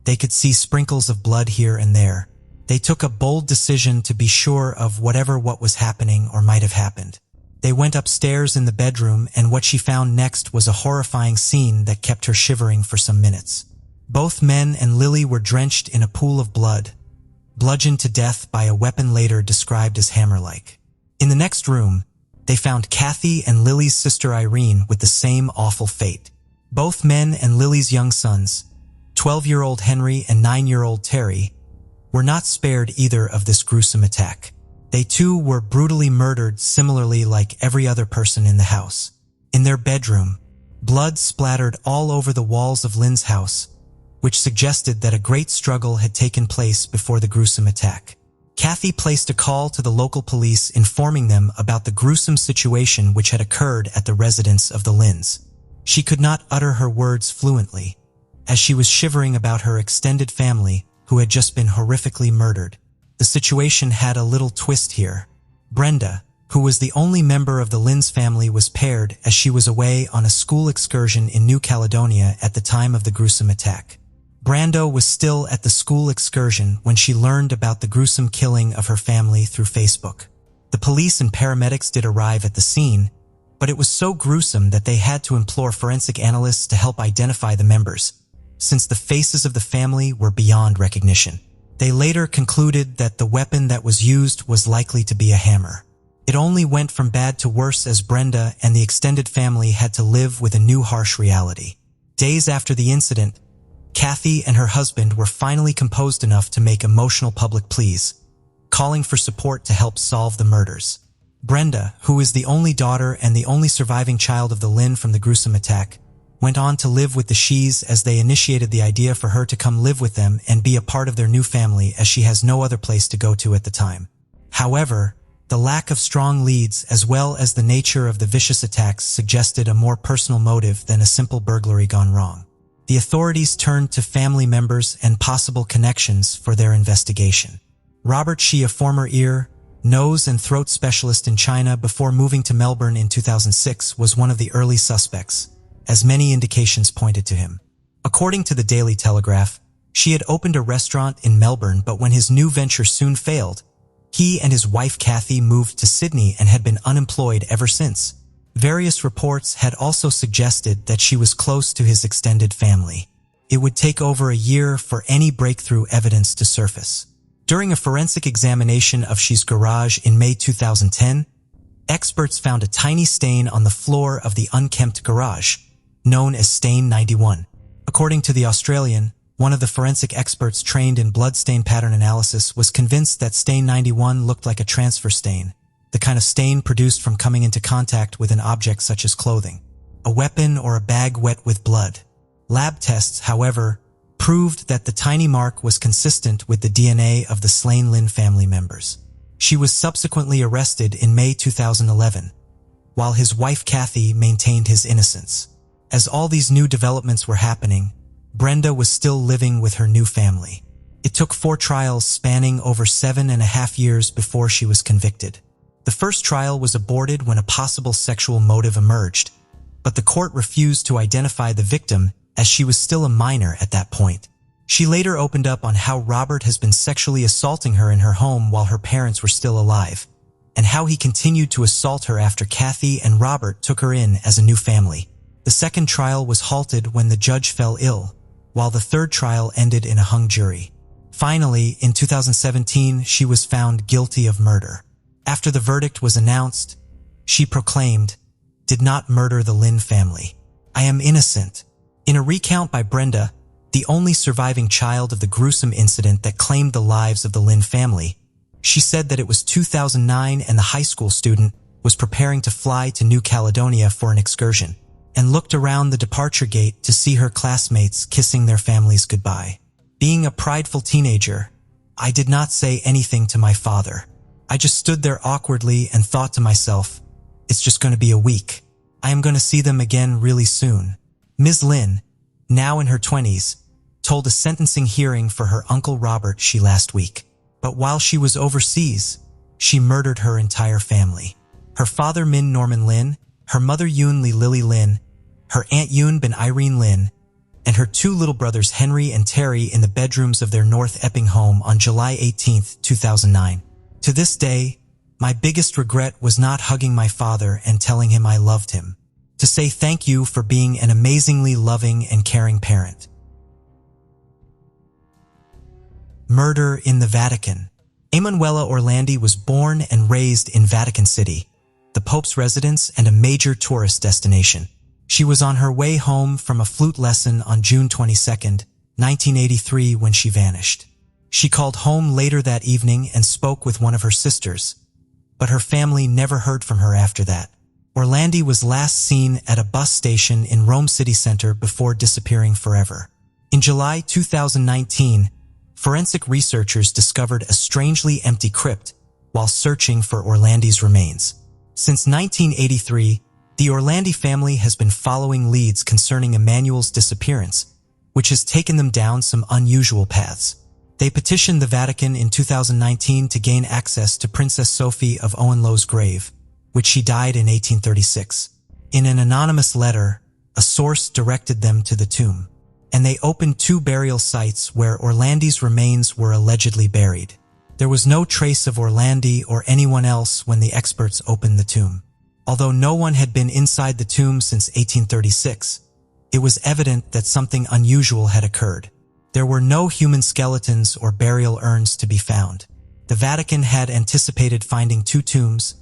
they could see sprinkles of blood here and there. They took a bold decision to be sure of what was happening or might have happened. They went upstairs in the bedroom, and what she found next was a horrifying scene that kept her shivering for some minutes. Both men and Lily were drenched in a pool of blood, bludgeoned to death by a weapon later described as hammer-like. In the next room, they found Kathy and Lily's sister Irene with the same awful fate. Both men and Lily's young sons, 12-year-old Henry and 9-year-old Terry, were not spared either of this gruesome attack. They too were brutally murdered, similarly like every other person in the house. In their bedroom, blood splattered all over the walls of Lynn's house, which suggested that a great struggle had taken place before the gruesome attack. Kathy placed a call to the local police informing them about the gruesome situation which had occurred at the residence of the Lynns. She could not utter her words fluently, as she was shivering about her extended family who had just been horrifically murdered. The situation had a little twist here. Brenda, who was the only member of the Lynn's family, was paired as she was away on a school excursion in New Caledonia at the time of the gruesome attack. Brando was still at the school excursion when she learned about the gruesome killing of her family through Facebook. The police and paramedics did arrive at the scene, but it was so gruesome that they had to implore forensic analysts to help identify the members, since the faces of the family were beyond recognition. They later concluded that the weapon that was used was likely to be a hammer. It only went from bad to worse as Brenda and the extended family had to live with a new harsh reality. Days after the incident, Kathy and her husband were finally composed enough to make emotional public pleas, calling for support to help solve the murders. Brenda, who is the only daughter and the only surviving child of the Lynn from the gruesome attack, went on to live with the Shees as they initiated the idea for her to come live with them and be a part of their new family, as she has no other place to go to at the time. However, the lack of strong leads as well as the nature of the vicious attacks suggested a more personal motive than a simple burglary gone wrong. The authorities turned to family members and possible connections for their investigation. Robert Shi, a former ear, nose and throat specialist in China before moving to Melbourne in 2006, was one of the early suspects, as many indications pointed to him. According to the Daily Telegraph, Shi had opened a restaurant in Melbourne, but when his new venture soon failed, he and his wife Kathy moved to Sydney and had been unemployed ever since. Various reports had also suggested that she was close to his extended family. It would take over a year for any breakthrough evidence to surface. During a forensic examination of Shi's garage in May 2010, experts found a tiny stain on the floor of the unkempt garage, known as Stain 91. According to The Australian, one of the forensic experts trained in bloodstain pattern analysis was convinced that Stain 91 looked like a transfer stain, the kind of stain produced from coming into contact with an object such as clothing, a weapon, or a bag wet with blood. Lab tests, however, proved that the tiny mark was consistent with the DNA of the slain Lynn family members. She was subsequently arrested in May 2011, while his wife Kathy maintained his innocence. As all these new developments were happening, Brenda was still living with her new family. It took 4 trials spanning over 7.5 years before she was convicted. The first trial was aborted when a possible sexual motive emerged, but the court refused to identify the victim as she was still a minor at that point. She later opened up on how Robert has been sexually assaulting her in her home while her parents were still alive, and how he continued to assault her after Kathy and Robert took her in as a new family. The second trial was halted when the judge fell ill, while the third trial ended in a hung jury. Finally, in 2017, she was found guilty of murder. After the verdict was announced, she proclaimed, "Did not murder the Lynn family. I am innocent." In a recount by Brenda, the only surviving child of the gruesome incident that claimed the lives of the Lynn family, she said that it was 2009 and the high school student was preparing to fly to New Caledonia for an excursion, and looked around the departure gate to see her classmates kissing their families goodbye. Being a prideful teenager, I did not say anything to my father. I just stood there awkwardly and thought to myself, it's just going to be a week. I am going to see them again really soon. Ms. Lynn, now in her 20s, told a sentencing hearing for her Uncle Robert she last week. But while she was overseas, she murdered her entire family. Her father Min Norman Lynn, her mother Yoon Lee Lily Lynn, her aunt Yoon Ben Irene Lynn, and her two little brothers Henry and Terry in the bedrooms of their North Epping home on July 18, 2009. To this day, my biggest regret was not hugging my father and telling him I loved him. To say thank you for being an amazingly loving and caring parent. Murder in the Vatican. Emanuela Orlandi was born and raised in Vatican City, the Pope's residence and a major tourist destination. She was on her way home from a flute lesson on June 22, 1983 when she vanished. She called home later that evening and spoke with one of her sisters, but her family never heard from her after that. Orlandi was last seen at a bus station in Rome city center before disappearing forever. In July 2019, forensic researchers discovered a strangely empty crypt while searching for Orlandi's remains. Since 1983, the Orlandi family has been following leads concerning Emanuel's disappearance, which has taken them down some unusual paths. They petitioned the Vatican in 2019 to gain access to Princess Sophie of Hohenlohe's grave, which she died in 1836. In an anonymous letter, a source directed them to the tomb, and they opened two burial sites where Orlandi's remains were allegedly buried. There was no trace of Orlandi or anyone else when the experts opened the tomb. Although no one had been inside the tomb since 1836, it was evident that something unusual had occurred. There were no human skeletons or burial urns to be found. The Vatican had anticipated finding two tombs,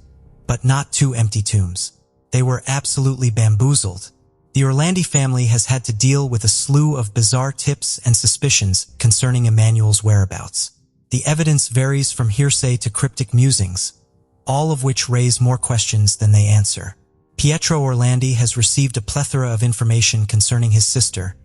but not two empty tombs. They were absolutely bamboozled. The Orlandi family has had to deal with a slew of bizarre tips and suspicions concerning Emanuel's whereabouts. The evidence varies from hearsay to cryptic musings, all of which raise more questions than they answer. Pietro Orlandi has received a plethora of information concerning his sister,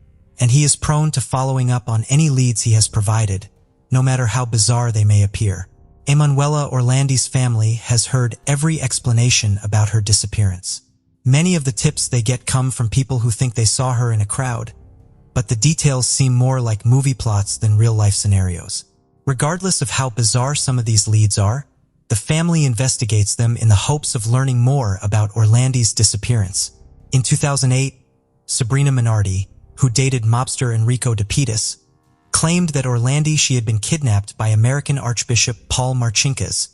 and he is prone to following up on any leads he has provided, no matter how bizarre they may appear. Emanuela Orlandi's family has heard every explanation about her disappearance. Many of the tips they get come from people who think they saw her in a crowd, but the details seem more like movie plots than real-life scenarios. Regardless of how bizarre some of these leads are, the family investigates them in the hopes of learning more about Orlandi's disappearance. In 2008, Sabrina Minardi, who dated mobster Enrico De Pitas, claimed that she had been kidnapped by American Archbishop Paul Marcinkus,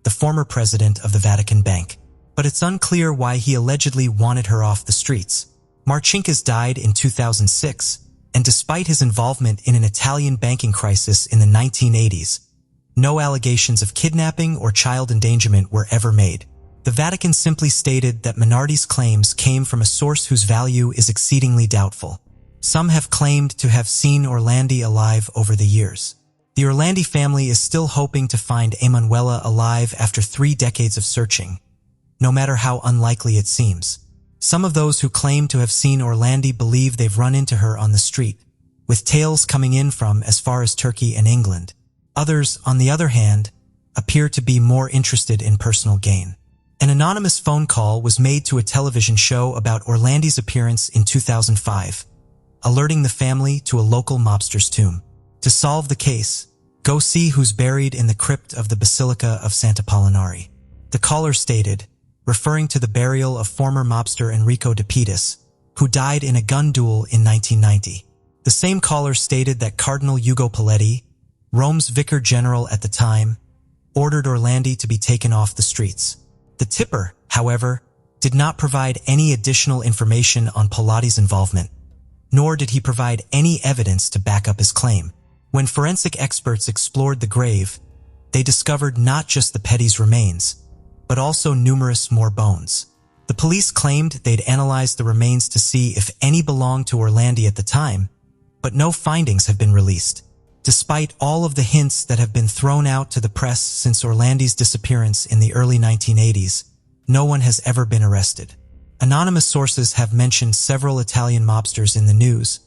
the former president of the Vatican Bank. But it's unclear why he allegedly wanted her off the streets. Marcinkus died in 2006, and despite his involvement in an Italian banking crisis in the 1980s, no allegations of kidnapping or child endangerment were ever made. The Vatican simply stated that Minardi's claims came from a source whose value is exceedingly doubtful. Some have claimed to have seen Orlandi alive over the years. The Orlandi family is still hoping to find Emanuela alive after 3 decades of searching, no matter how unlikely it seems. Some of those who claim to have seen Orlandi believe they've run into her on the street, with tales coming in from as far as Turkey and England. Others, on the other hand, appear to be more interested in personal gain. An anonymous phone call was made to a television show about Orlandi's appearance in 2005, alerting the family to a local mobster's tomb. To solve the case, go see who's buried in the crypt of the Basilica of Sant'Apollinare. The caller stated, referring to the burial of former mobster Enrico De Pitas, who died in a gun duel in 1990. The same caller stated that Cardinal Ugo Paletti, Rome's vicar general at the time, ordered Orlandi to be taken off the streets. The tipper, however, did not provide any additional information on Paulotte's involvement, nor did he provide any evidence to back up his claim. When forensic experts explored the grave, they discovered not just the Petty's remains, but also numerous more bones. The police claimed they'd analyzed the remains to see if any belonged to Orlandi at the time, but no findings have been released. Despite all of the hints that have been thrown out to the press since Orlandi's disappearance in the early 1980s, no one has ever been arrested. Anonymous sources have mentioned several Italian mobsters in the news,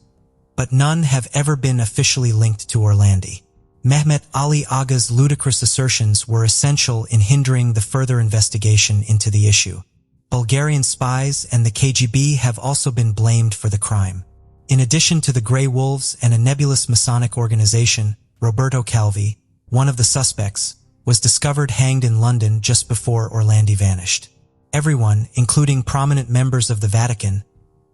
but none have ever been officially linked to Orlandi. Mehmet Ali Agha's ludicrous assertions were essential in hindering the further investigation into the issue. Bulgarian spies and the KGB have also been blamed for the crime. In addition to the Grey Wolves and a nebulous Masonic organization, Roberto Calvi, one of the suspects, was discovered hanged in London just before Orlandi vanished. Everyone, including prominent members of the Vatican,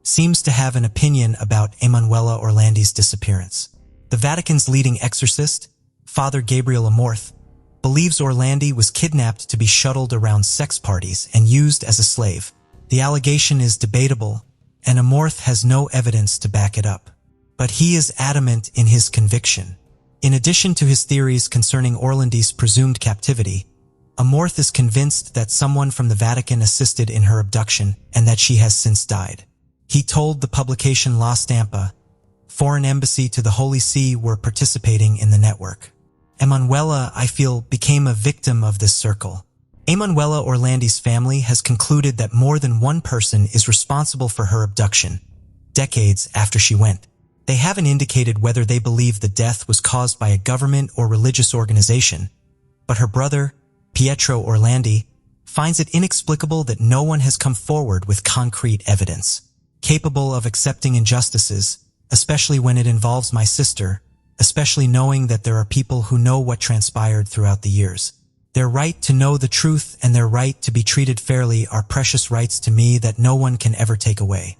seems to have an opinion about Emanuela Orlandi's disappearance. The Vatican's leading exorcist, Father Gabriel Amorth, believes Orlandi was kidnapped to be shuttled around sex parties and used as a slave. The allegation is debatable, and Amorth has no evidence to back it up. But he is adamant in his conviction. In addition to his theories concerning Orlandi's presumed captivity, Amorth is convinced that someone from the Vatican assisted in her abduction and that she has since died. He told the publication La Stampa, Foreign Embassy to the Holy See were participating in the network. Emanuela, I feel, became a victim of this circle. Emanuela Orlandi's family has concluded that more than one person is responsible for her abduction, decades after she went. They haven't indicated whether they believe the death was caused by a government or religious organization, but her brother, Pietro Orlandi, finds it inexplicable that no one has come forward with concrete evidence. Capable of accepting injustices, especially when it involves my sister, especially knowing that there are people who know what transpired throughout the years. Their right to know the truth and their right to be treated fairly are precious rights to me that no one can ever take away.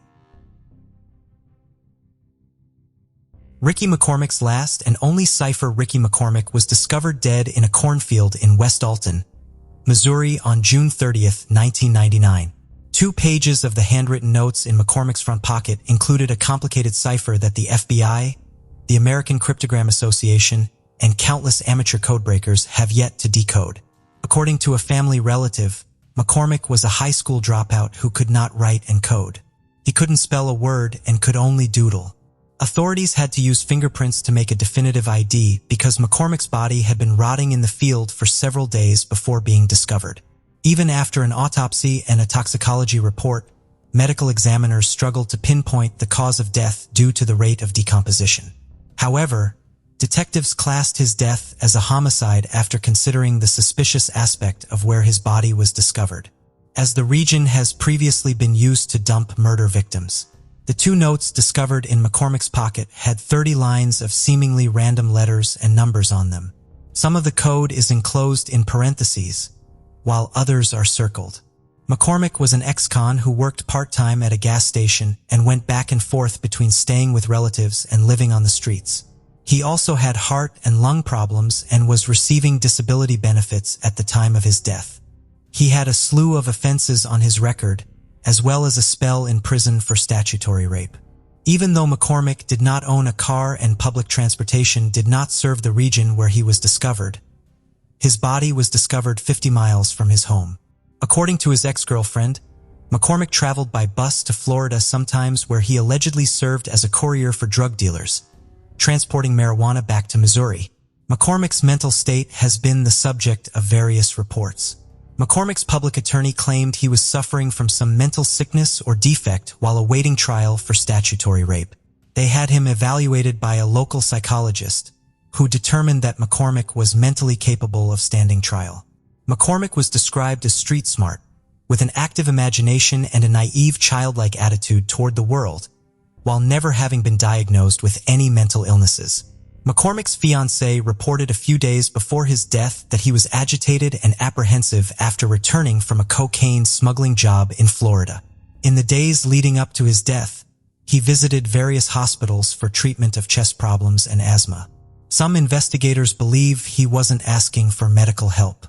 Ricky McCormick's last and only cipher, Ricky McCormick, was discovered dead in a cornfield in West Alton, Missouri on June 30th, 1999. 2 pages of the handwritten notes in McCormick's front pocket included a complicated cipher that the FBI, the American Cryptogram Association, and countless amateur codebreakers have yet to decode. According to a family relative, McCormick was a high school dropout who could not write and code. He couldn't spell a word and could only doodle. Authorities had to use fingerprints to make a definitive ID because McCormick's body had been rotting in the field for several days before being discovered. Even after an autopsy and a toxicology report, medical examiners struggled to pinpoint the cause of death due to the rate of decomposition. However, detectives classed his death as a homicide after considering the suspicious aspect of where his body was discovered, as the region has previously been used to dump murder victims. The 2 notes discovered in McCormick's pocket had 30 lines of seemingly random letters and numbers on them. Some of the code is enclosed in parentheses, while others are circled. McCormick was an ex-con who worked part-time at a gas station and went back and forth between staying with relatives and living on the streets. He also had heart and lung problems and was receiving disability benefits at the time of his death. He had a slew of offenses on his record, as well as a spell in prison for statutory rape. Even though McCormick did not own a car and public transportation did not serve the region where he was discovered, his body was discovered 50 miles from his home. According to his ex-girlfriend, McCormick traveled by bus to Florida sometimes, where he allegedly served as a courier for drug dealers, transporting marijuana back to Missouri. McCormick's mental state has been the subject of various reports. McCormick's public attorney claimed he was suffering from some mental sickness or defect while awaiting trial for statutory rape. They had him evaluated by a local psychologist, who determined that McCormick was mentally capable of standing trial. McCormick was described as street smart, with an active imagination and a naive childlike attitude toward the world, while never having been diagnosed with any mental illnesses. McCormick's fiancée reported a few days before his death that he was agitated and apprehensive after returning from a cocaine smuggling job in Florida. In the days leading up to his death, he visited various hospitals for treatment of chest problems and asthma. Some investigators believe he wasn't asking for medical help.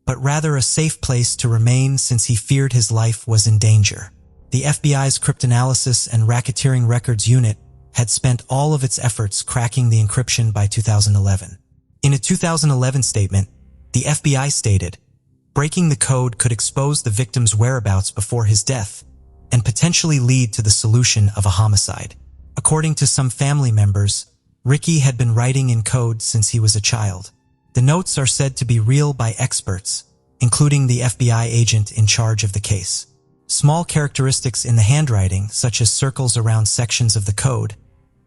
but rather a safe place to remain since he feared his life was in danger. The FBI's Cryptanalysis and Racketeering Records Unit had spent all of its efforts cracking the encryption by 2011. In a 2011 statement, the FBI stated, "Breaking the code could expose the victim's whereabouts before his death and potentially lead to the solution of a homicide." According to some family members, Ricky had been writing in code since he was a child. The notes are said to be real by experts, including the FBI agent in charge of the case. Small characteristics in the handwriting, such as circles around sections of the code,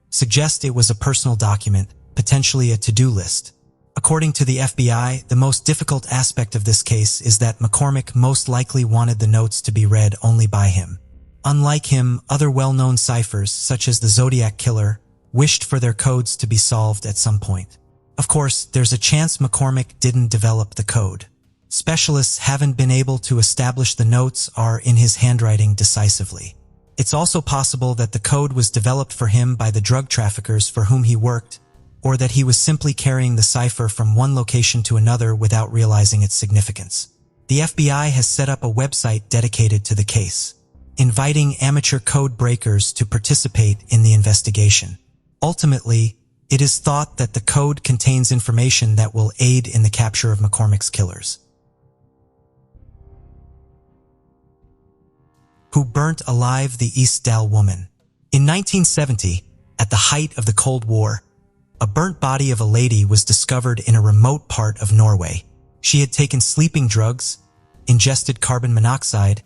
suggest it was a personal document, potentially a to-do list. According to the FBI, the most difficult aspect of this case is that McCormick most likely wanted the notes to be read only by him. Unlike him, other well-known ciphers, such as the Zodiac Killer, wished for their codes to be solved at some point. Of course, there's a chance McCormick didn't develop the code. Specialists haven't been able to establish the notes are in his handwriting decisively. It's also possible that the code was developed for him by the drug traffickers for whom he worked, or that he was simply carrying the cipher from one location to another without realizing its significance. The FBI has set up a website dedicated to the case, inviting amateur code breakers to participate in the investigation. Ultimately, it is thought that the code contains information that will aid in the capture of McCormick's killers. Who burnt alive the Isdal woman? In 1970, at the height of the Cold War, a burnt body of a lady was discovered in a remote part of Norway. She had taken sleeping drugs, ingested carbon monoxide,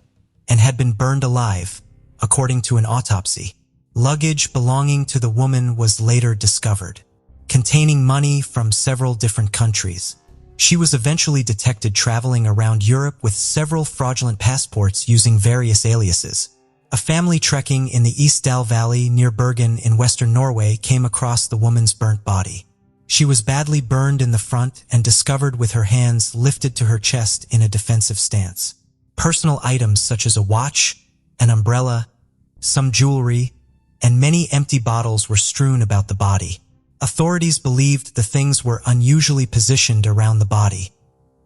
and had been burned alive, according to an autopsy. Luggage belonging to the woman was later discovered, containing money from several different countries. She was eventually detected traveling around Europe with several fraudulent passports using various aliases. A family trekking in the Isdal Valley near Bergen in western Norway came across the woman's burnt body. She was badly burned in the front and discovered with her hands lifted to her chest in a defensive stance. Personal items such as a watch, an umbrella, some jewelry, and many empty bottles were strewn about the body. Authorities believed the things were unusually positioned around the body,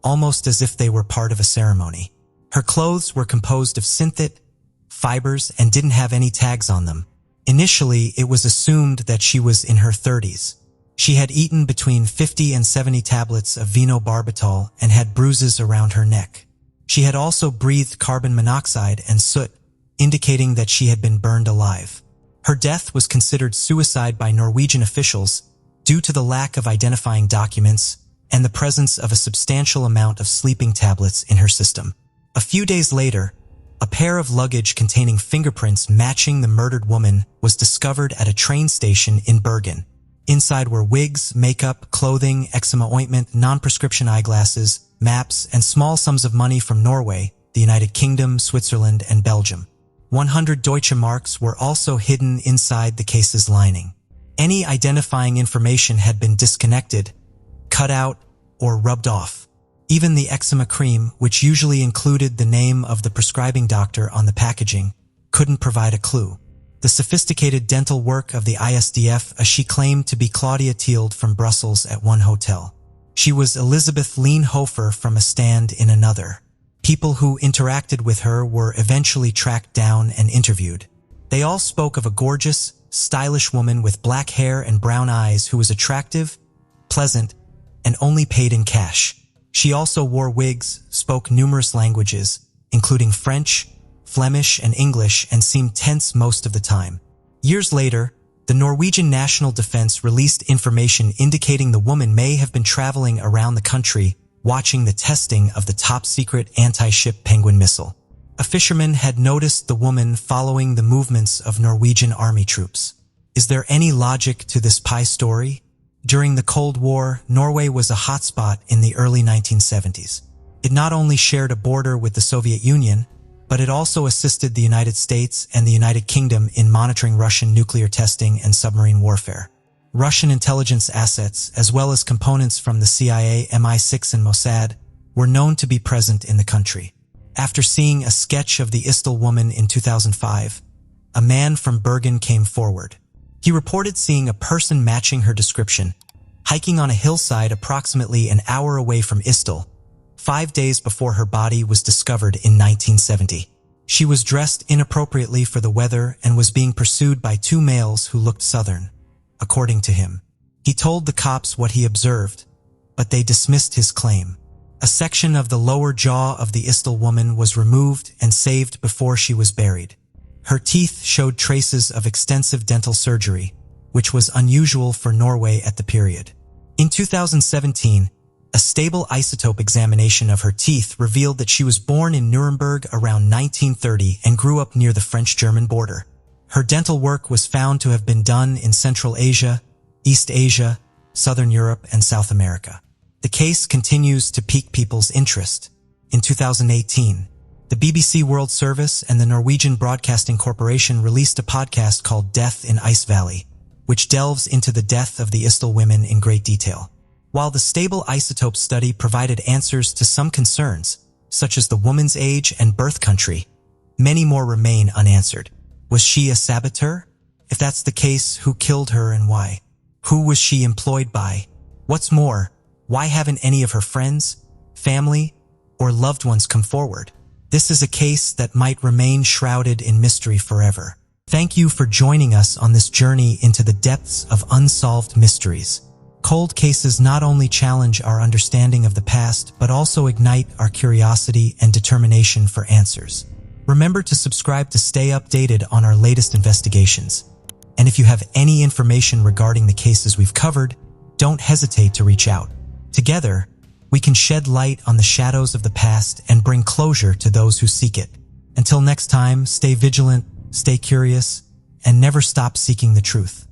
almost as if they were part of a ceremony. Her clothes were composed of synthetic fibers and didn't have any tags on them. Initially, it was assumed that she was in her 30s. She had eaten between 50 and 70 tablets of phenobarbital and had bruises around her neck. She had also breathed carbon monoxide and soot, indicating that she had been burned alive. Her death was considered suicide by Norwegian officials due to the lack of identifying documents and the presence of a substantial amount of sleeping tablets in her system. A few days later, a pair of luggage containing fingerprints matching the murdered woman was discovered at a train station in Bergen. Inside were wigs, makeup, clothing, eczema ointment, non-prescription eyeglasses, maps, and small sums of money from Norway, the United Kingdom, Switzerland, and Belgium. 100 Deutsche Marks were also hidden inside the case's lining. Any identifying information had been disconnected, cut out, or rubbed off. Even the eczema cream, which usually included the name of the prescribing doctor on the packaging, couldn't provide a clue. The sophisticated dental work of the ISDF, as she claimed to be Claudia Tield from Brussels at one hotel. She was Elizabeth Lynn Hofer from a stand in another. People who interacted with her were eventually tracked down and interviewed. They all spoke of a gorgeous, stylish woman with black hair and brown eyes who was attractive, pleasant, and only paid in cash. She also wore wigs, spoke numerous languages, including French, Flemish, and English, and seemed tense most of the time. Years later, the Norwegian National Defense released information indicating the woman may have been traveling around the country watching the testing of the top-secret anti-ship Penguin missile. A fisherman had noticed the woman following the movements of Norwegian army troops. Is there any logic to this pie story? During the Cold War, Norway was a hotspot in the early 1970s. It not only shared a border with the Soviet Union, but it also assisted the United States and the United Kingdom in monitoring Russian nuclear testing and submarine warfare. Russian intelligence assets, as well as components from the CIA, MI6, and Mossad, were known to be present in the country. After seeing a sketch of the Isdal woman in 2005, a man from Bergen came forward. He reported seeing a person matching her description, hiking on a hillside approximately an hour away from Isdal, 5 days before her body was discovered in 1970. She was dressed inappropriately for the weather and was being pursued by 2 males who looked Southern, according to him. He told the cops what he observed, but they dismissed his claim. A section of the lower jaw of the Isdal woman was removed and saved before she was buried. Her teeth showed traces of extensive dental surgery, which was unusual for Norway at the period. In 2017, a stable isotope examination of her teeth revealed that she was born in Nuremberg around 1930 and grew up near the French-German border. Her dental work was found to have been done in Central Asia, East Asia, Southern Europe, and South America. The case continues to pique people's interest. In 2018, the BBC World Service and the Norwegian Broadcasting Corporation released a podcast called Death in Ice Valley, which delves into the death of the Isdal women in great detail. While the stable isotope study provided answers to some concerns, such as the woman's age and birth country, many more remain unanswered. Was she a saboteur? If that's the case, who killed her and why? Who was she employed by? What's more, why haven't any of her friends, family, or loved ones come forward? This is a case that might remain shrouded in mystery forever. Thank you for joining us on this journey into the depths of unsolved mysteries. Cold cases not only challenge our understanding of the past, but also ignite our curiosity and determination for answers. Remember to subscribe to stay updated on our latest investigations. And if you have any information regarding the cases we've covered, don't hesitate to reach out. Together, we can shed light on the shadows of the past and bring closure to those who seek it. Until next time, stay vigilant, stay curious, and never stop seeking the truth.